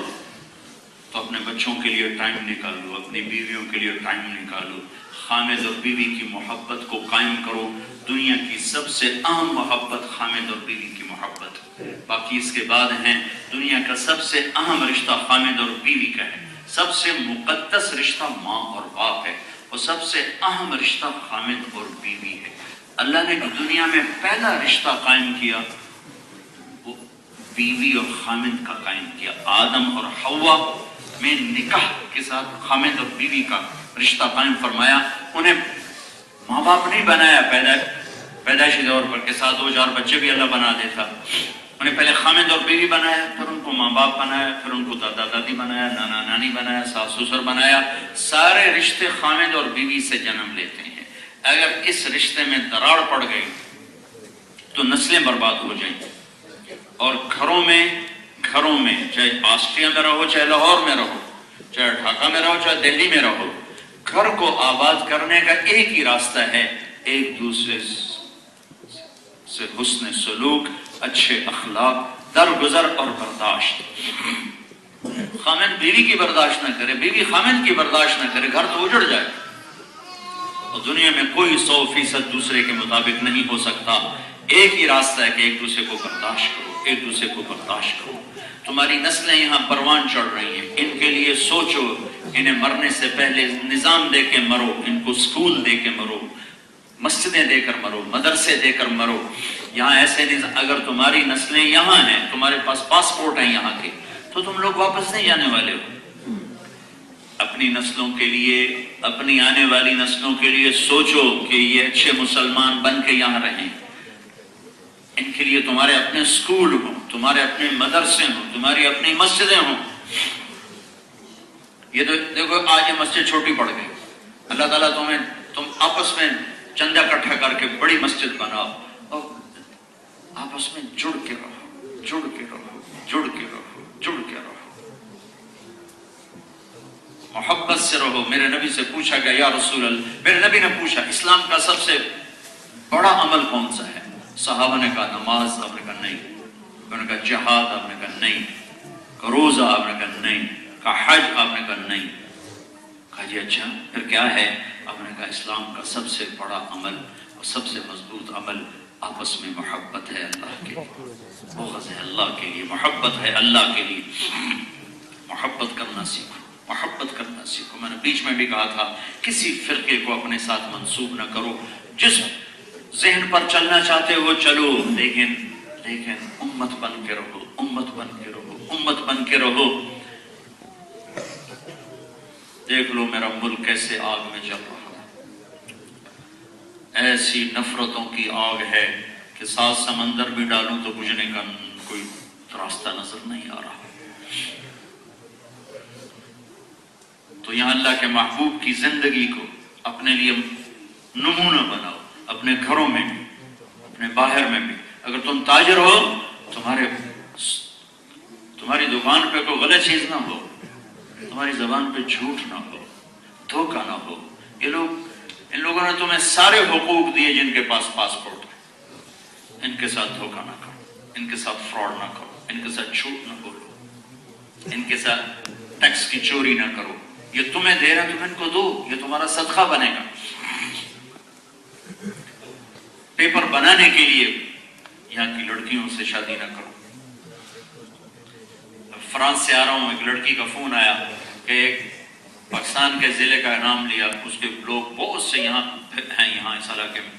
تو اپنے بچوں کے لیے ٹائم نکالو، اپنی بیویوں کے لیے ٹائم نکالو، خامد اور بیوی کی محبت کو قائم کرو۔ دنیا کی سب سے اہم محبت خامد اور بیوی کی محبت، باقی اس کے بعد ہیں دنیا کا سب سے اہم رشتہ خامد اور بیوی کا ہے، سب سے مقدس رشتہ ماں اور باپ ہے، اور سب سے اہم رشتہ خامد اور بیوی ہے۔ اللہ نے دنیا میں پہلا رشتہ قائم کیا وہ بیوی اور خامد کا قائم کیا۔ آدم اور حوا میں نکاح کے ساتھ خامد اور بیوی کا رشتہ قائم فرمایا۔ انہیں ماں باپ نہیں بنایا پیدائشی طور پر کے ساتھ 2-4 بچے بھی اللہ بنا دیتا، انہیں پہلے خامد اور بیوی بنایا، پھر ان کو ماں باپ بنایا، پھر ان کو دادا دادی بنایا، نانا نانی بنایا، ساس سسر بنایا۔ سارے رشتے خامد اور بیوی سے جنم لیتے ہیں۔ اگر اس رشتے میں دراڑ پڑ گئی تو نسلیں برباد ہو جائیں، اور گھروں میں چاہے آسٹریا میں رہو، چاہے لاہور میں رہو، چاہے ڈھاکہ میں رہو، چاہے دہلی میں رہو، گھر کو آباد کرنے کا ایک ہی راستہ ہے، ایک دوسرے سے حسن سلوک، اچھے اخلاق، درگزر اور برداشت۔ خامد بیوی کی برداشت نہ کرے، بیوی خامد کی برداشت نہ کرے، گھر تو اجڑ جائے۔ اور دنیا میں کوئی 100% دوسرے کے مطابق نہیں ہو سکتا۔ ایک ہی راستہ ہے کہ ایک دوسرے کو برداشت کرو، ایک دوسرے کو برداشت کرو۔ تمہاری نسلیں یہاں پروان چڑھ رہی ہیں، ان کے لیے سوچو، انہیں مرنے سے پہلے نظام دے کے مرو، ان کو سکول دے کے مرو، مسجدیں دے کر مرو، مدرسے دے کر مرو۔ یہاں ایسے اگر تمہاری نسلیں یہاں ہیں، تمہارے پاس پاسپورٹ ہیں یہاں کے، تو تم لوگ واپس نہیں جانے والے ہو۔ اپنی نسلوں کے لیے، اپنی آنے والی نسلوں کے لیے سوچو کہ یہ اچھے مسلمان بن کے یہاں رہیں۔ ان کے لیے تمہارے اپنے سکول ہوں، تمہارے اپنے مدرسے ہوں، تمہاری اپنی مسجدیں ہوں۔ یہ تو دیکھو آج یہ مسجد چھوٹی پڑ گئی، اللہ تعالیٰ تم آپس میں چندہ اکٹھا کر کے بڑی مسجد بناؤ، اور آپس میں جڑ کے رہو، جڑ کے رہو، جڑ کے رہو، جڑ کے رہو، محبت سے رہو۔ میرے نبی سے پوچھا گیا یا رسول اللہ، میرے نبی نے پوچھا اسلام کا سب سے بڑا عمل کون سا ہے؟ صحابہ نے کہا نماز، آپ نے کہا نہیں، انہوں نے کہا جہاد، آپ نے کہا نہیں، کہا روزہ، آپ نے کہا نہیں، کہا حج، آپ نے کہا نہیں، کہا جی اچھا پھر کیا ہے؟ آپ نے کہا اسلام کا سب سے بڑا عمل اور سب سے مضبوط عمل آپس میں محبت ہے اللہ کے لیے، بغض ہے اللہ کے لیے، محبت ہے اللہ کے لیے۔ محبت کرنا سیکھو، محبت کرنا سیکھو۔ میں نے بیچ میں بھی کہا تھا کسی فرقے کو اپنے ساتھ منسوب نہ کرو، جس ذہن پر چلنا چاہتے ہو چلو، لیکن امت بن کے رہو، امت بن کے رہو، امت بن کے رہو۔ دیکھ لو میرا ملک کیسے آگ میں جل رہا ہے، ایسی نفرتوں کی آگ ہے کہ 7 سمندر بھی ڈالوں تو بجھنے کا کوئی راستہ نظر نہیں آ رہا۔ تو یہاں اللہ کے محبوب کی زندگی کو اپنے لیے نمونہ بناؤ، اپنے گھروں میں بھی، اپنے باہر میں بھی۔ اگر تم تاجر ہو، تمہاری دکان پہ کوئی غلط چیز نہ ہو، تمہاری زبان پہ جھوٹ نہ ہو، دھوکہ نہ ہو۔ ان لوگوں نے تمہیں سارے حقوق دیے جن کے پاس پاسپورٹ ہے، ان کے ساتھ دھوکہ نہ کرو، ان کے ساتھ فراڈ نہ کرو، ان کے ساتھ جھوٹ نہ بولو، ان کے ساتھ ٹیکس کی چوری نہ کرو۔ یہ تمہیں دے رہا تم ان کو دو، یہ تمہارا صدقہ بنے گا۔ پیپر بنانے کے لیے یہاں کی لڑکیوں سے شادی نہ کرو۔ فرانس سے آ رہا ہوں، ایک لڑکی کا فون آیا کہ ایک پاکستان کے ضلع کا نام لیا، اس کے لوگ بہت سے یہاں ہیں، یہاں اس علاقے میں،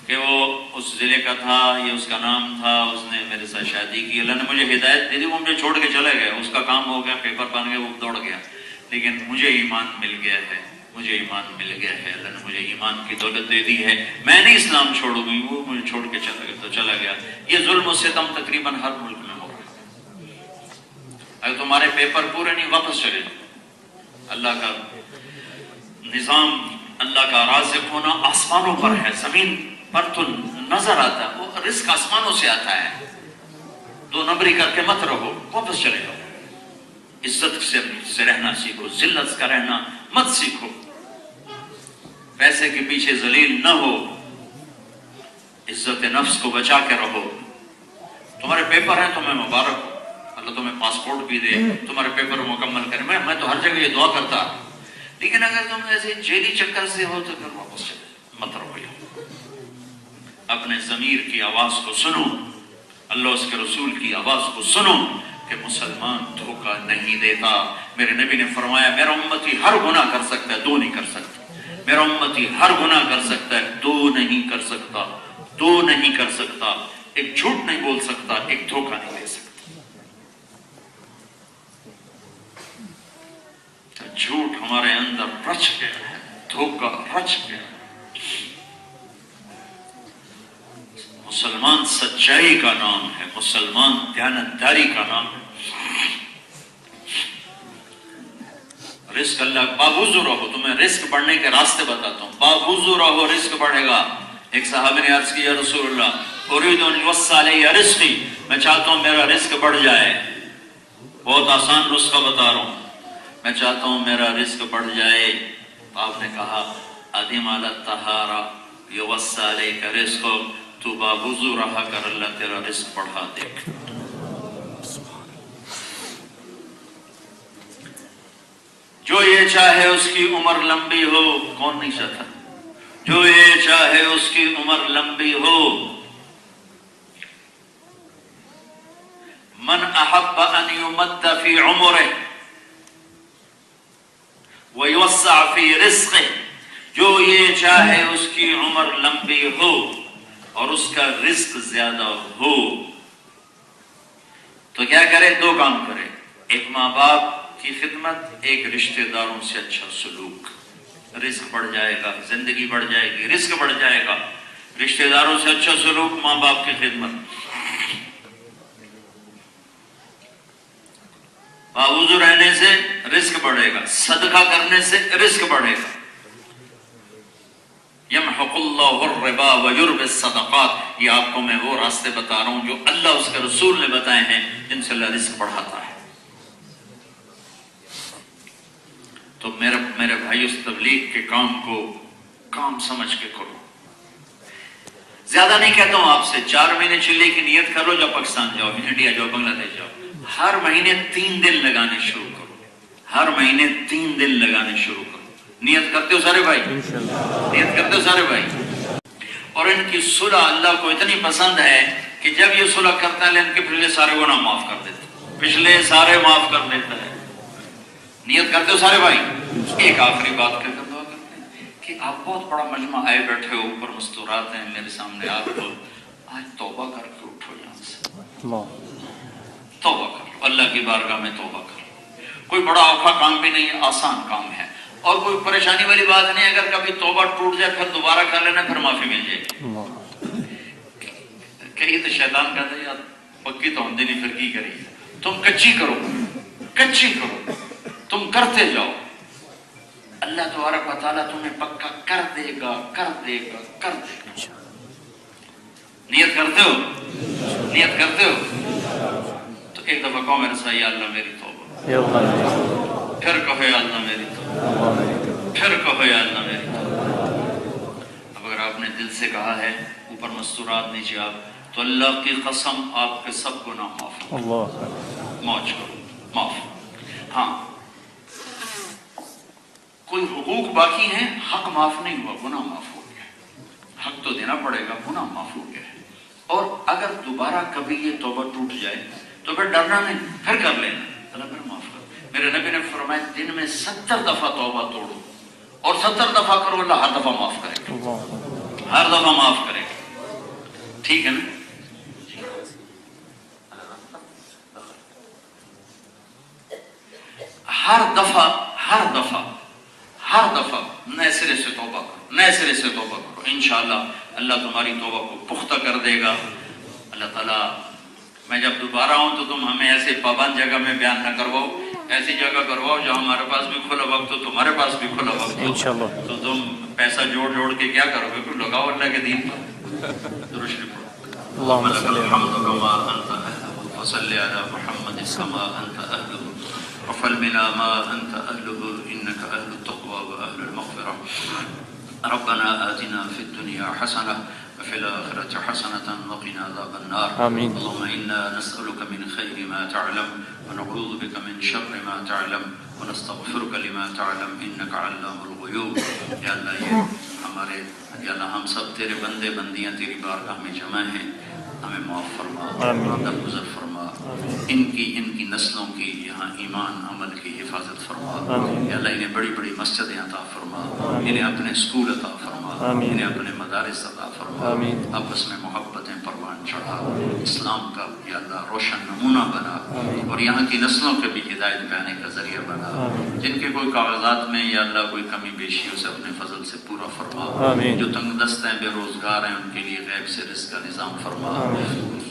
کہ وہ اس ضلع کا تھا، یہ اس کا نام تھا، اس نے میرے ساتھ شادی کی۔ اللہ نے مجھے ہدایت دے دی، وہ مجھے چھوڑ کے چلے گئے، اس کا کام ہو گیا، پیپر بن گئے، وہ دوڑ گیا، لیکن مجھے ایمان مل گیا ہے، مجھے ایمان مل گیا ہے، اللہ نے مجھے ایمان کی دولت دے دی ہے۔ میں نہیں اسلام چھوڑوں گی، وہ مجھے چھوڑ کے چلا گیا تو چلا گیا۔ یہ ظلم و ستم تقریباً ہر ملک میں ہو رہا ہے۔ اگر تمہارے پیپر پورے نہیں، واپس چلے جاؤ۔ اللہ کا نظام، اللہ کا رازق ہونا آسمانوں پر ہے، زمین پر تو نظر آتا ہے، وہ رزق آسمانوں سے آتا ہے۔ 2 نمبری کر کے مت رہو، واپس چلے جاؤ۔ عزت سے رہنا سیکھو، ذلت کا رہنا مت سیکھو، پیسے کے پیچھے ذلیل نہ ہو، عزت نفس کو بچا کے رہو۔ تمہارے پیپر ہیں تمہیں مبارک ہو، اللہ تمہیں پاسپورٹ بھی دے، تمہارے پیپر مکمل کرے. میں تو ہر جگہ یہ دعا کرتا. لیکن اگر تم ایسے جیلی چکر سے ہو تو پھر واپس چلے مت رہو. اپنے ضمیر کی آواز کو سنو، اللہ اس کے رسول کی آواز کو سنو کہ مسلمان دھوکہ نہیں دیتا. میرے نبی نے فرمایا میرا امتی ہر گناہ کر سکتا ہے، دو نہیں کر سکتا. میرا امتی ہر گناہ کر سکتا ہے، دو نہیں کر سکتا. دو نہیں کر سکتا، ایک جھوٹ نہیں بول سکتا، ایک دھوکہ نہیں دے سکتا. جھوٹ ہمارے اندر رچ گیا ہے، دھوکہ رچ گیا. مسلمان سچائی کا نام ہے، مسلمان دیانتداری کا نام ہے. رزق اللہ، باوضو رہو. تمہیں رزق بڑھنے کے راستے بتاتا ہوں. باوضو رہو رزق بڑھے گا. ایک صحابی نے عرض کیا رسول اللہ اريد ان يوسع علي رزقي، میں چاہتا ہوں میرا رزق بڑھ جائے. بہت آسان نسخہ بتا رہا ہوں، میں چاہتا ہوں میرا رزق بڑھ جائے. آپ نے کہا ادم على الطهارة يوسع عليك رزقك، تو باوضو رہا کر اللہ تیرا رزق بڑھا دے. جو یہ چاہے اس کی عمر لمبی ہو، کون نہیں چاہتا؟ جو یہ چاہے اس کی عمر لمبی ہو. من احب ان يمد في عمره ويوسع في رزقه، جو یہ چاہے اس کی عمر لمبی ہو اور اس کا رزق زیادہ ہو تو کیا کرے؟ دو کام کرے. ایک ماں باپ کی خدمت، ایک رشتہ داروں سے اچھا سلوک. رزق بڑھ جائے گا، زندگی بڑھ جائے گی، رزق بڑھ جائے گا. رشتہ داروں سے اچھا سلوک، ماں باپ کی خدمت. باوضو رہنے سے رزق بڑھے گا، صدقہ کرنے سے رزق بڑھے گا. یمحق اللہ الربا ویربی الصدقات. یہ آپ کو میں وہ راستے بتا رہا ہوں جو اللہ اس کے رسول نے بتائے ہیں، جن سے اللہ رزق بڑھاتا ہے. تو میرے بھائی اس تبلیغ کے کام کو کام سمجھ کے کرو. زیادہ نہیں کہتا ہوں آپ سے، 4 مہینے چلے کی نیت کرو. جب پاکستان جاؤ، انڈیا جاؤ، بنگلہ دیش جاؤ، ہر مہینے 3 دن لگانے شروع کرو. ہر مہینے 3 دن لگانے شروع کرو. نیت کرتے ہو سارے بھائی؟ نیت کرتے ہو سارے بھائی؟ اور ان کی صلح اللہ کو اتنی پسند ہے کہ جب یہ صلح کرتا ہے ان کے پچھلے سارے گناہ معاف کر دیتا ہے. پچھلے سارے معاف کر دیتا ہے. نیت کرتے ہو سارے بھائی؟ ایک آخری بات کر کر دعا کرتے ہیں کہ آپ بہت بڑا مجمع آئے بیٹھے ہو، اوپر مستورات ہیں میرے سامنے. آپ کو آج توبہ کر کے اٹھو یہاں سے. توبہ کر، اللہ کی بارگاہ میں توبہ کر. کوئی بڑا اوکھا کام بھی نہیں ہے، آسان کام ہے. اور کوئی پریشانی والی بات نہیں. اگر کبھی توبہ ٹوٹ جائے پھر دوبارہ کر لینا، پھر معافی مل جائے گی. کہیں تو شیطان کہتا ہے یار پکی تو ہم نہیں، پھر کی کریے. تم کچی کرو، کچی کرو، تم کرتے جاؤ. اللہ تبارک و تعالیٰ تمہیں پکا کر دے گا، کر دے گا، کر دے گا. نیت کرتے ہو؟ نیت کرتے ہو؟ تو ایک دفعہ کہو میرے ساتھ یا اللہ میری توبہ. پھر کہو یا اللہ میری توبہ. پھر کہو یا اللہ میری توبہ. اب اگر آپ نے دل سے کہا ہے، اوپر مستورات نیچے آپ، تو اللہ کی قسم آپ کے سب گناہ معاف ہو. موج کرو، معاف. ہاں کوئی حقوق باقی ہیں، حق معاف نہیں ہوا، گناہ معاف ہو گیا. حق تو دینا پڑے گا، گناہ معاف ہو گیا ہے. اور اگر دوبارہ کبھی یہ توبہ ٹوٹ جائے تو پھر ڈرنا نہیں، پھر کر لینا، اللہ پھر معاف کر. میرے نبی نے فرمایا دن میں 70 دفعہ توبہ توڑو اور 70 دفعہ کرو، اللہ ہر دفعہ معاف کرے گا، ہر دفعہ معاف کرے گا. ٹھیک ہے نا؟ ہر دفعہ نئے سرے سے توبہ کرو، نئے سرے سے توبہ کرو. انشاءاللہ اللہ تمہاری توبہ کو پختہ کر دے گا. اللہ تعالیٰ، میں جب دوبارہ ہوں تو تم ہمیں ایسے پابند جگہ میں بیان نہ کرواؤ، ایسی جگہ کرواؤ جہاں ہمارے پاس بھی کھلا وقت ہو، تمہارے پاس بھی کھلا وقت ہو. انشاءاللہ. تو تم پیسہ جوڑ جوڑ کے کیا کرو گے؟ کوئی لگاؤ اللہ کے دین پر. درود شریف پڑھو. اللہم صلی الحمد کما انت اہلہ وصلی علی محمد کما انت اہلہ وفل بنا ما انت اہلہ انک اہل التقوی و اہل المغفرہ. ربنا آتنا فی الدنیا حسنہ وفي الآخرة حسنة وقنا عذاب النار. آمين. اللهم إنا نسألك من خير ما تعلم ونعوذ بك من شر ما تعلم ونستغفرك لما تعلم إنك علام الغيوب. یا اللہ یہ ہمارے یا اللہ ہم سب تیرے بندے بندیاں تیری بارگاہ میں جمع ہیں، ہمیں معاف فرما، درگزر فرما، ان کی نسلوں کی یہاں ایمان عمل کی حفاظت فرما. یا اللہ انہیں بڑی بڑی مسجدیں عطا فرما، انہیں اپنے اسکول عطا فرما، انہیں اپنے مدارس عطا فرما، آپس میں محبتیں پروان چڑھا، اسلام کا یا اللہ روشن نمونہ بنا، اور یہاں کی نسلوں کے بھی ہدایت پانے کا ذریعہ بنا. جن کے کوئی کاغذات میں یا اللہ کوئی کمی بیشی اسے اپنے فضل سے پورا فرما. جو تنگ دست ہیں، بے روزگار ہیں، ان کے لیے غیب سے رزق کا نظام فرما.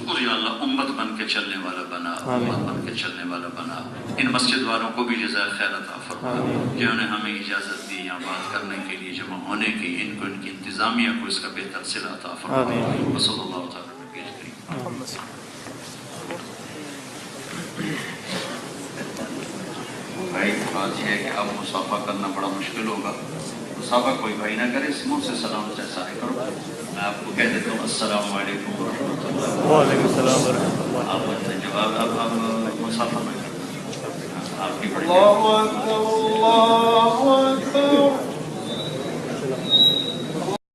اور یا اللہ امت بن کے چلنے والا بنا، امت بن کے چلنے والا بنا. ان مسجد والوں کو بھی جزائے خیر عطا فرما، جنہوں نے ہمیں اجازت دی یہاں بات کرنے کے لیے، جمع ہونے کی. ان کو ان کی انتظامیہ کو اس کا بہتر صلہ عطا فرما. وصلی اللہ تعالیٰ نبی کریم. بھائی بات یہ ہے کہ اب مصافحہ کرنا بڑا مشکل ہوگا. مصافحہ کوئی بھائی نہ کرے، منہ سے سلام سارے کرو. میں آپ کو کہہ دیتا ہوں السلام علیکم ورحمۃ اللہ. وعلیکم السلام ورحمۃ اللہ. آپ اپنے جواب اب مصافحہ میں کریں. آپ کی بڑی اللہ اکبر، اللہ اکبر.